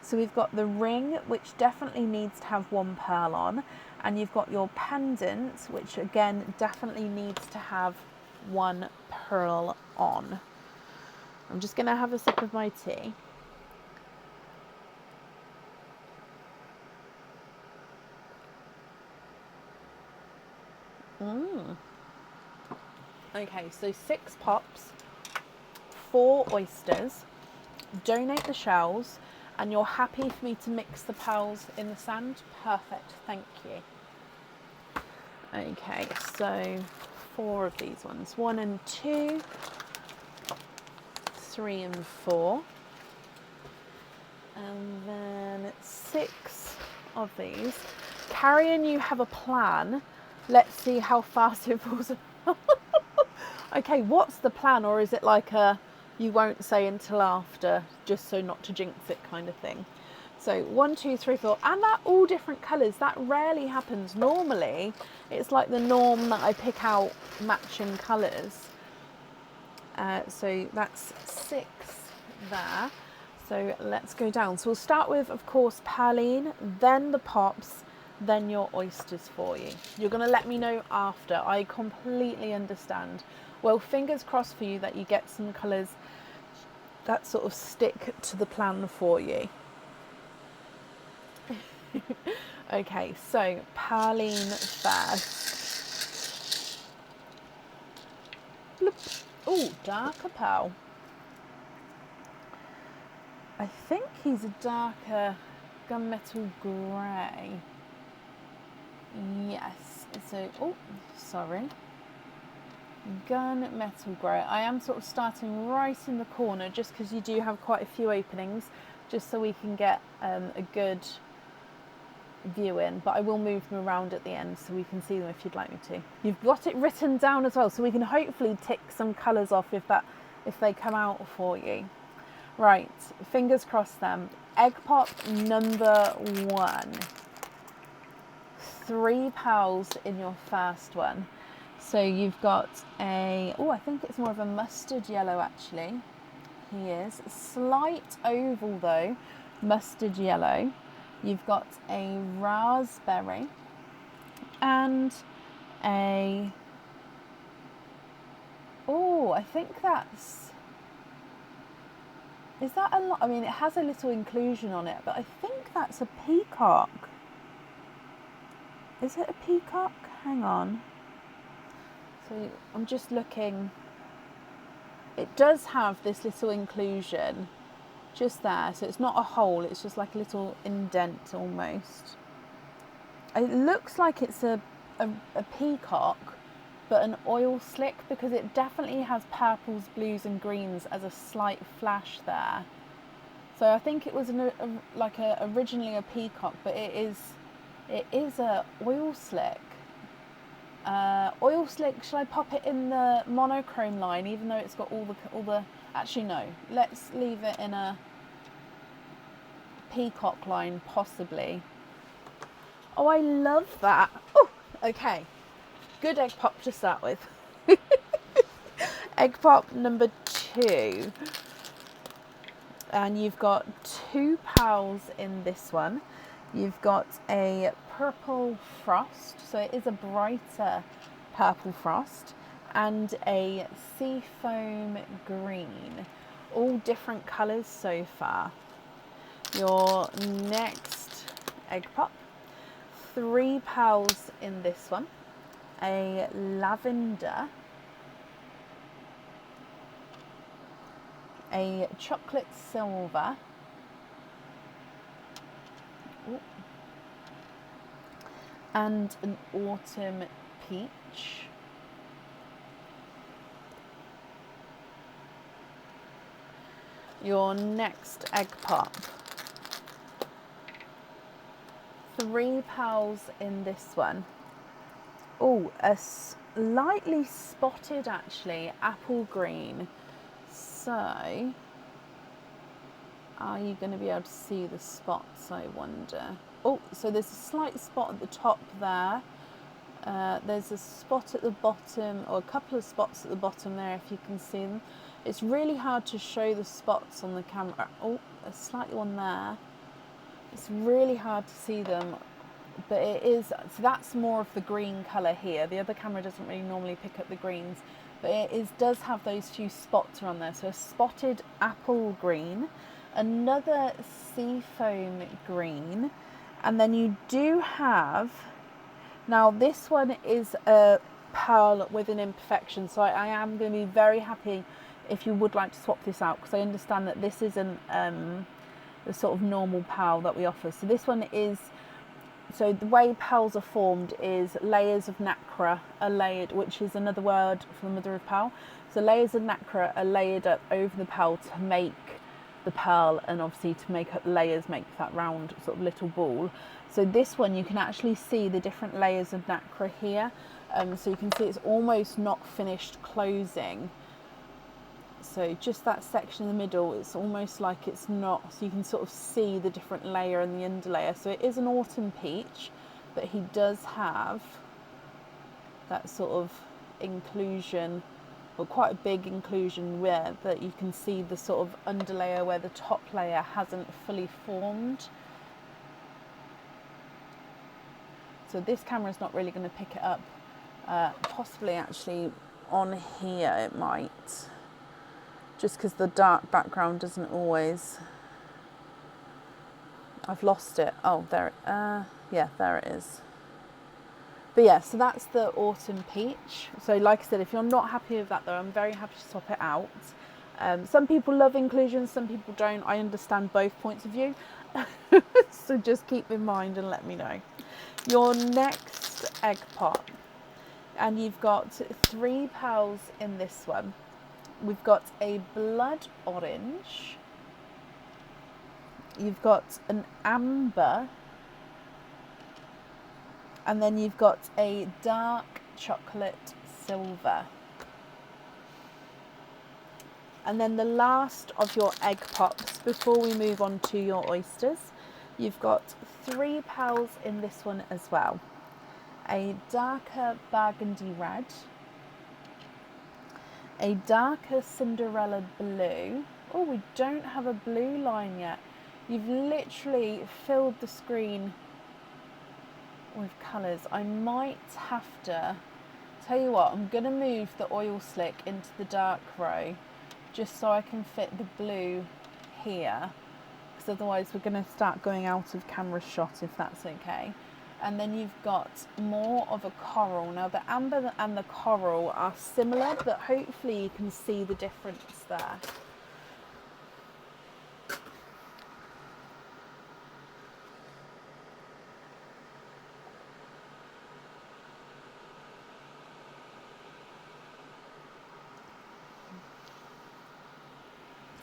So we've got the ring, which definitely needs to have 1 pearl on. And you've got your pendant, which again definitely needs to have 1 pearl on. I'm just going to have a sip of my tea. Okay, so 6 pops, 4 oysters, donate the shells, and you're happy for me to mix the pearls in the sand? Perfect, thank you. Okay, so 4 of these ones, 1 and 2, 3 and 4, and then 6 of these. Carrion, you have a plan. Let's see how fast it falls apart. Okay, what's the plan? Or is it like a you won't say until after, just so not to jinx it kind of thing? So 1, 2, 3, 4, and they're all different colours. That rarely happens. Normally, it's like the norm that I pick out matching colours. So that's 6 there. So let's go down. So we'll start with, of course, Perline, then the pops, then your oysters for you. You're going to let me know after. I completely understand. Well, fingers crossed for you that you get some colours that sort of stick to the plan for you. Okay, so Perline first. Oh, darker pearl. I think he's a darker gunmetal grey. Yes, so, oh, sorry. Gunmetal grey. I am sort of starting right in the corner just because you do have quite a few openings, just so we can get a good view in, but I will move them around at the end so we can see them if you'd like me to. You've got it written down as well, so we can hopefully tick some colours off if they come out for you. Right, fingers crossed then. Egg pop number 1. 3 pearls in your first one. So you've got a, oh, I think it's more of a mustard yellow actually. He is. Slight oval though, mustard yellow. You've got a raspberry and a, oh, I think that's, is that a lot? I mean, it has a little inclusion on it, but I think that's a peacock. Is it a peacock? Hang on. So I'm just looking. It does have this little inclusion just there. So it's not a hole, it's just like a little indent almost. It looks like it's a peacock, but an oil slick, because it definitely has purples, blues and greens as a slight flash there. So I think it was originally a peacock, but it is a oil slick. Oil slick, shall I pop it in the monochrome line, even though it's got all the, actually no, let's leave it in a peacock line possibly. Oh, I love that. Oh, okay. Good egg pop to start with. Egg pop number 2. And you've got 2 pearls in this one. You've got a purple frost, so it is a brighter purple frost, and a seafoam green. All different colours so far. Your next egg pop. 3 pearls in this one. A lavender. A chocolate silver. Ooh. And an autumn peach. Your next egg pop. 3 pearls in this one. Oh, a slightly spotted actually, apple green. So, are you going to be able to see the spots, I wonder? Oh, so there's a slight spot at the top there. There's a spot at the bottom, or a couple of spots at the bottom there, if you can see them. It's really hard to show the spots on the camera. Oh, there's a slight one there. It's really hard to see them, but it is, so that's more of the green colour here. The other camera doesn't really normally pick up the greens, but does have those few spots around there. So a spotted apple green, another seafoam green, and then you do have, now this one is a pearl with an imperfection, so I am going to be very happy if you would like to swap this out, because I understand that this isn't the sort of normal pearl that we offer. So this one is, so the way pearls are formed is layers of nacre are layered, which is another word for the mother of pearl. So layers of nacre are layered up over the pearl to make the pearl, and obviously to make up layers make that round sort of little ball. So this one you can actually see the different layers of nacre here. So you can see it's almost not finished closing. So just that section in the middle, it's almost like it's not, so you can sort of see the different layer and the underlayer. So it is an autumn peach, but he does have that sort of inclusion, or quite a big inclusion, where that you can see the sort of underlayer where the top layer hasn't fully formed. So this camera's not really going to pick it up. Possibly actually on here it might, just because the dark background doesn't always, I've lost it. Oh, there, yeah, there it is. But yeah, so that's the autumn peach. So like I said, if you're not happy with that though, I'm very happy to swap it out. Some people love inclusions, some people don't. I understand both points of view. So just keep in mind and let me know. Your next egg pot, and you've got 3 pearls in this one. We've got a blood orange, you've got an amber, and then you've got a dark chocolate silver. And then the last of your egg pops, before we move on to your oysters, you've got 3 pearls in this one as well. A darker burgundy red, a darker Cinderella blue. Oh, we don't have a blue line yet. You've literally filled the screen with colours. I might have to, tell you what, I'm going to move the oil slick into the dark row just so I can fit the blue here, because otherwise we're going to start going out of camera shot, if that's okay. And then you've got more of a coral. Now the amber and the coral are similar, but hopefully you can see the difference there.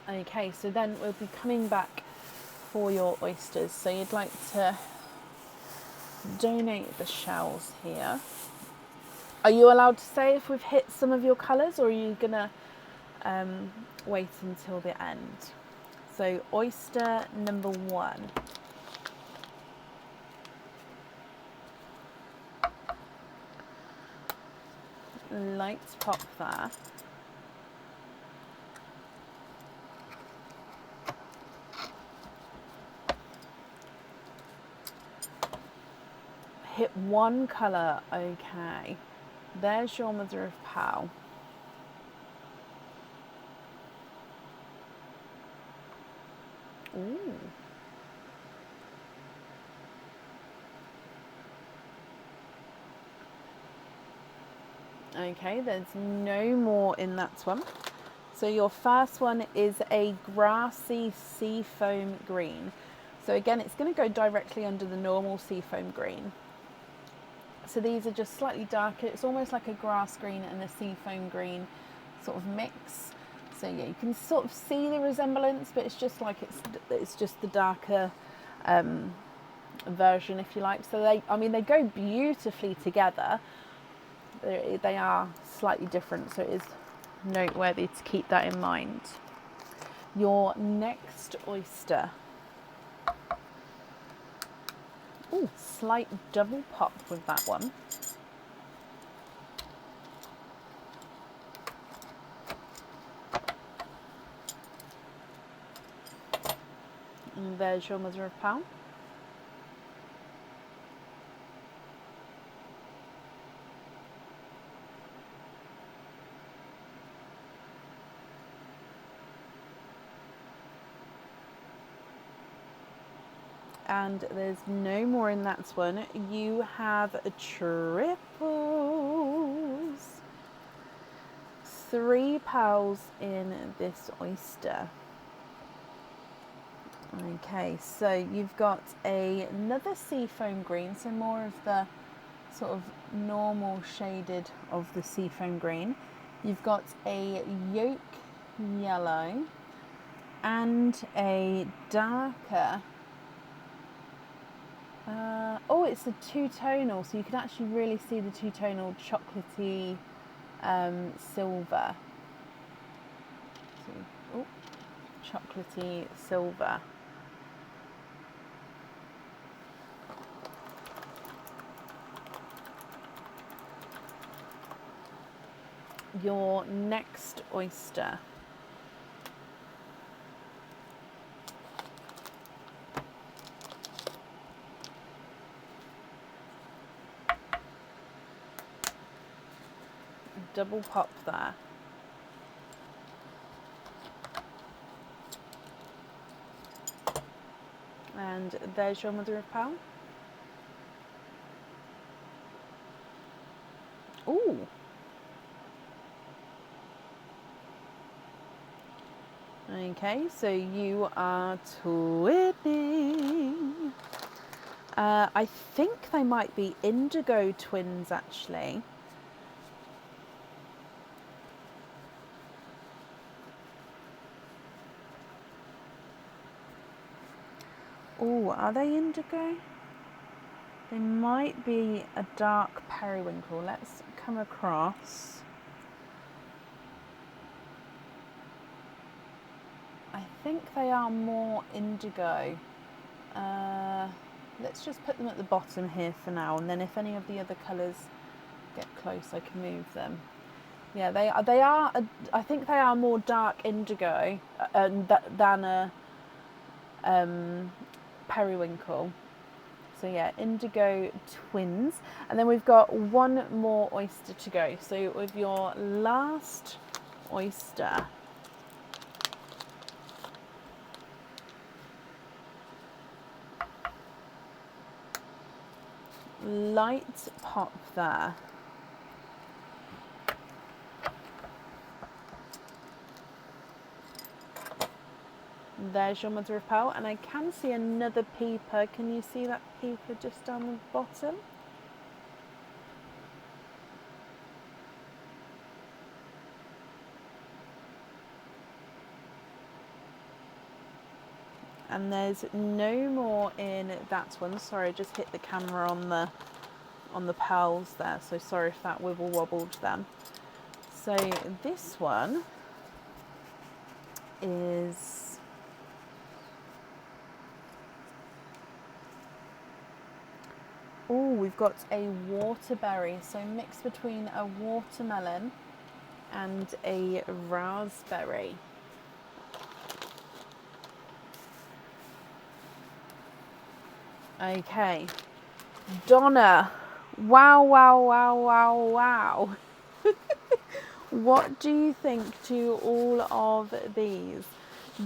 Okay, so then we'll be coming back for your oysters. So you'd like to donate the shells here. Are you allowed to say if we've hit some of your colours, or are you gonna wait until the end? So oyster number 1. Light pop there. Hit 1 colour, okay. There's your mother of pearl. Ooh. Okay, there's no more in that one. So your first one is a grassy seafoam green. So again, it's going to go directly under the normal seafoam green. So these are just slightly darker. It's almost like a grass green and a seafoam green sort of mix. So yeah, you can sort of see the resemblance, but it's just like it's just the darker version, if you like. So they go beautifully together. They are slightly different, so it is noteworthy to keep that in mind. Your next oyster. Oh, slight double pop with that one. And there's your mother of pearl. And there's no more in that one. You have triples. 3 pearls in this oyster. Okay, so you've got another seafoam green, so more of the sort of normal shaded of the seafoam green. You've got a yolk yellow and a darker, oh, it's a two-tonal, so you can actually really see the two-tonal chocolatey silver. So, oh, chocolatey silver. Your next oyster. Double pop there. And there's your mother of pearl. Ooh. Okay, so you are twinning. I think they might be indigo twins, actually. Oh, are they indigo? They might be a dark periwinkle. Let's come across. I think they are more indigo. Let's just put them at the bottom here for now, and then if any of the other colours get close, I can move them. Yeah, they are. I think they are more dark indigo than a periwinkle. So yeah, indigo twins. And then we've got one more oyster to go. So with your last oyster, light pop there. There's your mother of pearl, and I can see another peeper. Can you see that peeper just down the bottom? And there's no more in that one. Sorry, I just hit the camera on the pearls there, so sorry if that wibble wobbled them. So this one is, oh, we've got a waterberry, so mixed between a watermelon and a raspberry. Okay, Donna, wow, wow, wow, wow, wow. What do you think to all of these?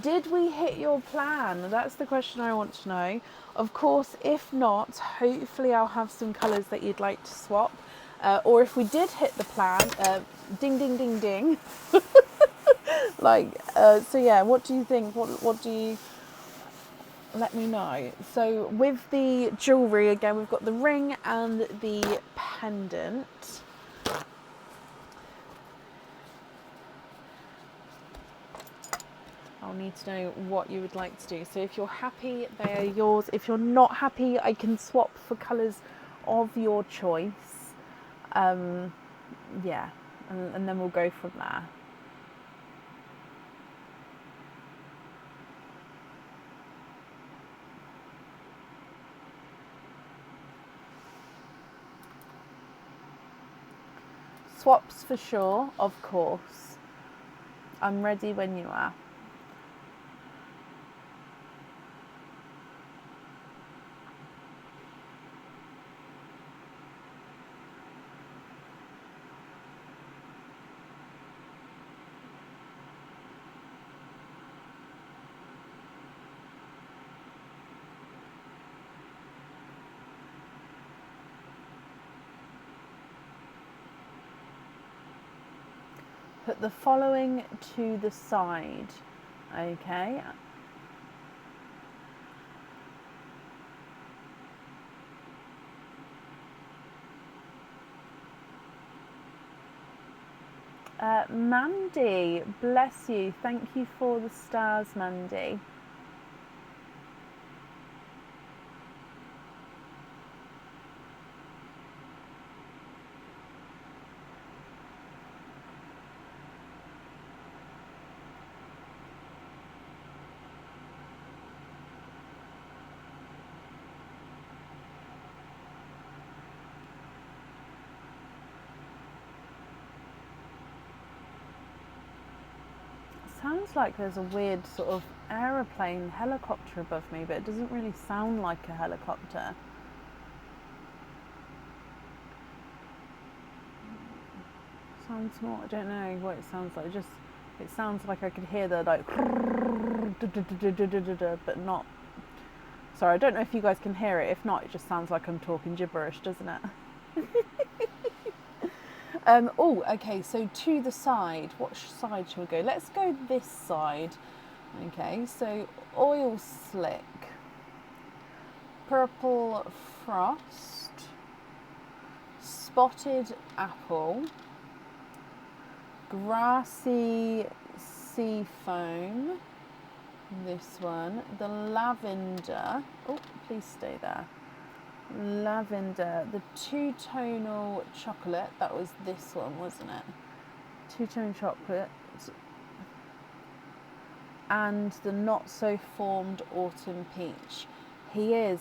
Did we hit your plan? That's the question I want to know. Of course, if not, hopefully I'll have some colours that you'd like to swap. Or if we did hit the plan, ding, ding, ding, ding. So yeah, what do you think? What do you... Let me know. So with the jewellery, again, we've got the ring and the pendant. I'll need to know what you would like to do. So if you're happy, they are yours. If you're not happy, I can swap for colours of your choice. Yeah, and then we'll go from there. Swaps for sure, of course. I'm ready when you are. Put the following to the side, okay? Mandy, bless you. Thank you for the stars, Mandy. Sounds like there's a weird sort of aeroplane, helicopter above me, but it doesn't really sound like a helicopter. Sounds more, I don't know what it sounds like. It sounds like I could hear the like, but not. Sorry, I don't know if you guys can hear it. If not, it just sounds like I'm talking gibberish, doesn't it? Oh, okay, so to the side, what side shall we go? Let's go this side. Okay, so oil slick, purple frost, spotted apple, grassy sea foam, this one, the lavender, oh, please stay there. Lavender, the two-tonal chocolate, that was this one, wasn't it? Two-tone chocolate, and the not so formed autumn peach. He's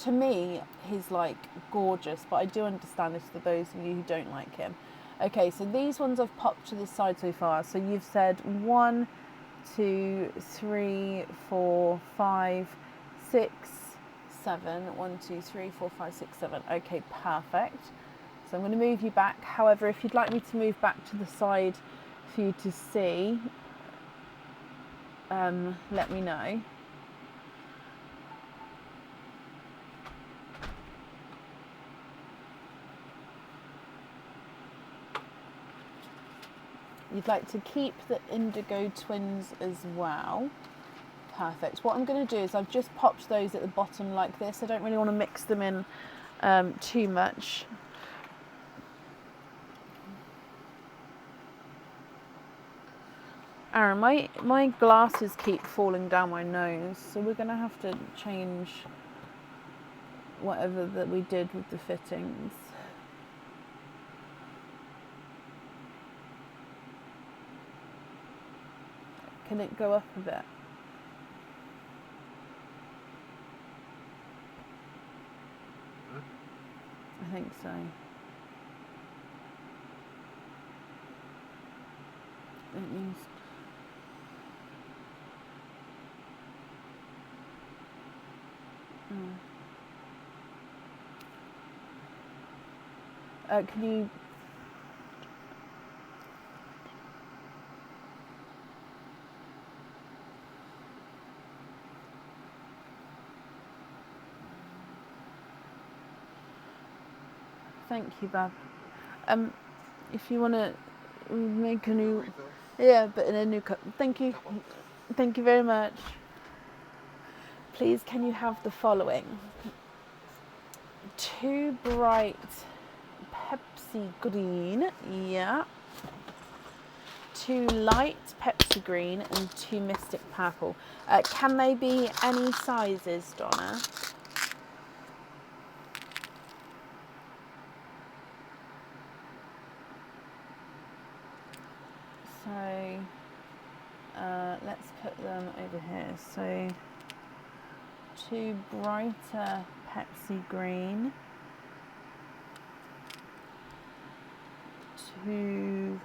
to me, he's like gorgeous, but I do understand this for those of you who don't like him. Okay, so these ones I've popped to the side so far. So you've said 1, 2, 3, 4, 5, 6, 7. 1, 2, 3, 4, 5, 6, 7. Okay, perfect. So I'm going to move you back. However, if you'd like me to move back to the side for you to see, let me know. You'd like to keep the indigo twins as well. Perfect. What I'm going to do is I've just popped those at the bottom like this. I don't really want to mix them in too much. Aaron, my glasses keep falling down my nose, so we're going to have to change whatever that we did with the fittings. Can it go up a bit? I think so. It needs. Can you? Thank you, Bab. If you want to make a new, yeah, but in a new cup. Thank you. Thank you very much. Please, can you have the following? 2 bright Pepsi green, yeah. 2 light Pepsi green and 2 mystic purple. Can they be any sizes, Donna? So let's put them over here. So 2 brighter Pepsi green, 2 2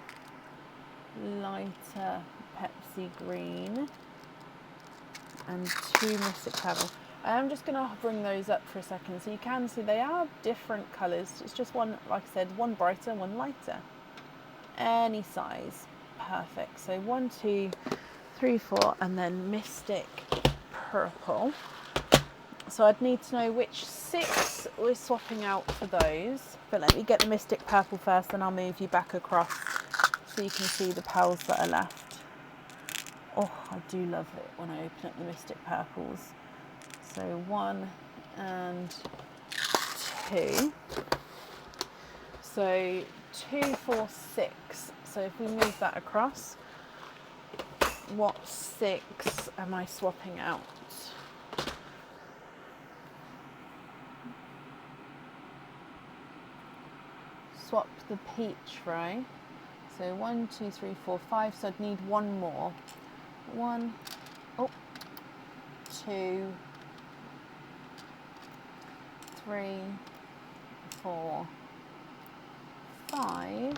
lighter Pepsi green and 2 Mystic Purple. I am just going to bring those up for a second so you can see they are different colours. It's just one, like I said, one brighter, one lighter. Any size. Perfect. So 1, 2, 3, 4, and then Mystic Purple. So I'd need to know which 6 we're swapping out for those. But let me get the Mystic Purple first, then I'll move you back across so you can see the pals that are left. Oh, I do love it when I open up the Mystic Purples. So 1 and 2. So 2, 4, 6. So if we move that across, what 6 am I swapping out? Swap the peach, right? So 1, 2, 3, 4, 5. So I'd need 1 more. 1, 2, 3, 4, 5.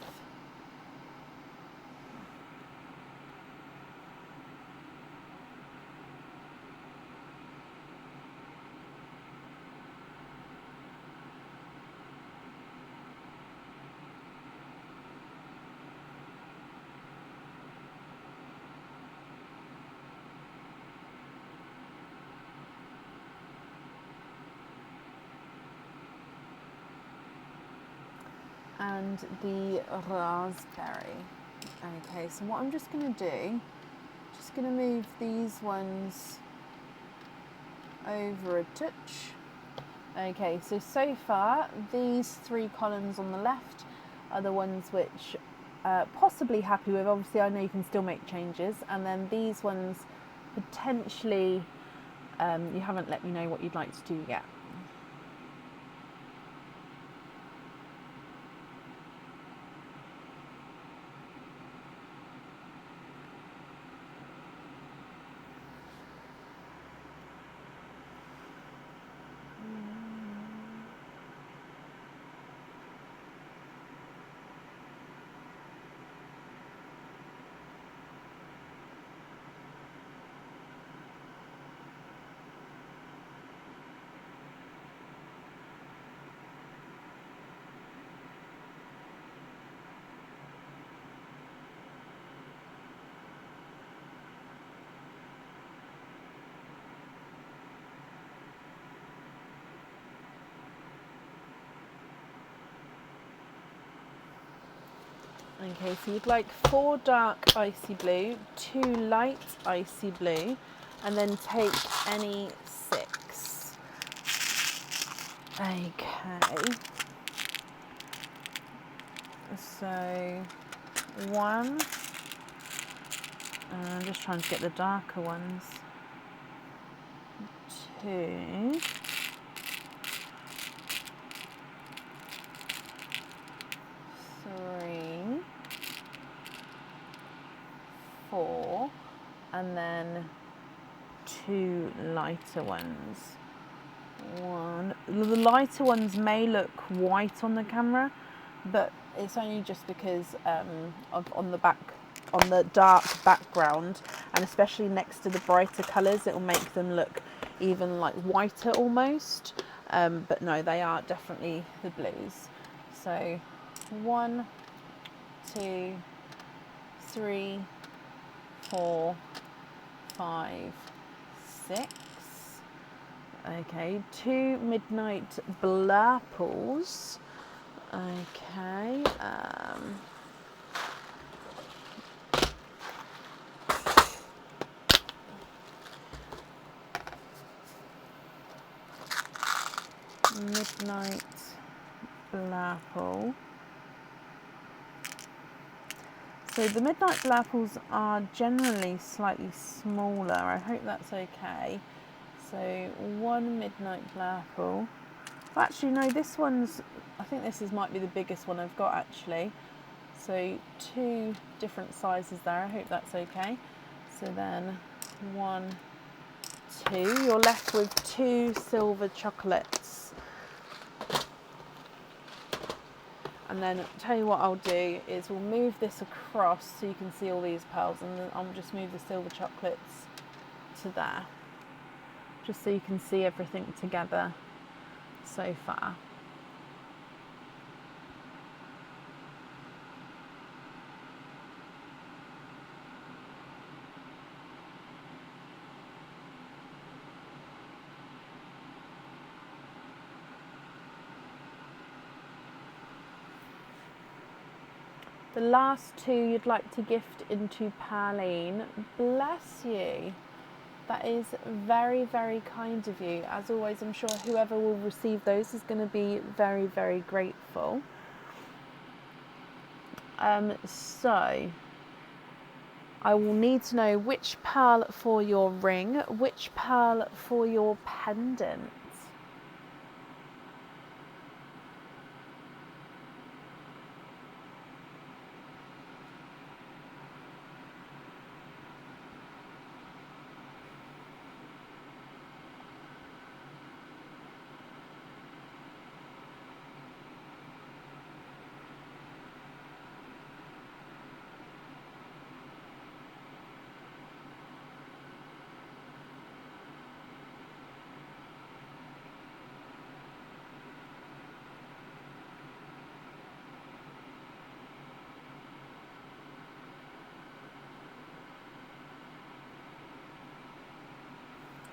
And the raspberry. Okay, so what I'm just going to do, just going to move these ones over a touch. Okay, so far these 3 columns on the left are the ones which possibly happy with. Obviously I know you can still make changes, and then these ones potentially you haven't let me know what you'd like to do yet. Okay, so you'd like 4 dark icy blue, 2 light icy blue, and then take any 6. Okay. So 1, I'm just trying to get the darker ones. 2. 3, 4, and then 2 lighter ones. 1. The lighter ones may look white on the camera, but it's only just because on the dark background, and especially next to the brighter colours, it will make them look even like whiter almost. But no, they are definitely the blues. So 1, 2, 3, 4, 5, 6. Okay, 2 midnight blurples. Okay. Midnight blurple. So the midnight blurples are generally slightly smaller. I hope that's okay. So 1 midnight blurple. Actually, no, this one's, I think might be the biggest one I've got actually. So 2 different sizes there. I hope that's okay. So then 1, 2. You're left with 2 silver chocolates. And then tell you what I'll do is we'll move this across so you can see all these pearls, and then I'll just move the silver chocolates to there, just so you can see everything together so far. The last two you'd like to gift into Pauline. Bless you. That is very, very kind of you. As always, I'm sure whoever will receive those is going to be very, very grateful. So I will need to know which pearl for your ring, which pearl for your pendant.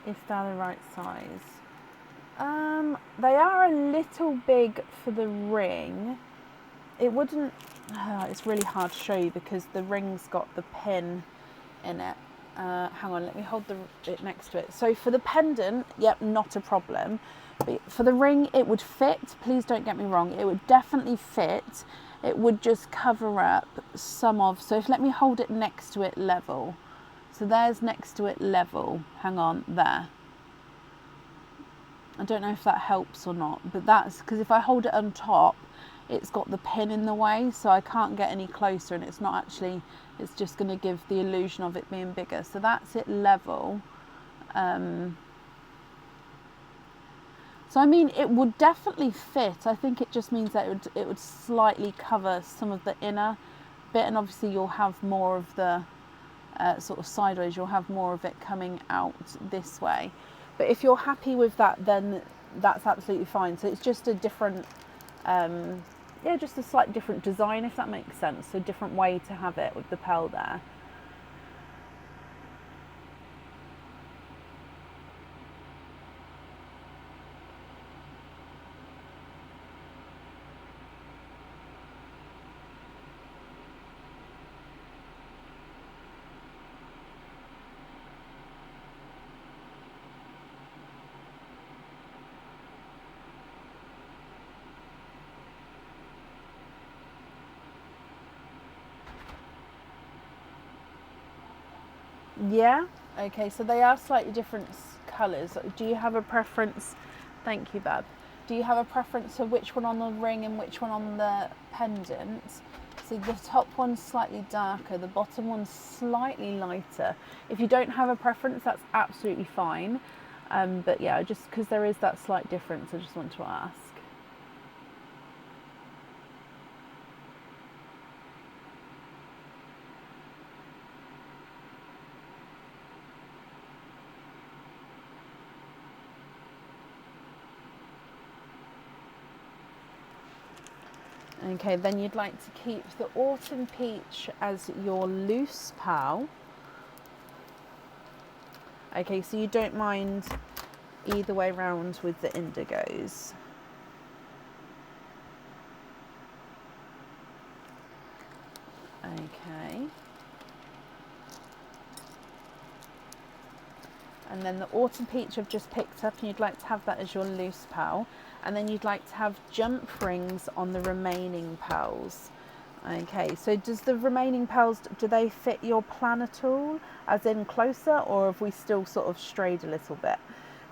Is that the right size? They are a little big for the ring. It wouldn't, it's really hard to show you because the ring's got the pin in it. Hang on, let me hold it next to it. So for the pendant, yep, not a problem. But for the ring, it would fit. Please don't get me wrong. It would definitely fit. It would just cover up some of, so let me hold it next to it level. So there's next to it level. Hang on, there. I don't know if that helps or not, but that's because if I hold it on top, it's got the pin in the way, so I can't get any closer, and it's not actually, it's just going to give the illusion of it being bigger. So that's it level. So I mean, it would definitely fit. I think it just means that it would slightly cover some of the inner bit, and obviously you'll have more of the sort of sideways, you'll have more of it coming out this way. But if you're happy with that, then that's absolutely fine. So it's just a different, yeah, just a slight different design, if that makes sense. So a different way to have it with the pearl there. Yeah, okay, so they are slightly different colours. Do you have a preference? Thank you, Bab. Do you have a preference for which one on the ring and which one on the pendant? So the top one's slightly darker, the bottom one's slightly lighter. If you don't have a preference, that's absolutely fine. But yeah, just because there is that slight difference, I just want to ask. Okay, then you'd like to keep the Autumn Peach as your loose pearl. Okay, so you don't mind either way round with the indigos. Okay. And then the Autumn Peach I've just picked up, and you'd like to have that as your loose pearl. And then you'd like to have jump rings on the remaining pearls. Okay, so does the remaining pearls, do they fit your plan at all? As in closer, or have we still sort of strayed a little bit?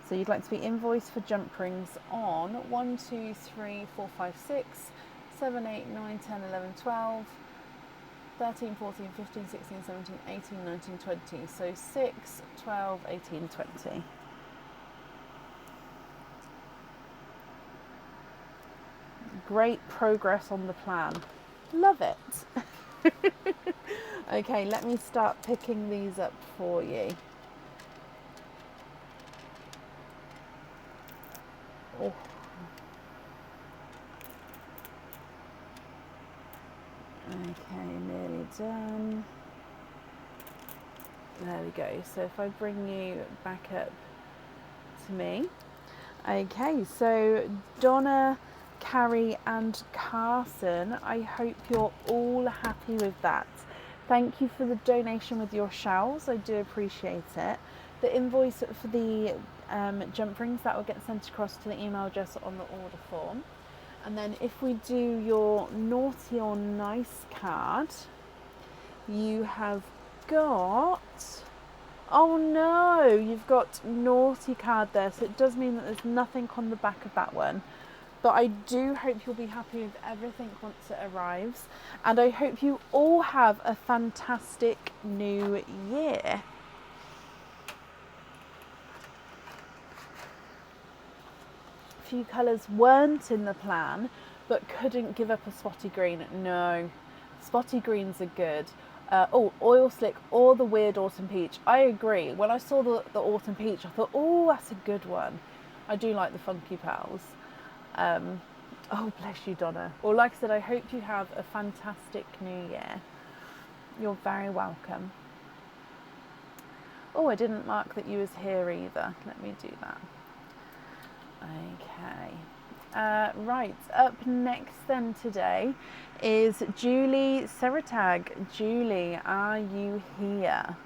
So you'd like to be invoiced for jump rings on 1, 2, 3, 4, 5, 6, 7, 8, 9, 10, 11, 12, 13, 14, 15, 16, 17, 18, 19, 20. So 6, 12, 18, 20. great progress on the plan. Love it. Okay, let me start picking these up for you. Oh. Okay, nearly done. There we go. So if I bring you back up to me. Okay, so Donna, Carrie and Carson, I hope you're all happy with that. Thank you for the donation with your shells. I do appreciate it. The invoice for the jump rings, that will get sent across to the email address on the order form. And then if we do your naughty or nice card, you have got... Oh no, you've got naughty card there, so it does mean that there's nothing on the back of that one. But I do hope you'll be happy with everything once it arrives. And I hope you all have a fantastic new year. A few colours weren't in the plan, but couldn't give up a spotty green. No, spotty greens are good. Oil slick or the weird autumn peach. I agree. When I saw the autumn peach, I thought, oh, that's a good one. I do like the funky pals. Oh, bless you, Donna. Well, like I said, I hope you have a fantastic new year. You're very welcome. Oh, I didn't mark that you was here either. Let me do that. Okay. Right, up next then today is Julie Seratag. Julie, are you here?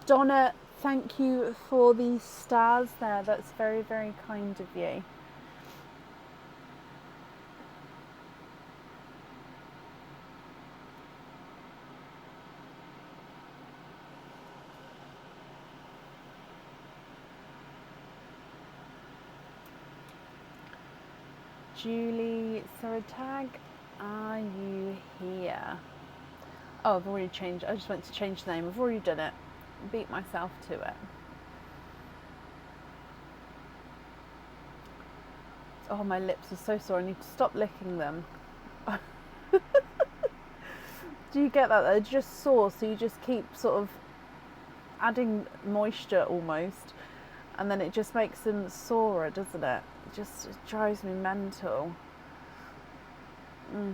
Donna, thank you for the stars there. That's very, very kind of you. Julie Seratag, are you here? Oh, I've already changed. I just went to change the name. I've already done it. Beat myself to it. Oh, my lips are so sore. I need to stop licking them. Do you get that? They're just sore, so you just keep sort of adding moisture almost, and then it just makes them sorer, doesn't it? It drives me mental. There we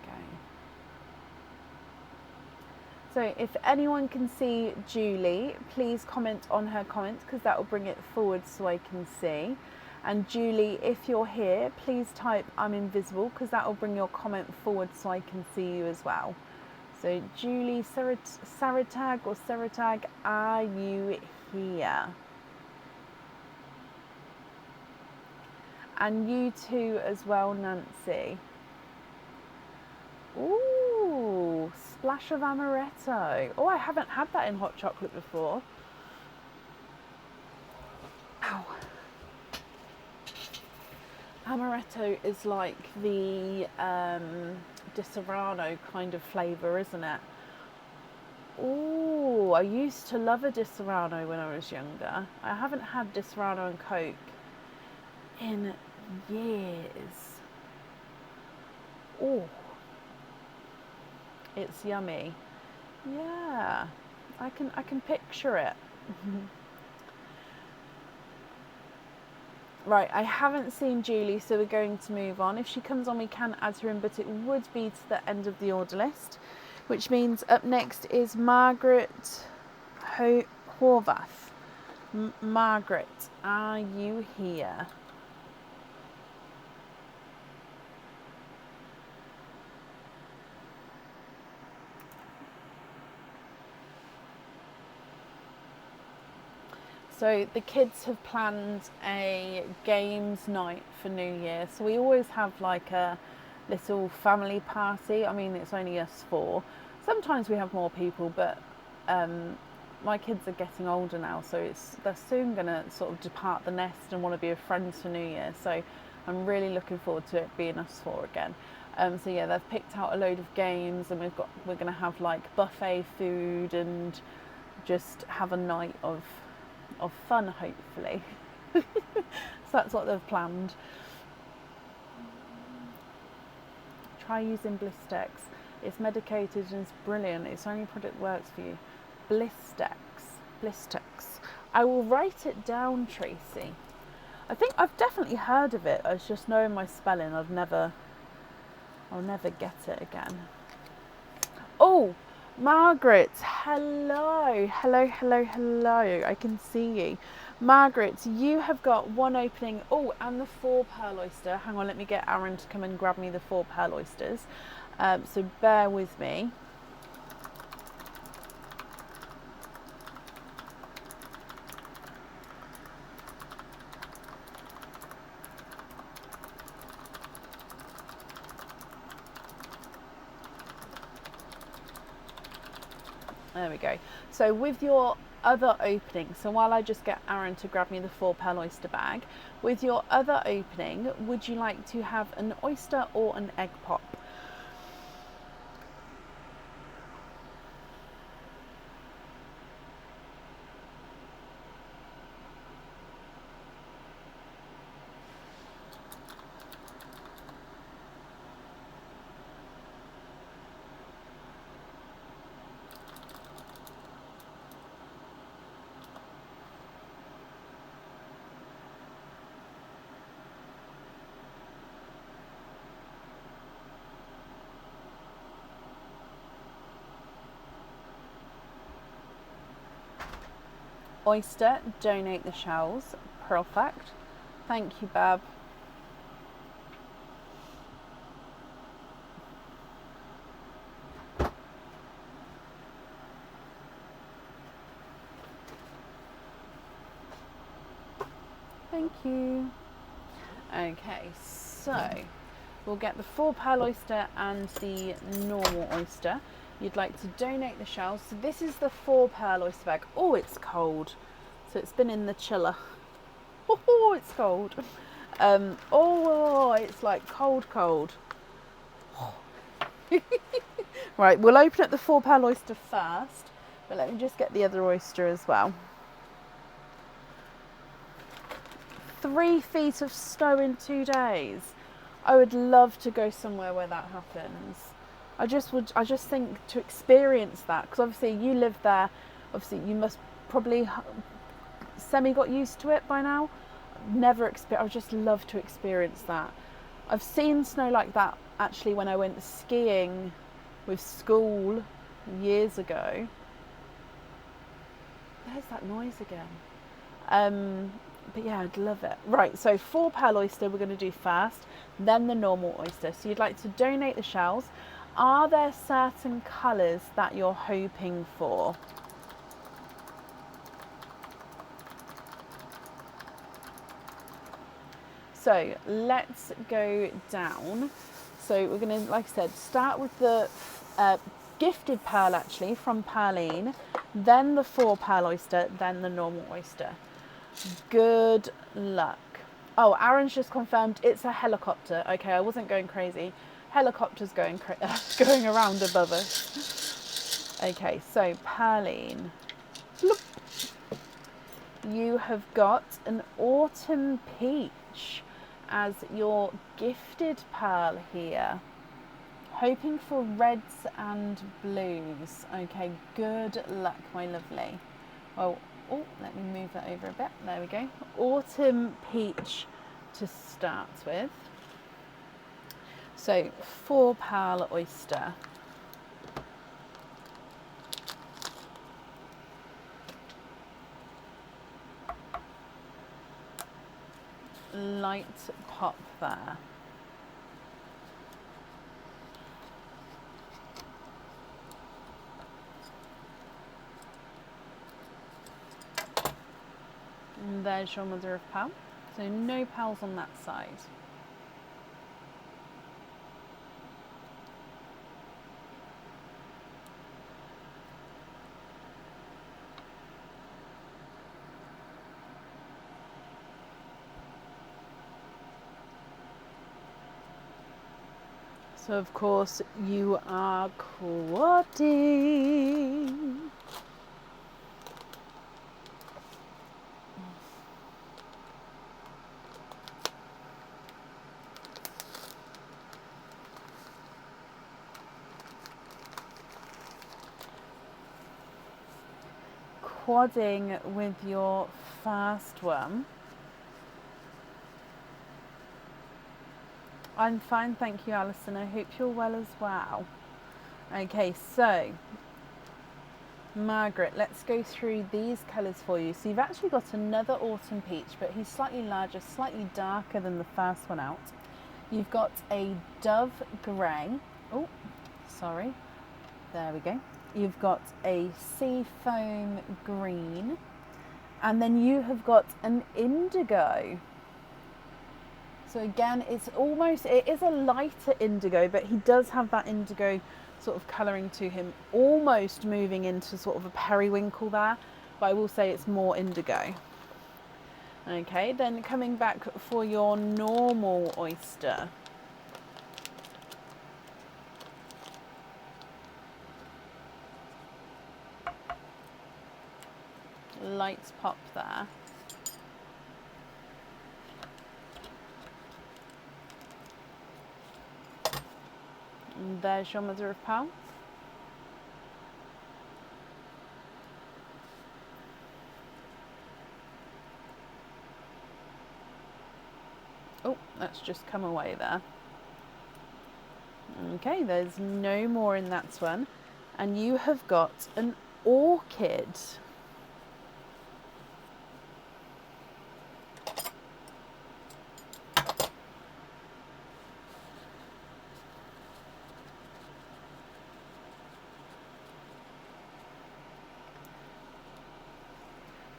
go. So if anyone can see Julie, please comment on her comments, because that will bring it forward so I can see. And Julie, if you're here, please type I'm invisible, because that will bring your comment forward so I can see you as well. So Julie Seratag or Seratag, are you here? And you too as well, Nancy. Ooh, splash of amaretto. Oh, I haven't had that in hot chocolate before. Ow. Amaretto is like the Di Serrano kind of flavour, isn't it? Oh, I used to love a Di Serrano when I was younger. I haven't had Di Serrano and Coke in years. Oh, it's yummy. Yeah, I can picture it. Right, I haven't seen Julie, so we're going to move on. If she comes on, we can add her in, but it would be to the end of the order list, which means up next is Margaret Horvath. Margaret, are you here? So the kids have planned a games night for New Year. So we always have like a little family party. I mean, it's only us four. Sometimes we have more people, but my kids are getting older now, so they're soon going to sort of depart the nest and want to be with friends for New Year. So I'm really looking forward to it being us four again. So yeah, they've picked out a load of games, and we're going to have like buffet food and just have a night of fun, hopefully. So that's what they've planned. Try using Blistex. It's medicated and it's brilliant. It's the only product that works for you. Blistex. I will write it down, Tracy. I think I've definitely heard of it. It's just knowing my spelling, I'll never get it again. Oh, Margaret, hello. I can see you. Margaret, you have got one opening. Oh, and the 4 pearl oyster. Hang on, let me get Aaron to come and grab me the 4 pearl oysters. So bear with me. There we go. So with your other opening, so while I just get Aaron to grab me the 4 pearl oyster bag, with your other opening, would you like to have an oyster or an egg pop? Oyster, donate the shells. Perfect. Thank you, Bab. Thank you. Okay, so we'll get the 4 pearl oyster and the normal oyster. You'd like to donate the shells. So this is the 4 pearl oyster bag. Oh, it's cold. So it's been in the chiller. Oh, it's cold. Oh, it's like cold. Right, we'll open up the 4 pearl oyster first, but let me just get the other oyster as well. 3 feet of snow in 2 days. I would love to go somewhere where that happens. I just think to experience that, because obviously you live there, obviously you must probably semi got used to it by now. Never experienced. I would just love to experience that. I've seen snow like that actually when I went skiing with school years ago. There's that noise again. But yeah, I'd love it. Right, so 4 pearl oyster we're going to do first, then the normal oyster. So you'd like to donate the shells. Are there certain colours that you're hoping for? So let's go down. So we're going to, like I said, start with the gifted pearl actually from Pearline, then the 4 pearl oyster, then the normal oyster. Good luck. Oh, Aaron's just confirmed it's a helicopter. Okay, I wasn't going crazy. Helicopter's going around above us. Okay, so Pearline, you have got an autumn peach as your gifted pearl here. Hoping for reds and blues. Okay, good luck, my lovely. Oh, let me move that over a bit. There we go. Autumn peach to start with. So 4 pearl oyster. Light pop there. And there's your mother of pearl. So no pearls on that side. So of course you are quadding. Quadding with your first one. I'm fine, thank you, Alison. I hope you're well as well. Okay, so Margaret, let's go through these colours for you. So you've actually got another autumn peach, but he's slightly larger, slightly darker than the first one out. You've got a dove grey. Oh, sorry. There we go. You've got a sea foam green. And then you have got an indigo. So again, it is a lighter indigo, but he does have that indigo sort of colouring to him, almost moving into sort of a periwinkle there, but I will say it's more indigo. Okay, then coming back for your normal oyster. Lights pop there. And there's your mother of pearl. Oh, that's just come away there. Okay, there's no more in that one. And you have got an orchid.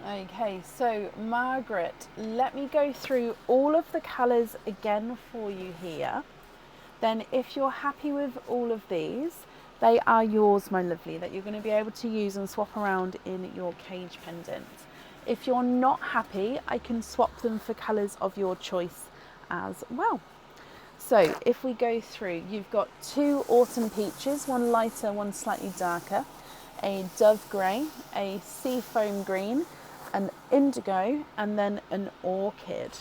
Okay, so Margaret, let me go through all of the colours again for you here. Then if you're happy with all of these, they are yours, my lovely, that you're going to be able to use and swap around in your cage pendant. If you're not happy, I can swap them for colours of your choice as well. So if we go through, you've got two autumn peaches, one lighter, one slightly darker, a dove grey, a sea foam green, an indigo, and then an orchid.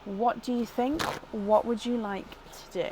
What do you think? What would you like to do?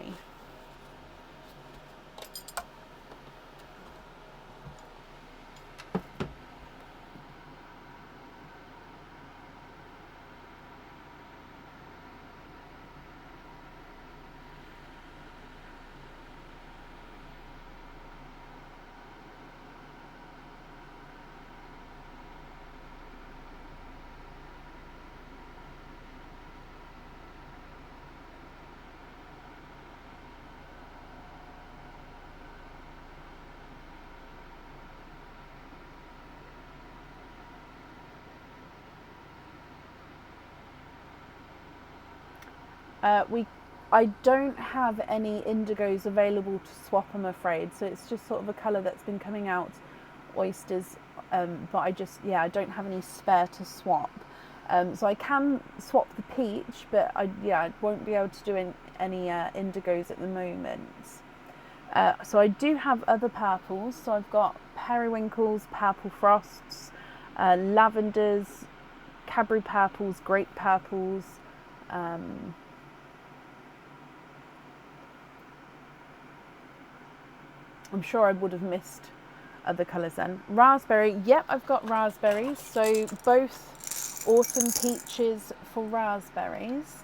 I don't have any indigos available to swap, I'm afraid. So it's just sort of a colour that's been coming out, oysters. But I don't have any spare to swap. So I can swap the peach, but I won't be able to do any indigos at the moment. So I do have other purples. So I've got periwinkles, purple frosts, lavenders, Cadbury purples, grape purples. I'm sure I would have missed other colours then. Raspberry, yep, I've got raspberries. So both autumn peaches for raspberries.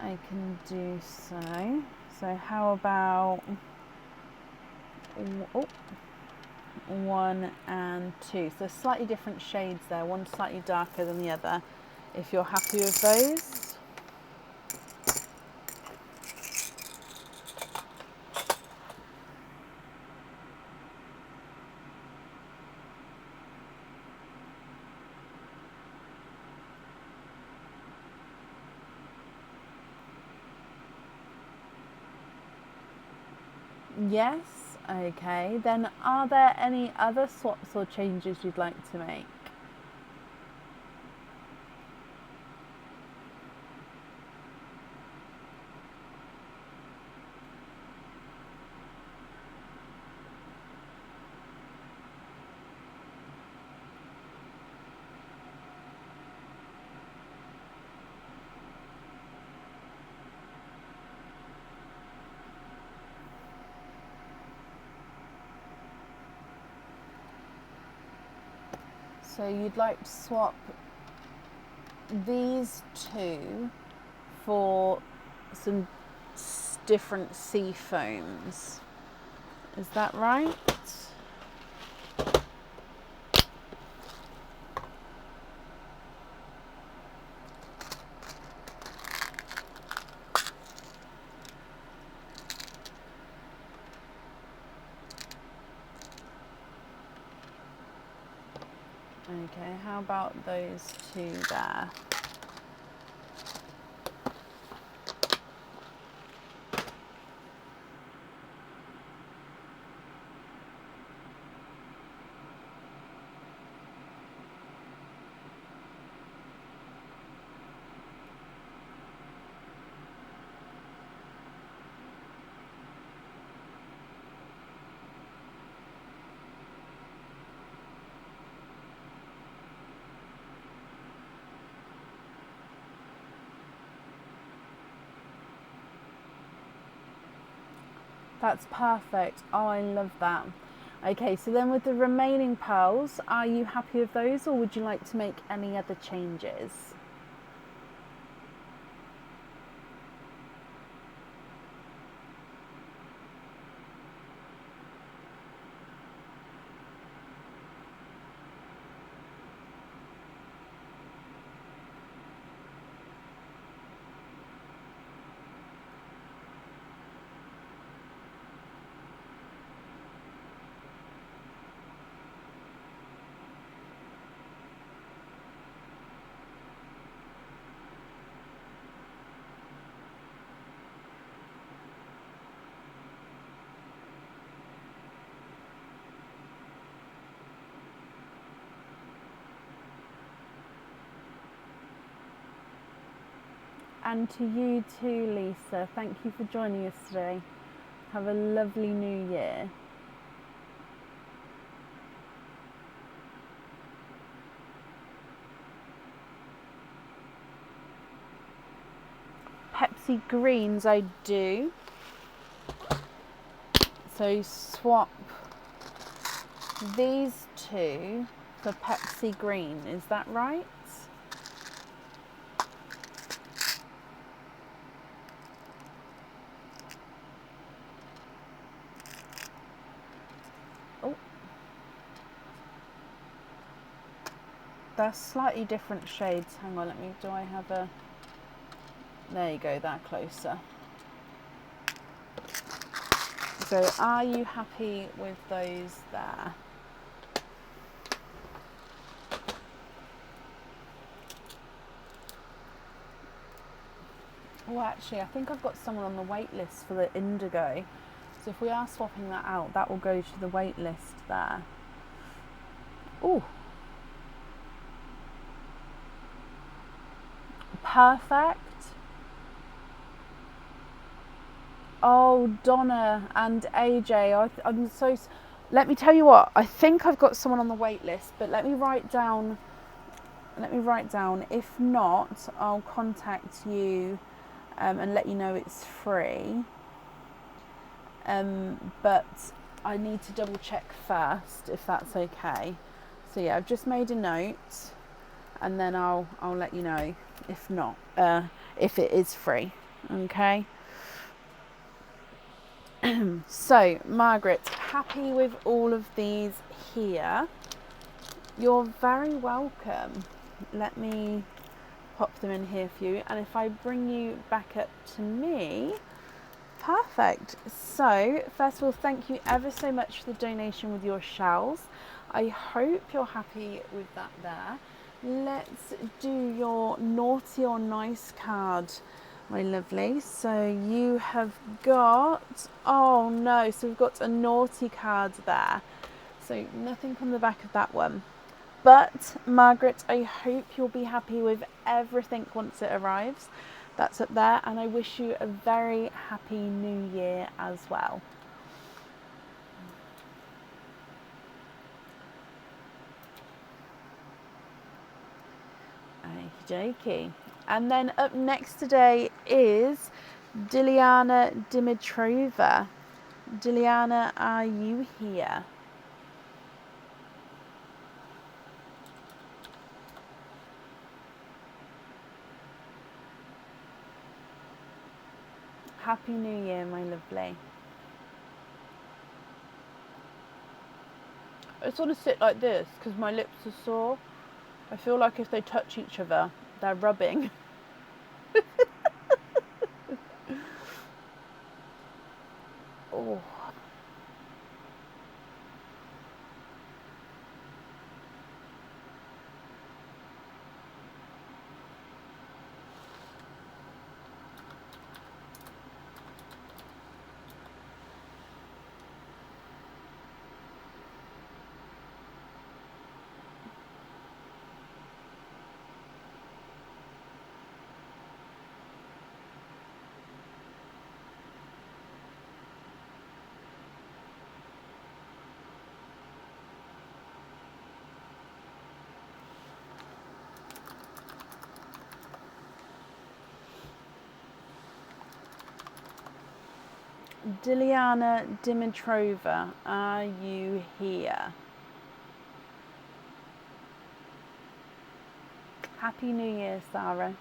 I can do so. So how about 1 and 2. So slightly different shades there, one slightly darker than the other. If you're happy with those. Yes, okay. Then are there any other swaps or changes you'd like to make? So you'd like to swap these two for some different sea foams. Is that right? Okay, how about those two there? That's perfect. Oh, I love that. Okay, so then with the remaining pearls, are you happy with those, or would you like to make any other changes? And to you too, Lisa. Thank you for joining us today. Have a lovely new year. Pepsi greens, I do. So swap these two for Pepsi green. Is that right? Oh, they're slightly different shades. Hang on, do I have a... There you go, they're closer. So are you happy with those there? Oh, actually, I think I've got someone on the wait list for the indigo. So if we are swapping that out, that will go to the wait list there. Oh, perfect. Oh, Donna and AJ, I'm so... Let me tell you what, I think I've got someone on the wait list, but let me write down. If not, I'll contact you and let you know it's free. But I need to double check first if that's okay. So yeah, I've just made a note, and then I'll let you know if not, if it is free. Okay. So Margaret, happy with all of these here? You're very welcome. Let me pop them in here for you, and if I bring you back up to me, perfect. So first of all, thank you ever so much for the donation with your shells. I hope you're happy with that there. Let's do your naughty or nice card my lovely. So you have got, oh no, so we've got a naughty card there. So nothing on the back of that one. But Margaret, I hope you'll be happy with everything once it arrives. That's up there, and I wish you a very happy new year as well. Okie dokie. And then up next today is Diliana Dimitrova. Diliana, are you here? Happy New Year, my lovely. I just want to sit like this because my lips are sore. I feel like if they touch each other, they're rubbing. Oh. Diliana Dimitrova, are you here? Happy New Year, Sarah.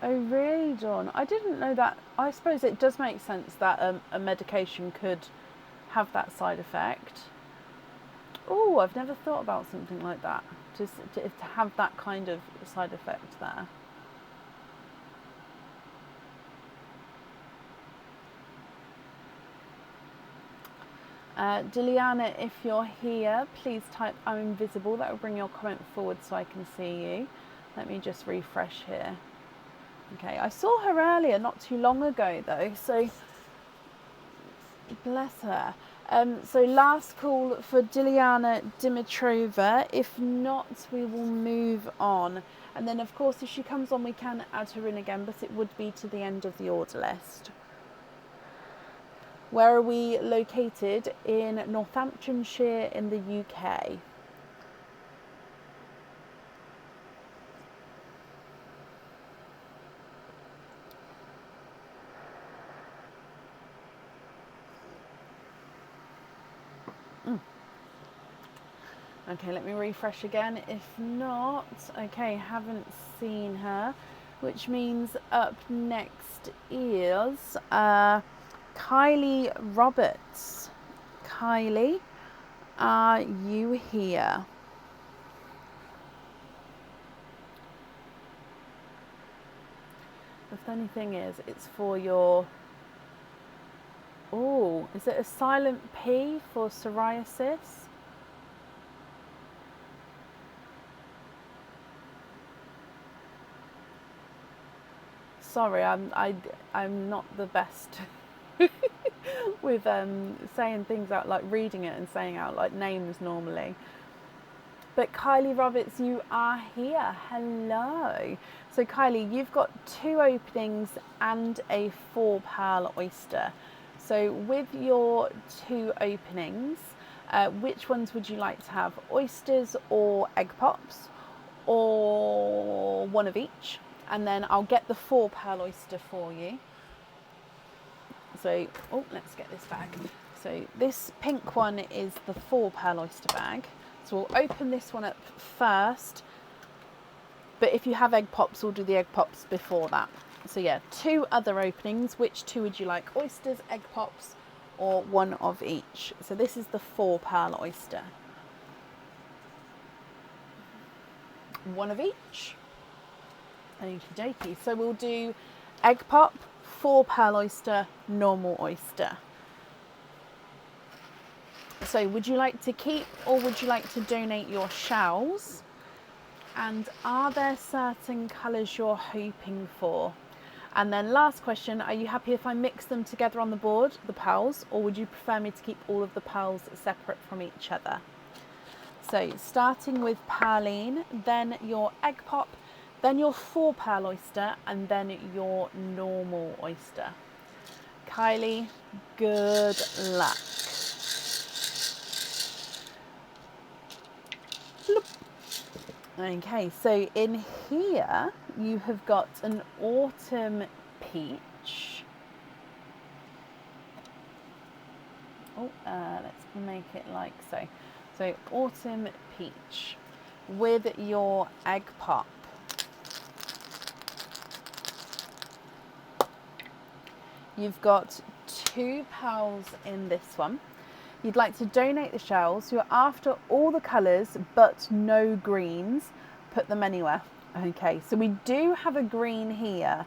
Oh really, Dawn? I didn't know that. I suppose it does make sense that a medication could have that side effect. Oh, I've never thought about something like that. Just to have that kind of side effect there. Diliana, if you're here, please type I'm invisible. That will bring your comment forward so I can see you. Let me just refresh here. Okay, I saw her earlier, not too long ago though, so bless her. So last call for Diliana Dimitrova. If not, we will move on. And then of course if she comes on we can add her in again, but it would be to the end of the order list. Where are we located? In Northamptonshire in the UK. Okay, let me refresh again. If not, okay, haven't seen her, which means up next is Kylie Roberts. Kylie, are you here? The funny thing is, it's for your... Oh, is it a silent P for psoriasis? Sorry, I'm not the best with saying things out, like reading it and saying out like names normally. But Kylie Roberts, you are here. Hello. So Kylie, you've got 2 openings and a 4 pearl oyster. So with your 2 openings, which ones would you like to have? Oysters or egg pops, or one of each? And then I'll get the 4 pearl oyster for you. So, oh, let's get this bag. So this pink one is the 4 pearl oyster bag. So we'll open this one up first. But if you have egg pops, we'll do the egg pops before that. So yeah, 2 other openings. Which 2 would you like? Oysters, egg pops, or one of each? So this is the 4 pearl oyster. One of each. Okie dokie. So we'll do egg pop, 4 pearl oyster, normal oyster. So would you like to keep or would you like to donate your shells? And are there certain colours you're hoping for? And then last question, are you happy if I mix them together on the board, the pearls, or would you prefer me to keep all of the pearls separate from each other? So starting with Pearline, then your egg pop, then your 4 pearl oyster, and then your normal oyster. Kylie, good luck. Okay, so in here you have got an autumn peach. Oh, let's make it like so. So autumn peach with your egg pop. You've got 2 pearls in this one. You'd like to donate the shells. You're after all the colours but no greens. Put them anywhere. Okay, so we do have a green here.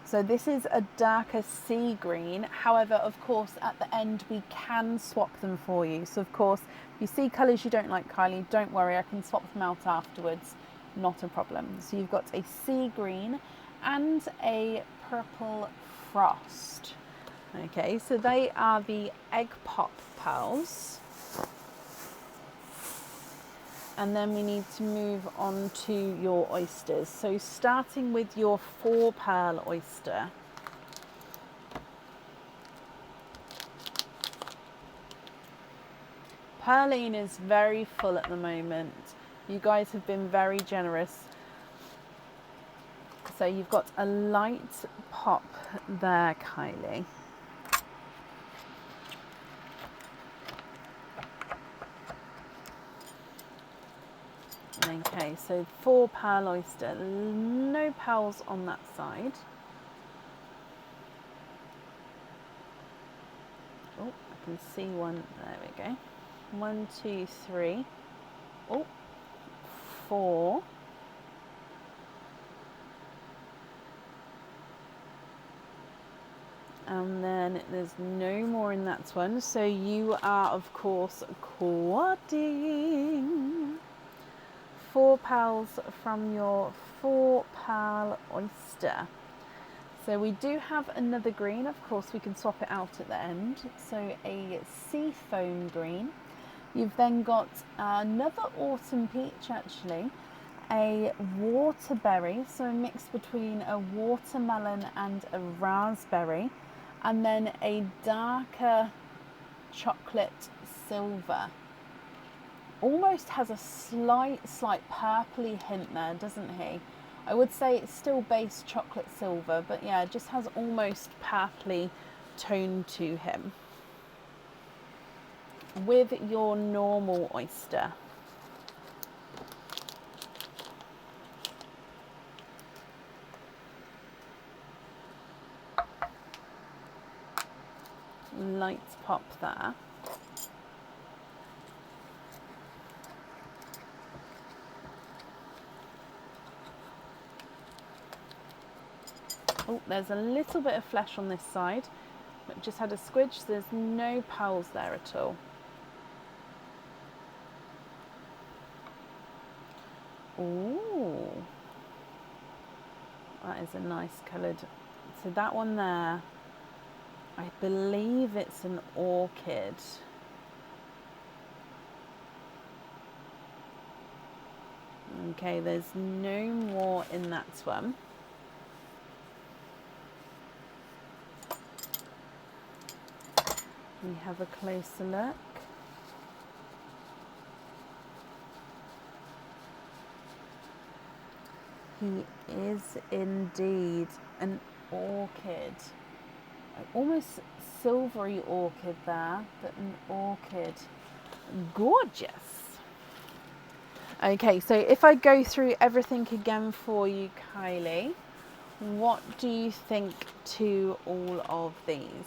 So this is a darker sea green. However, of course, at the end we can swap them for you. So of course, if you see colours you don't like, Kylie, don't worry, I can swap them out afterwards. Not a problem. So you've got a sea green and a purple frost. Okay, so they are the egg pop pearls. And then we need to move on to your oysters. So starting with your 4 pearl oyster. Pearline is very full at the moment. You guys have been very generous. So you've got a light pop there, Kylie. Okay, so 4 pearl oyster, no pearls on that side. Oh, I can see one, there we go. 1, 2, 3, oh, 4. And then there's no more in that one. So you are, of course, quadding 4 pearls from your 4 pearl oyster. So we do have another green. Of course, we can swap it out at the end. So a sea foam green. You've then got another autumn peach, actually. A waterberry, so a mix between a watermelon and a raspberry. And then a darker chocolate silver. Almost has a slight purpley hint there, doesn't he? I would say it's still base chocolate silver, but yeah, it just has almost purpley tone to him. With your normal oyster. Light pop there. Oh, there's a little bit of flesh on this side, but just had a squidge, so there's no pearls there at all. Ooh, that is a nice coloured. So that one there, I believe it's an orchid. Okay, there's no more in that one. We have a closer look. He is indeed an orchid. Almost silvery orchid there, but an orchid. Gorgeous. Okay, so if I go through everything again for you, Kylie, what do you think to all of these?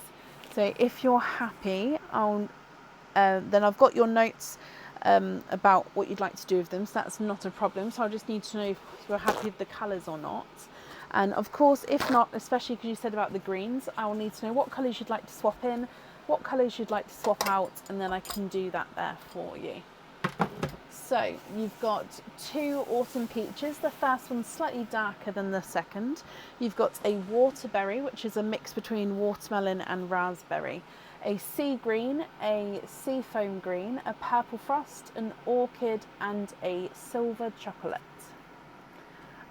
So if you're happy, then I've got your notes about what you'd like to do with them, so that's not a problem. So I just need to know if you're happy with the colours or not. And of course, if not, especially because you said about the greens, I will need to know what colours you'd like to swap in, what colours you'd like to swap out, and then I can do that there for you. So you've got 2 autumn peaches. The first one's slightly darker than the second. You've got a waterberry, which is a mix between watermelon and raspberry, a sea green, a sea foam green, a purple frost, an orchid, and a silver chocolate.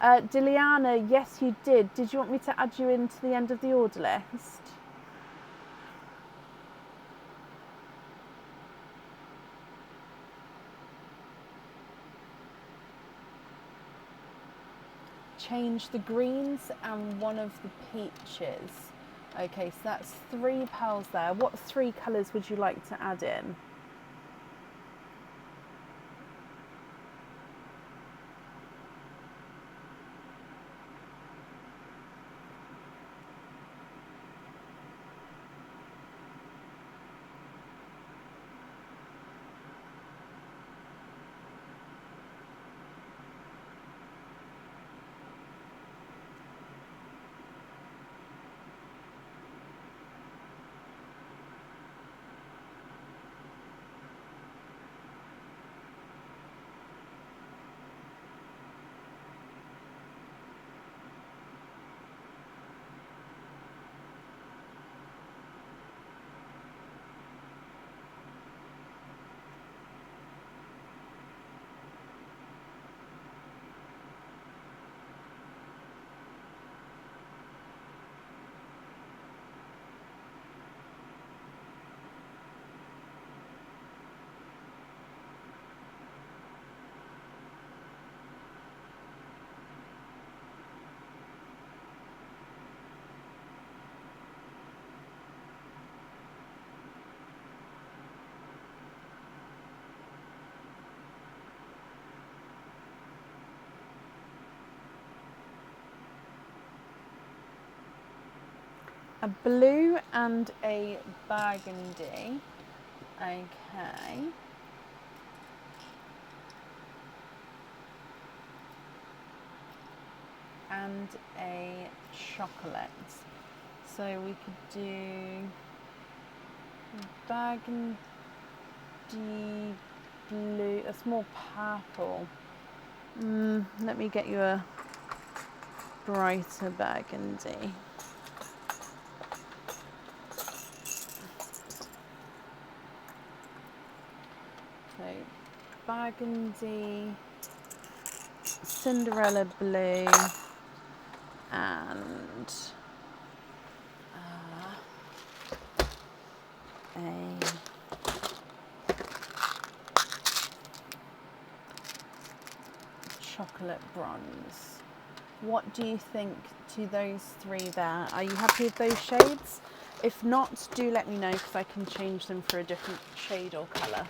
Diliana, yes you did. Did you want me to add you into the end of the order list? Change the greens and one of the peaches. Okay, so that's 3 pearls there. What 3 colours would you like to add in? A blue and a burgundy. Okay. And a chocolate. So we could do burgundy, blue, a small purple. Let me get you a brighter burgundy. So burgundy, Cinderella blue, and a chocolate bronze. What do you think to those 3 there? Are you happy with those shades? If not, do let me know because I can change them for a different shade or colour.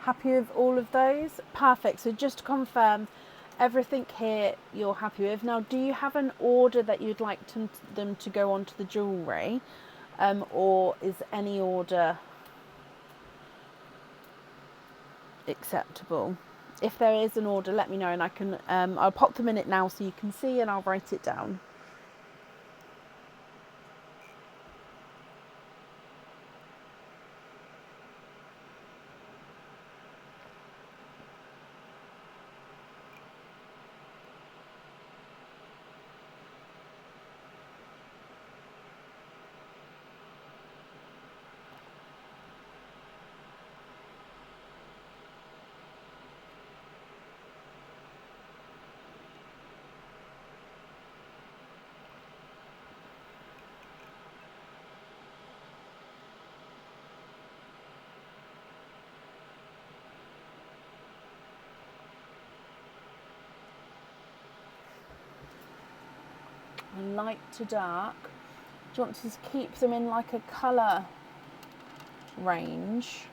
Happy with all of those? Perfect. So just to confirm, everything here you're happy with. Now, do you have an order that you'd like them to go onto the jewellery? Or is any order acceptable? If there is an order, let me know and I can, I'll pop them in it now so you can see and I'll write it down. light to dark. Do you want to keep them in like a colour range?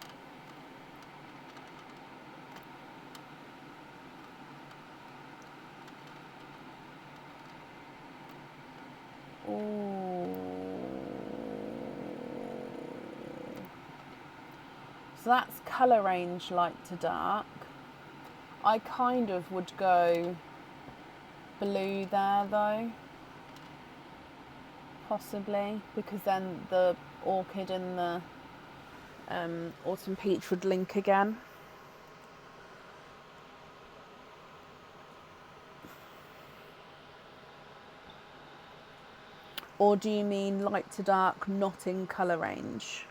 Ooh. So that's colour range light to dark. I kind of would go blue there though, possibly, because then the orchid and the autumn peach would link again. Or do you mean light to dark, not in colour range?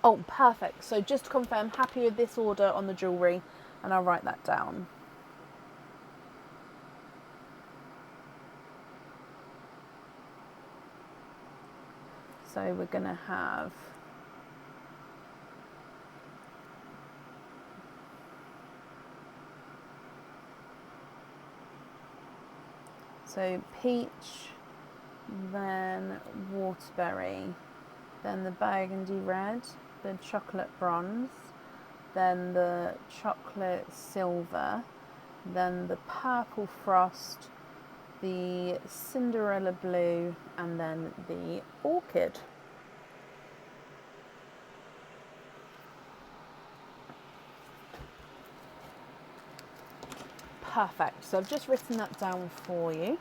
Oh, perfect. So just to confirm, happy with this order on the jewellery, and I'll write that down. So we're going to have peach, then waterberry, then the burgundy red, the chocolate bronze, then the chocolate silver, then the purple frost, the Cinderella blue, and then the orchid. Perfect. So I've just written that down for you.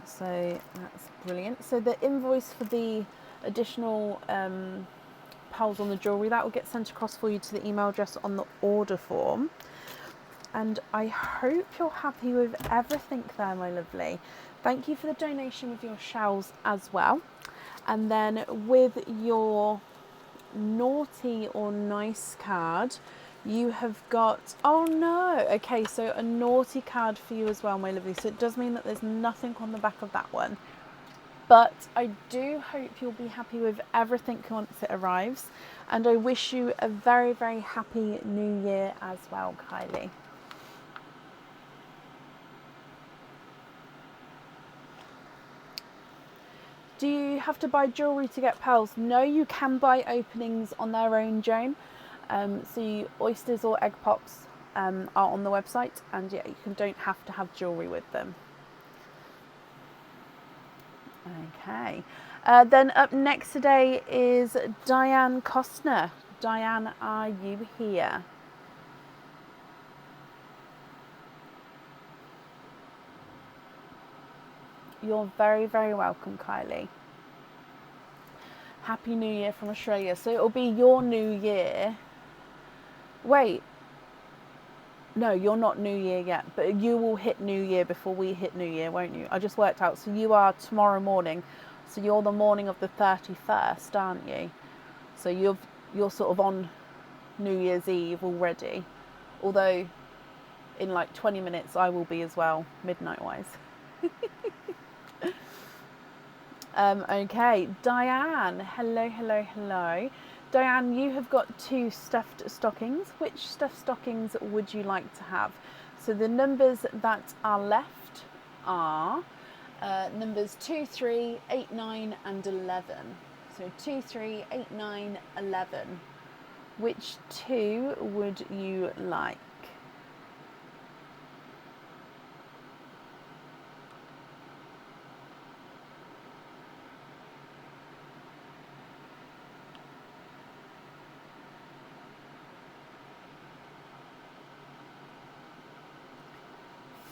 So that's brilliant. So the invoice for the additional pearls on the jewellery, that will get sent across for you to the email address on the order form. And I hope you're happy with everything there, my lovely. Thank you for the donation with your shells as well. And then with your naughty or nice card, you have got, oh no, okay, so a naughty card for you as well, my lovely. So it does mean that there's nothing on the back of that one. But I do hope you'll be happy with everything once it arrives. And I wish you a very, very happy new year as well, Kylie. Do you have to buy jewellery to get pearls? No, you can buy openings on their own, Joan. So oysters or egg pops are on the website, and yeah, you don't have to have jewellery with them. Okay. Then up next today is Diane Costner. Diane, are you here? You're very, very welcome, Kylie. Happy New Year from Australia. So it'll be your New Year. Wait. No, you're not New Year yet, but you will hit New Year before we hit New Year, won't you? I just worked out. So you are tomorrow morning. So you're the morning of the 31st, aren't you? So you're sort of on New Year's Eve already. Although in like 20 minutes I will be as well, midnight wise. Okay, Diane, hello. Diane, you have got 2 stuffed stockings. Which stuffed stockings would you like to have? So the numbers that are left are numbers 2, 3, 8, 9 and 11. So 2, 3, 8, 9, 11. Which 2 would you like?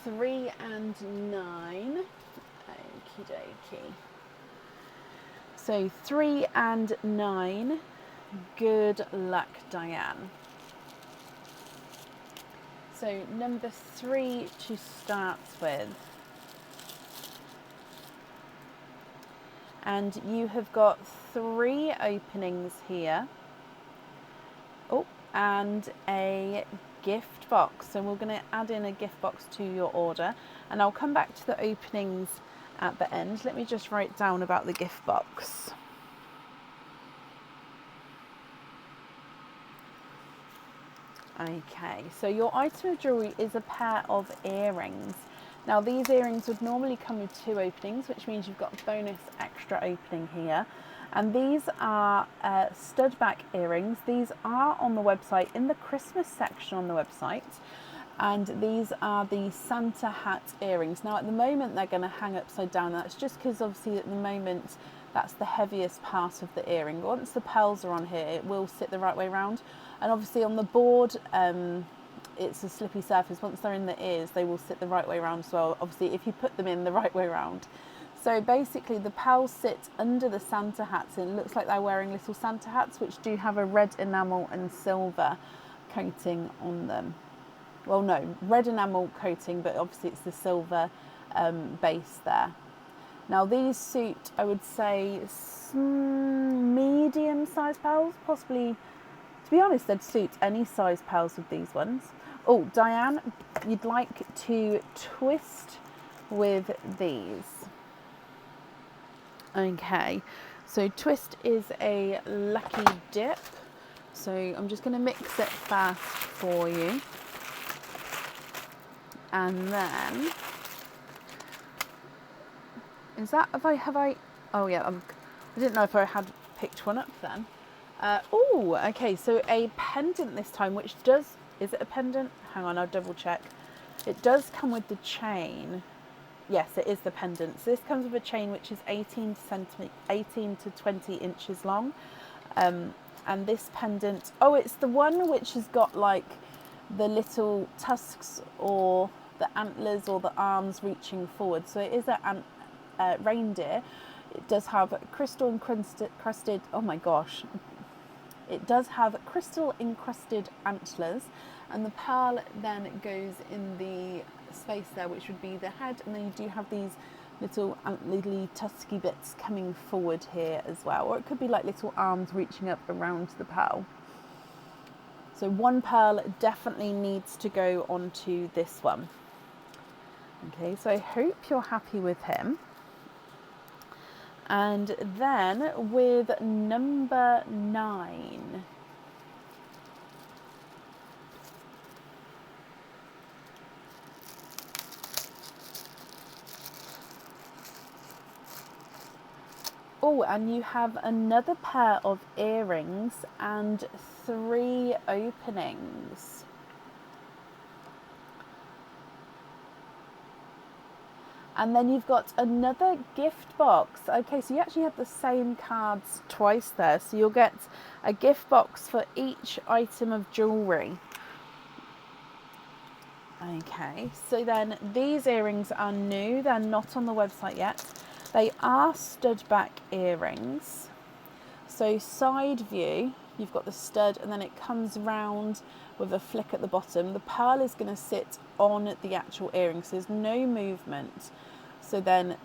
Three and 9. Okie dokie. So 3 and 9. Good luck, Diane. So number 3 to start with. And you have got 3 openings here. Oh, and a gift box. So we're going to add in a gift box to your order, and I'll come back to the openings at the end. Let me just write down about the gift box. Okay, so your item of jewellery is a pair of earrings. Now these earrings would normally come with 2 openings, which means you've got a bonus extra opening here. And these are stud back earrings. These are on the website in the Christmas section on the website. And these are the Santa hat earrings. Now at the moment they're going to hang upside down. That's just because obviously at the moment that's the heaviest part of the earring. Once the pearls are on here, it will sit the right way around. And obviously on the board, it's a slippy surface. Once they're in the ears, they will sit the right way around as well. Obviously, if you put them in the right way around. So basically, the pearls sit under the Santa hats, and it looks like they're wearing little Santa hats, which do have a red enamel and silver coating on them. Well, no, red enamel coating, but obviously it's the silver base there. Now these suit, I would say, medium-sized pearls, possibly. To be honest, they'd suit any size pearls with these ones. Oh, Diane, you'd like to twist with these. Okay, so twist is a lucky dip. So I'm just going to mix it fast for you. And then, is that, have I, oh yeah, I didn't know if I had picked one up then. Oh, okay, so a pendant this time, which does, is it a pendant? Hang on, I'll double check. It does come with the chain. Yes, it is the pendant. So this comes with a chain which is 18 to 20 inches long. And this pendant, oh, it's the one which has got like the little tusks or the antlers or the arms reaching forward. So it is a reindeer. It does have crystal encrusted, oh my gosh. It does have crystal encrusted antlers, and the pearl then goes in the space there, which would be the head, and then you do have these little antlerly tusky bits coming forward here as well, or it could be like little arms reaching up around the pearl. So one pearl definitely needs to go onto this one. Okay, so I hope you're happy with him. And then with number 9. Oh, and you have another pair of earrings and 3 openings. And then you've got another gift box. Okay, so you actually have the same cards twice there. So you'll get a gift box for each item of jewellery. Okay, so then these earrings are new. They're not on the website yet. They are stud back earrings. So side view, you've got the stud and then it comes round with a flick at the bottom. The pearl is going to sit on the actual earring, so there's no movement. So then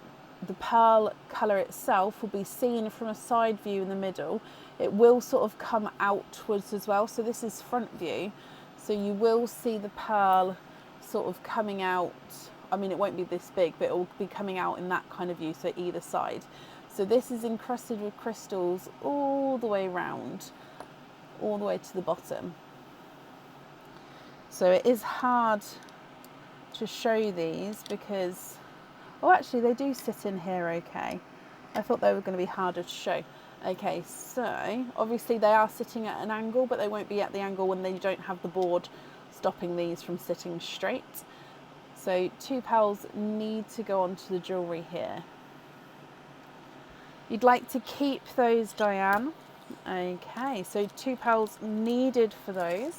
the pearl colour itself will be seen from a side view in the middle. It will sort of come outwards as well. So this is front view. So you will see the pearl sort of coming out. I mean, it won't be this big, but it will be coming out in that kind of view, so either side. So this is encrusted with crystals all the way around, all the way to the bottom. So it is hard to show these because, oh, actually they do sit in here okay. I thought they were going to be harder to show. Okay, so obviously they are sitting at an angle, but they won't be at the angle when they don't have the board stopping these from sitting straight. So 2 pearls need to go onto the jewellery here. You'd like to keep those, Diane. Okay, so 2 pearls needed for those.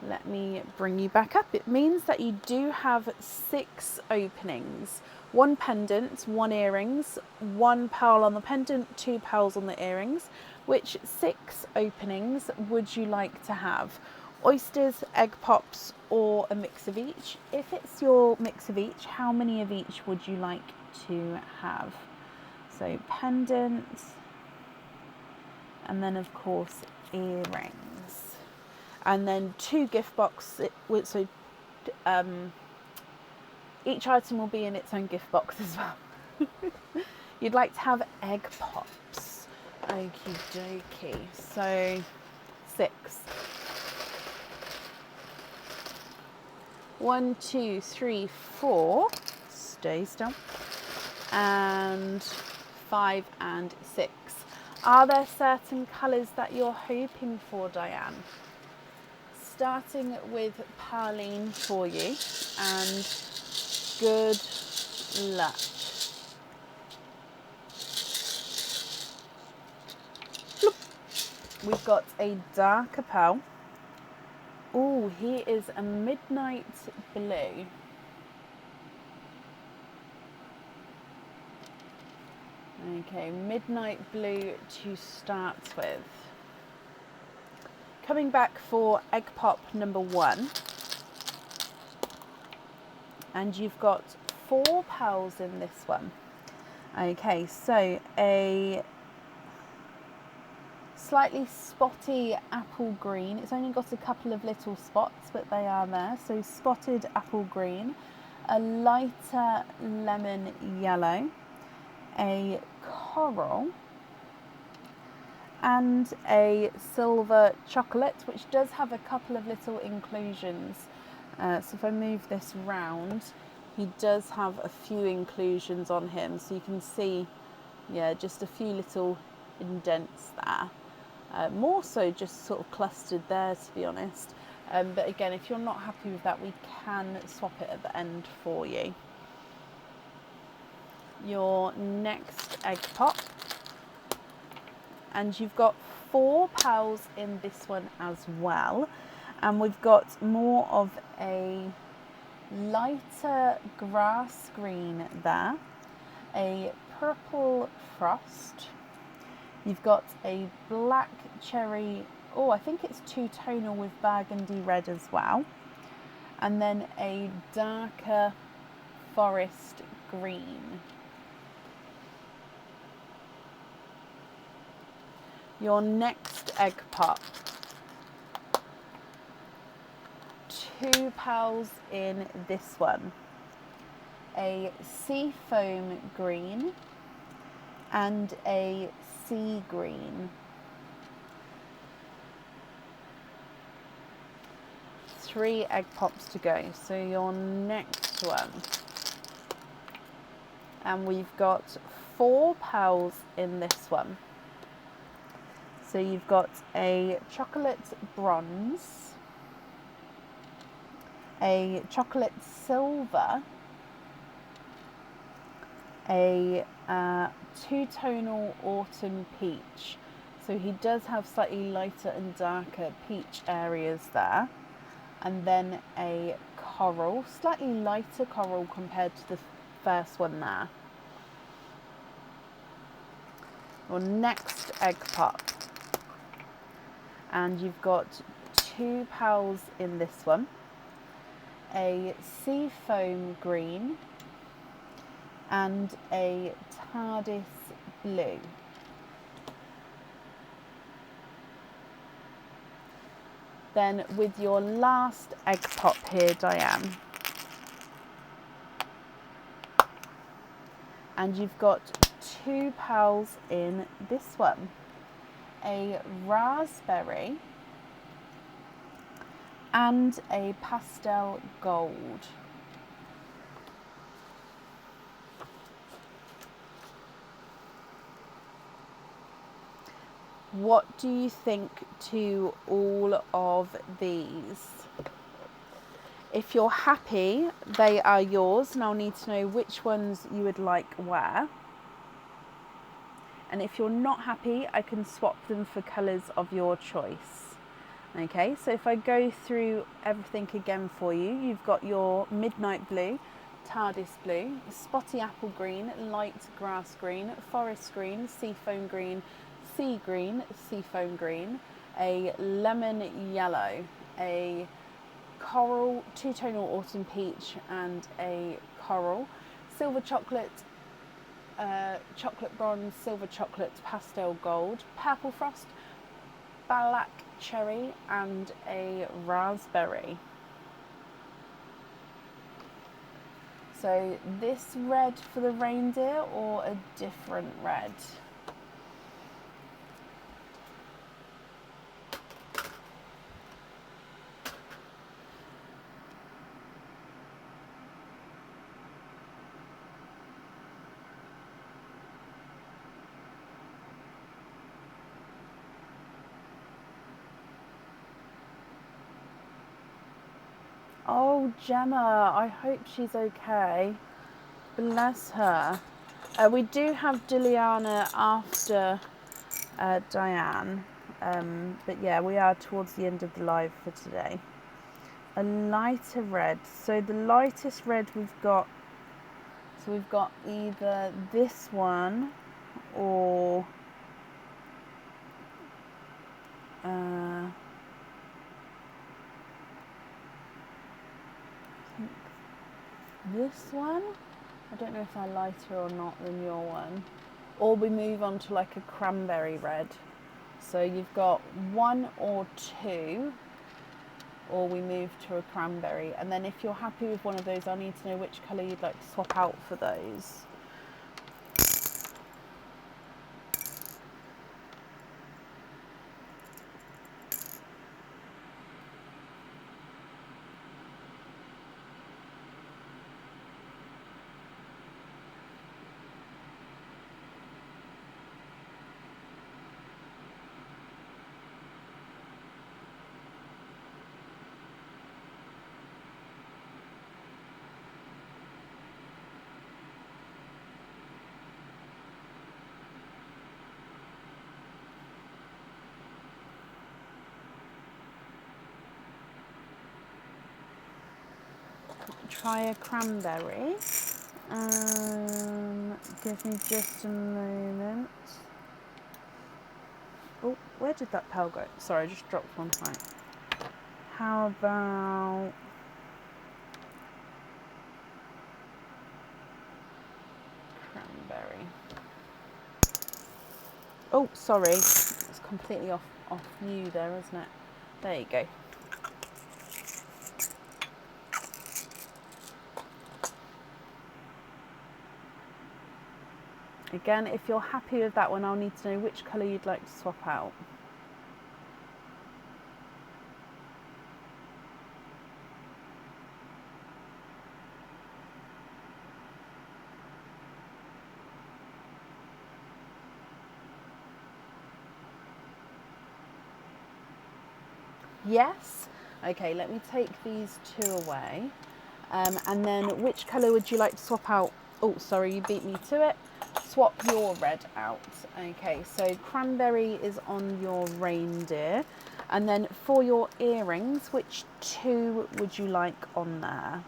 Let me bring you back up. It means that you do have 6 openings. 1 pendant, 1 earrings, 1 pearl on the pendant, 2 pearls on the earrings. Which 6 openings would you like to have? Oysters, egg pops, or a mix of each? If it's your mix of each, how many of each would you like to have? So pendants, and then of course earrings, and then 2 gift boxes. So each item will be in its own gift box as well. You'd like to have egg pops. Okie dokie. So 6. 1, 2, 3, 4. Stay still. And 5 and 6. Are there certain colours that you're hoping for, Diane? Starting with Parlene for you, and good luck. We've got a darker pearl. Oh, he is a midnight blue. Okay, midnight blue to start with. Coming back for egg pop number 1. And you've got 4 pearls in this one. Okay, so a slightly spotty apple green. It's only got a couple of little spots, but they are there. So spotted apple green, a lighter lemon yellow, a coral, and a silver chocolate, which does have a couple of little inclusions. So if I move this round, he does have a few inclusions on him. So you can see, yeah, just a few little indents there. More so just sort of clustered there, to be honest. But again, if you're not happy with that, we can swap it at the end for you. Your next egg pop. And you've got 4 pearls in this one as well. And we've got more of a lighter grass green there, a purple frost. You've got a black cherry, oh, I think it's two-tonal with burgundy red as well. And then a darker forest green. Your next egg pop. 2 pearls in this one. A sea foam green and a sea green. 3 egg pops to go. So your next one. And we've got 4 pearls in this one. So you've got a chocolate bronze, a chocolate silver, a two-tonal autumn peach. So he does have slightly lighter and darker peach areas there. And then a coral, slightly lighter coral compared to the first one there. Your next egg pop. And you've got 2 pearls in this one. A sea foam green and a TARDIS blue. Then with your last egg pop here, Diane, and you've got 2 pearls in this one. A raspberry and a pastel gold. What do you think to all of these? If you're happy, they are yours, and I'll need to know which ones you would like where. And if you're not happy, I can swap them for colours of your choice. Okay, so if I go through everything again for you, you've got your midnight blue, TARDIS blue, spotty apple green, light grass green, forest green, seafoam green, sea foam green, a lemon yellow, a coral, two-tonal autumn peach and a coral, silver chocolate, chocolate bronze, silver chocolate, pastel gold, purple frost, black cherry and a raspberry. So this red for the reindeer or a different red? Oh, Gemma, I hope she's okay. Bless her. We do have Diliana after Diane. But yeah, we are towards the end of the live for today. A lighter red. So the lightest red we've got, so we've got either this one or I think this one. I don't know if they're lighter or not than your one. Or we move on to like a cranberry red. So you've got one or two, or we move to a cranberry. And then if you're happy with one of those, I need to know which colour you'd like to swap out for those. Try a cranberry. Give me just a moment. Oh, where did that pearl go? Sorry, I just dropped one right. How about cranberry? Oh, sorry, it's completely off view there, isn't it? There you go. Again, if you're happy with that one, I'll need to know which colour you'd like to swap out. Yes? Okay, let me take these two away. And then which colour would you like to swap out? Oh, sorry, you beat me to it. Swap your red out. Okay, so cranberry is on your reindeer. And then for your earrings, which two would you like on there?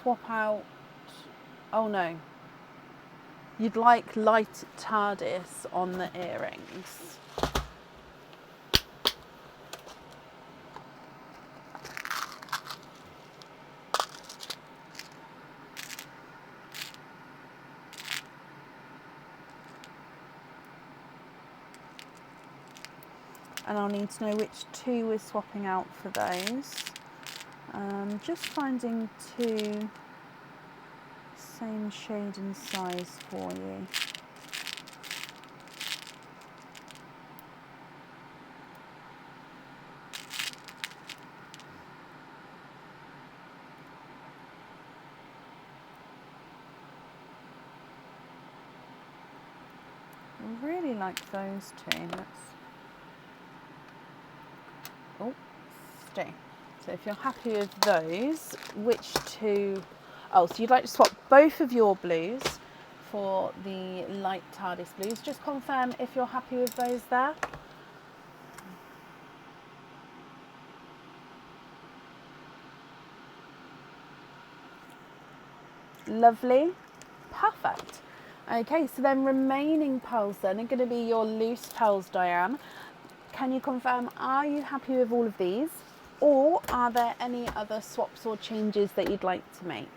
Swap out, oh no, you'd like light TARDIS on the earrings. And I'll need to know which two we're swapping out for those. Just finding two same shade and size for you. really like those two. Stay. So if you're happy with those, which two? Oh, so you'd like to swap both of your blues for the light TARDIS blues. Just confirm if you're happy with those there. Lovely. Perfect. Okay, so then remaining pearls then are going to be your loose pearls, Diane. Can you confirm, are you happy with all of these? Or are there any other swaps or changes that you'd like to make?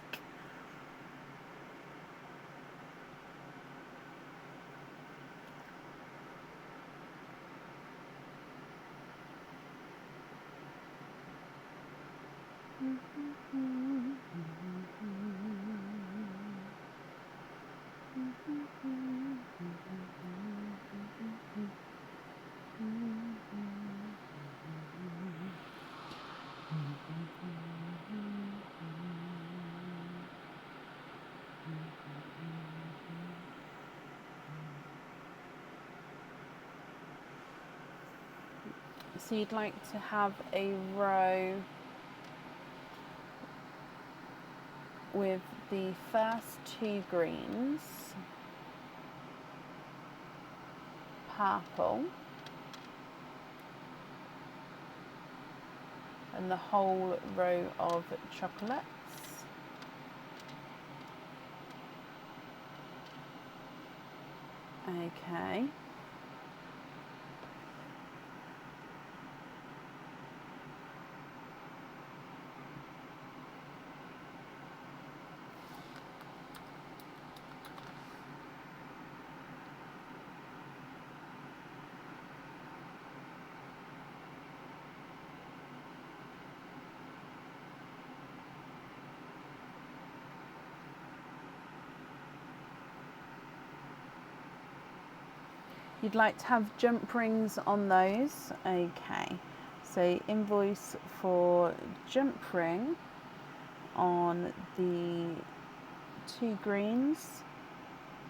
So you'd like to have a row with the first two greens, purple, and the whole row of chocolates. Okay. You'd like to have jump rings on those. Okay, so invoice for jump ring on the two greens,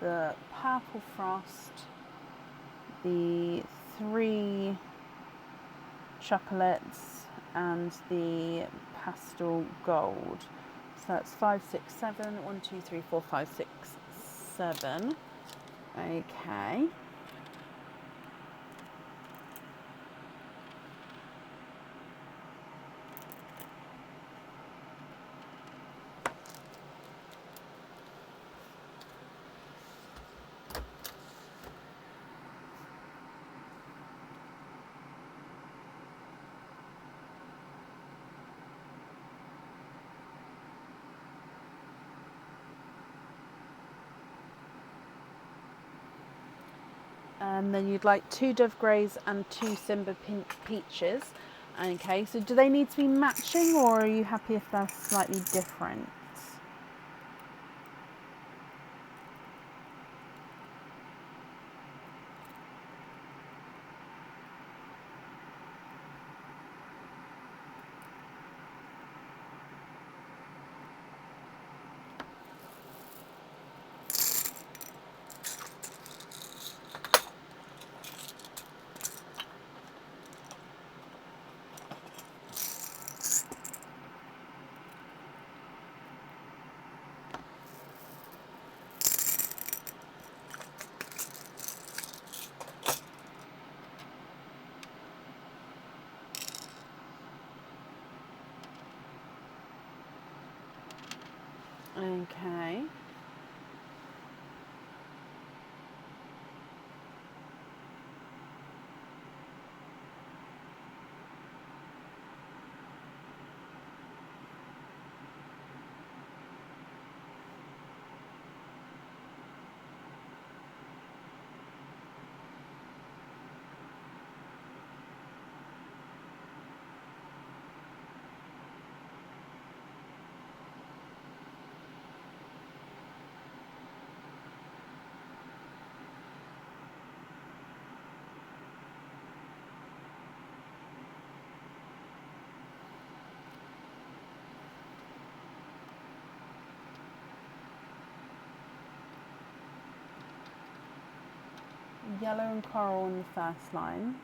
the purple frost, the three chocolates, and the pastel gold. So that's 5, 6, 7. 1, 2, 3, 4, 5, 6, 7. Okay. And then you'd like 2 Dove Greys and 2 Simba Peaches. Okay, so do they need to be matching, or are you happy if they're slightly different? Okay. yellow and coral in the first line.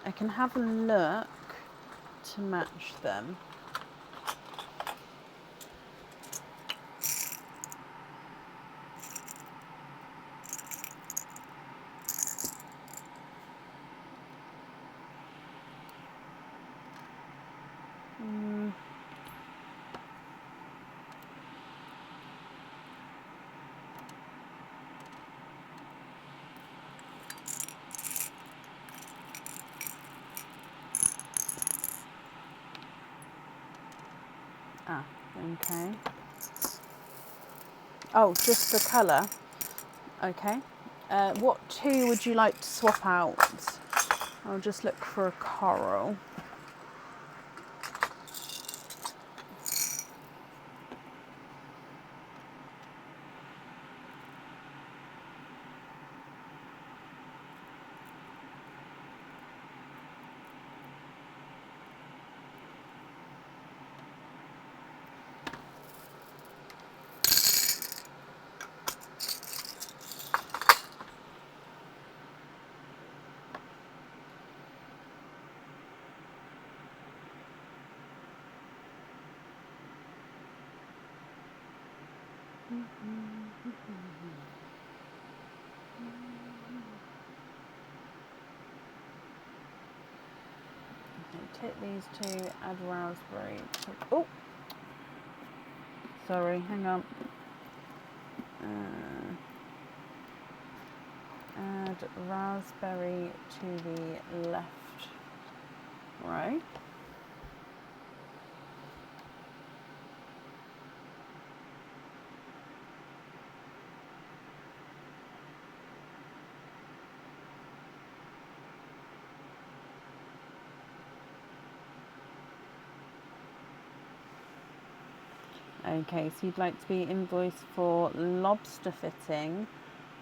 I can have a look to match them. Okay. Oh, just the colour. Okay. What two would you like to swap out? I'll just look for a coral. Take these two, add raspberry. Oh, sorry, hang on. Add raspberry to the left. Right. Okay, so you'd like to be invoiced for lobster fitting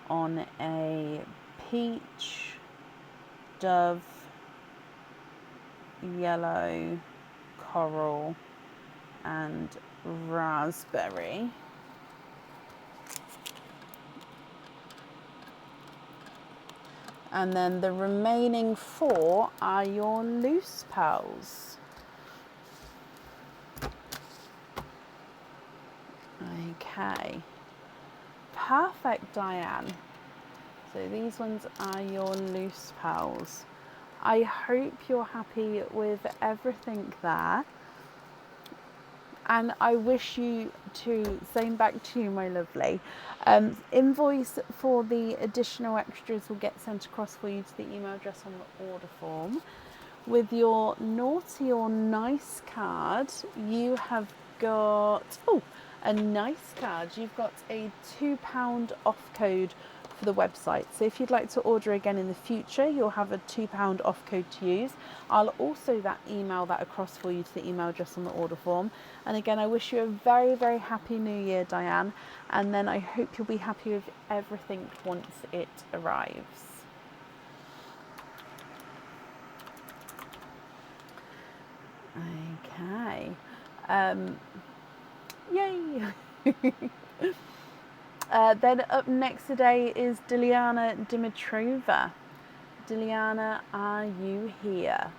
on a peach, dove, yellow, coral and raspberry. And then the remaining 4 are your loose pearls. Okay, perfect, Diane. So these ones are your loose pearls. I hope you're happy with everything there. And I wish you to, same back to you, my lovely. Invoice for the additional extras will get sent across for you to the email address on the order form. With your naughty or nice card, you have got, a nice card. You've got a £2 off code for the website. So if you'd like to order again in the future, you'll have a £2 off code to use. I'll also email that across for you to the email address on the order form. And again, I wish you a very, very happy new year, Diane. And then I hope you'll be happy with everything once it arrives. Okay. Yay! Then up next today is Diliana Dimitrova. Diliana, are you here?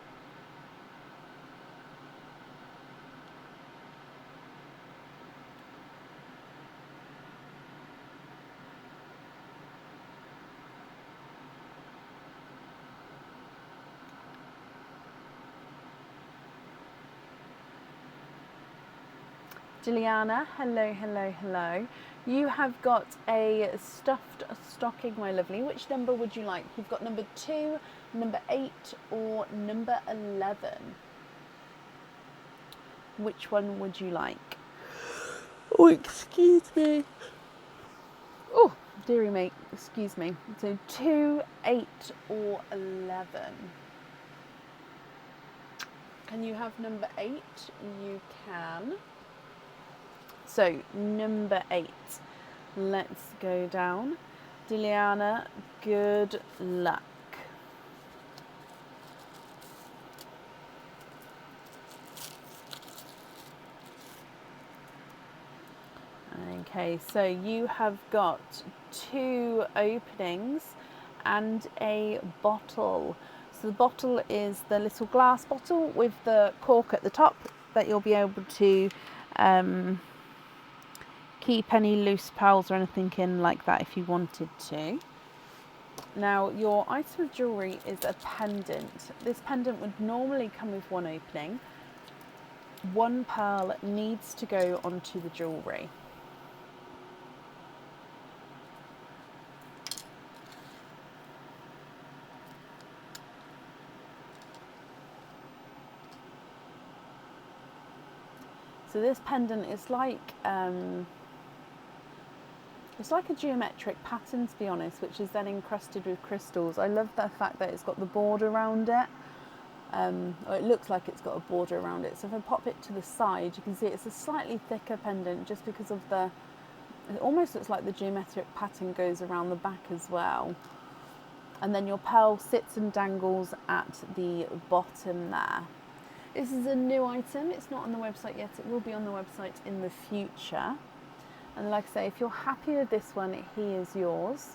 Diliana, hello, hello, hello. You have got a stuffed stocking, my lovely. Which number would you like? You've got number 2, number 8, or number 11. Which one would you like? Oh, excuse me. Oh, dearie me, excuse me. So 2, 8, or 11. Can you have number 8? You can. So number 8, let's go down. Diliana, good luck. Okay, so you have got 2 openings and a bottle. So the bottle is the little glass bottle with the cork at the top that you'll be able to keep any loose pearls or anything in like that if you wanted to. Now your item of jewellery is a pendant. This pendant would normally come with 1 opening. 1 pearl needs to go onto the jewellery. So this pendant is like it's like a geometric pattern, to be honest, which is then encrusted with crystals. I love the fact that it's got the border around it. Or it looks like it's got a border around it. So if I pop it to the side, you can see it's a slightly thicker pendant just because of it almost looks like the geometric pattern goes around the back as well. And then your pearl sits and dangles at the bottom there. This is a new item, it's not on the website yet, it will be on the website in the future. And like I say, if you're happy with this one, he is yours.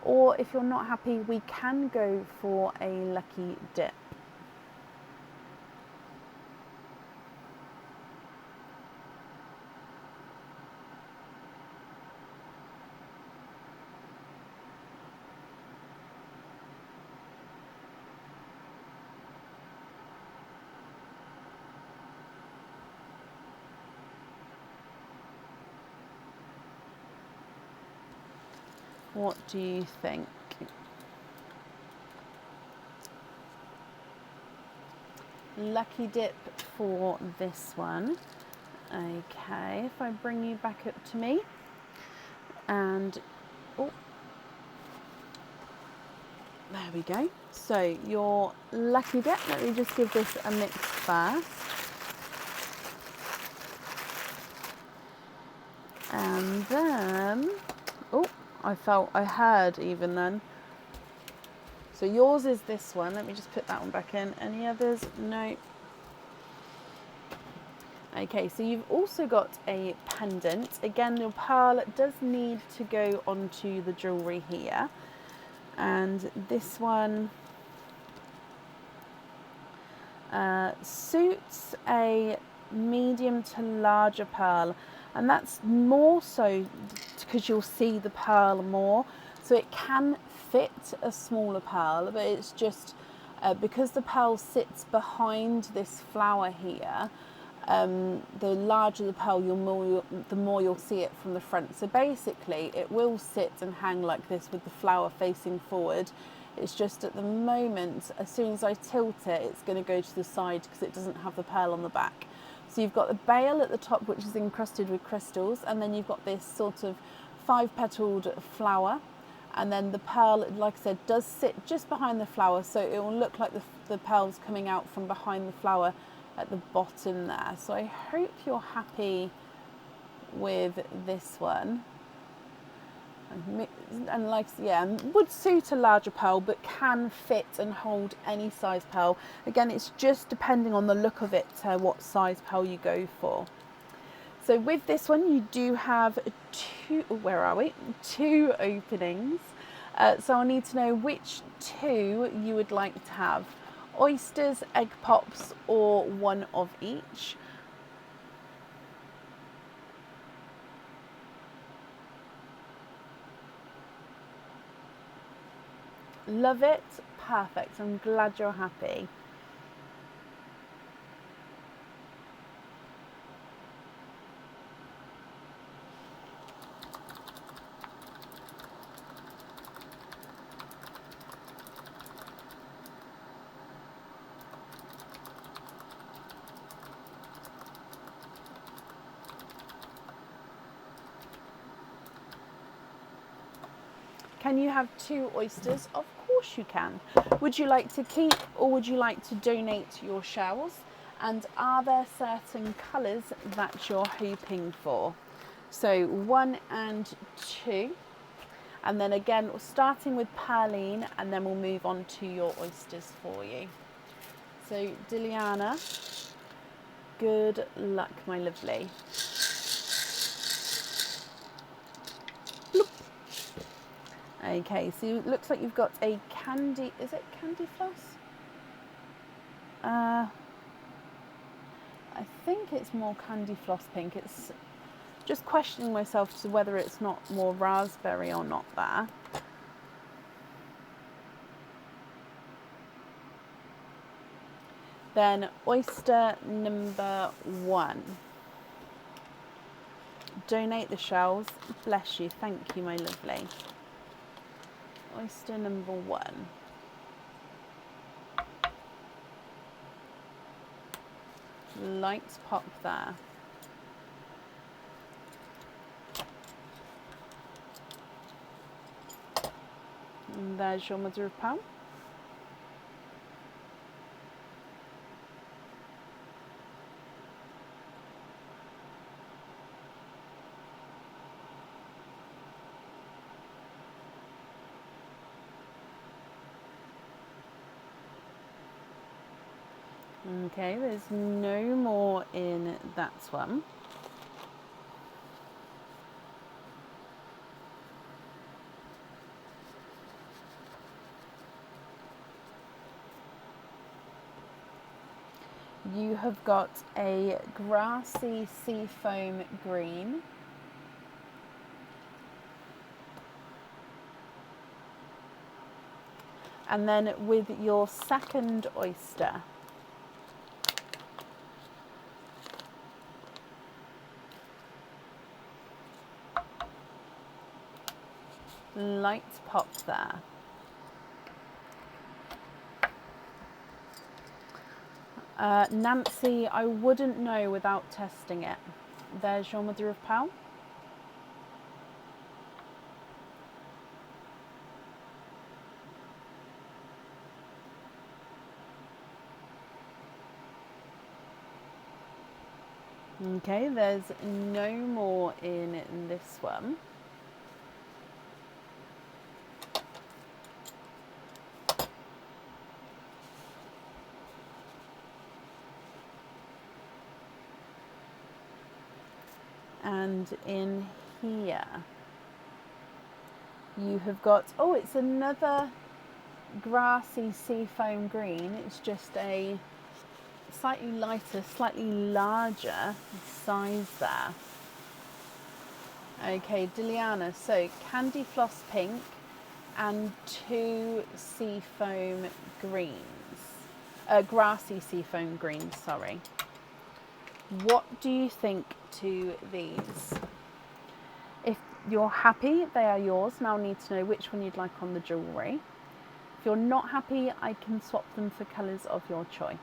Or if you're not happy, we can go for a lucky dip. What do you think? Lucky dip for this one. Okay, if I bring you back up to me and oh, there we go. So your lucky dip, let me just give this a mix first. And then, oh, I heard even then. So yours is this one. Let me just put that one back in. Any others? No. Okay, so you've also got a pendant. Again, your pearl does need to go onto the jewellery here. And this one suits a medium to larger pearl. And that's more so because you'll see the pearl more. So it can fit a smaller pearl, but it's just because the pearl sits behind this flower here, the larger the pearl, the more you'll see it from the front. So basically it will sit and hang like this with the flower facing forward. It's just at the moment, as soon as I tilt it, it's going to go to the side because it doesn't have the pearl on the back. So you've got the bail at the top, which is encrusted with crystals, and then you've got this sort of 5-petaled flower. And then the pearl, like I said, does sit just behind the flower, so it will look like the pearl's coming out from behind the flower at the bottom there. So I hope you're happy with this one. And like, yeah, would suit a larger pearl, but can fit and hold any size pearl. Again, it's just depending on the look of it, what size pearl you go for. So with this one, you do have 2 openings. So I'll need to know which 2 you would like to have. Oysters, egg pops, or one of each. Love it. Perfect. I'm glad you're happy. Can you have 2 oysters? Of course you can. Would you like to keep or would you like to donate your shells? And are there certain colours that you're hoping for? So 1 and 2. And then again, starting with Perline, and then we'll move on to your oysters for you. So Diliana, good luck, my lovely. Bloop. Okay, so it looks like you've got a candy, is it candy floss? I think it's more candy floss pink. It's just questioning myself to whether it's not more raspberry or not there. Then oyster number 1. Donate the shells. Bless you. Thank you, my lovely. Oyster number 1. Lights pop there. And there's your mother of pearl. Okay, there's no more in that one. You have got a grassy seafoam green. And then with your second oyster, lights pop there. Nancy, I wouldn't know without testing it. There's your mother of pearl. Okay, there's no more in this one. And in here, you have got, oh, it's another grassy seafoam green. It's just a slightly lighter, slightly larger size there. Okay, Diliana, so candy floss pink and 2 seafoam greens. Grassy seafoam greens, sorry. What do you think to these? If you're happy, they are yours. Now I need to know which one you'd like on the jewellery. If you're not happy, I can swap them for colours of your choice.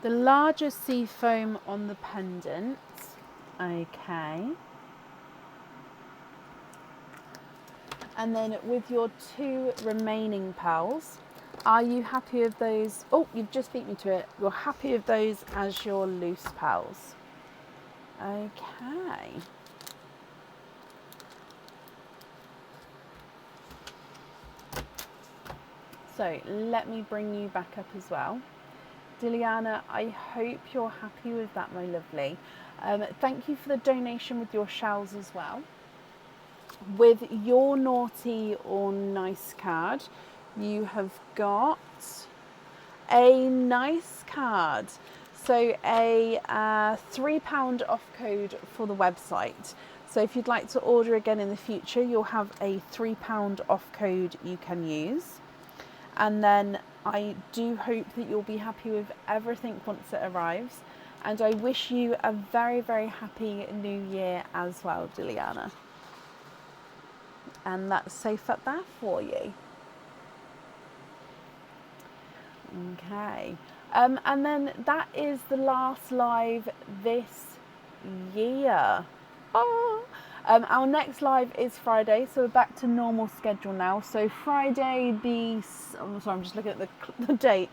The larger seafoam on the pendant. Okay. And then with your 2 remaining pearls, are you happy with those? Oh, you've just beat me to it. You're happy with those as your loose pearls. Okay. So let me bring you back up as well. Diliana, I hope you're happy with that, my lovely. Thank you for the donation with your shells as well. With your naughty or nice card, you have got a nice card. So a £3 off code for the website. So if you'd like to order again in the future, you'll have a £3 off code you can use. And then I do hope that you'll be happy with everything once it arrives. And I wish you a very, very happy new year as well, Diliana. And that's safe up there for you. Okay. And then that is the last live this year. Oh. Our next live is Friday, so we're back to normal schedule now. So Friday I'm just looking at the date.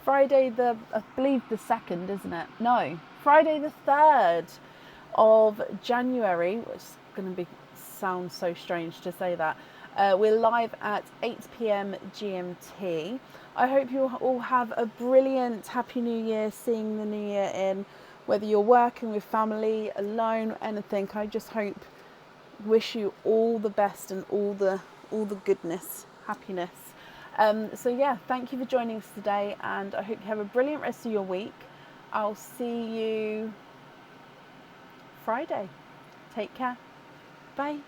Friday I believe the 2nd, isn't it? No, Friday the 3rd of January, which is going to sound so strange to say that. We're live at 8 p.m. GMT. I hope you all have a brilliant Happy New Year, seeing the new year in, whether you're working with family, alone, anything. I just wish you all the best and all the goodness, happiness. So yeah, thank you for joining us today, and I hope you have a brilliant rest of your week. I'll see you Friday. Take care. Bye.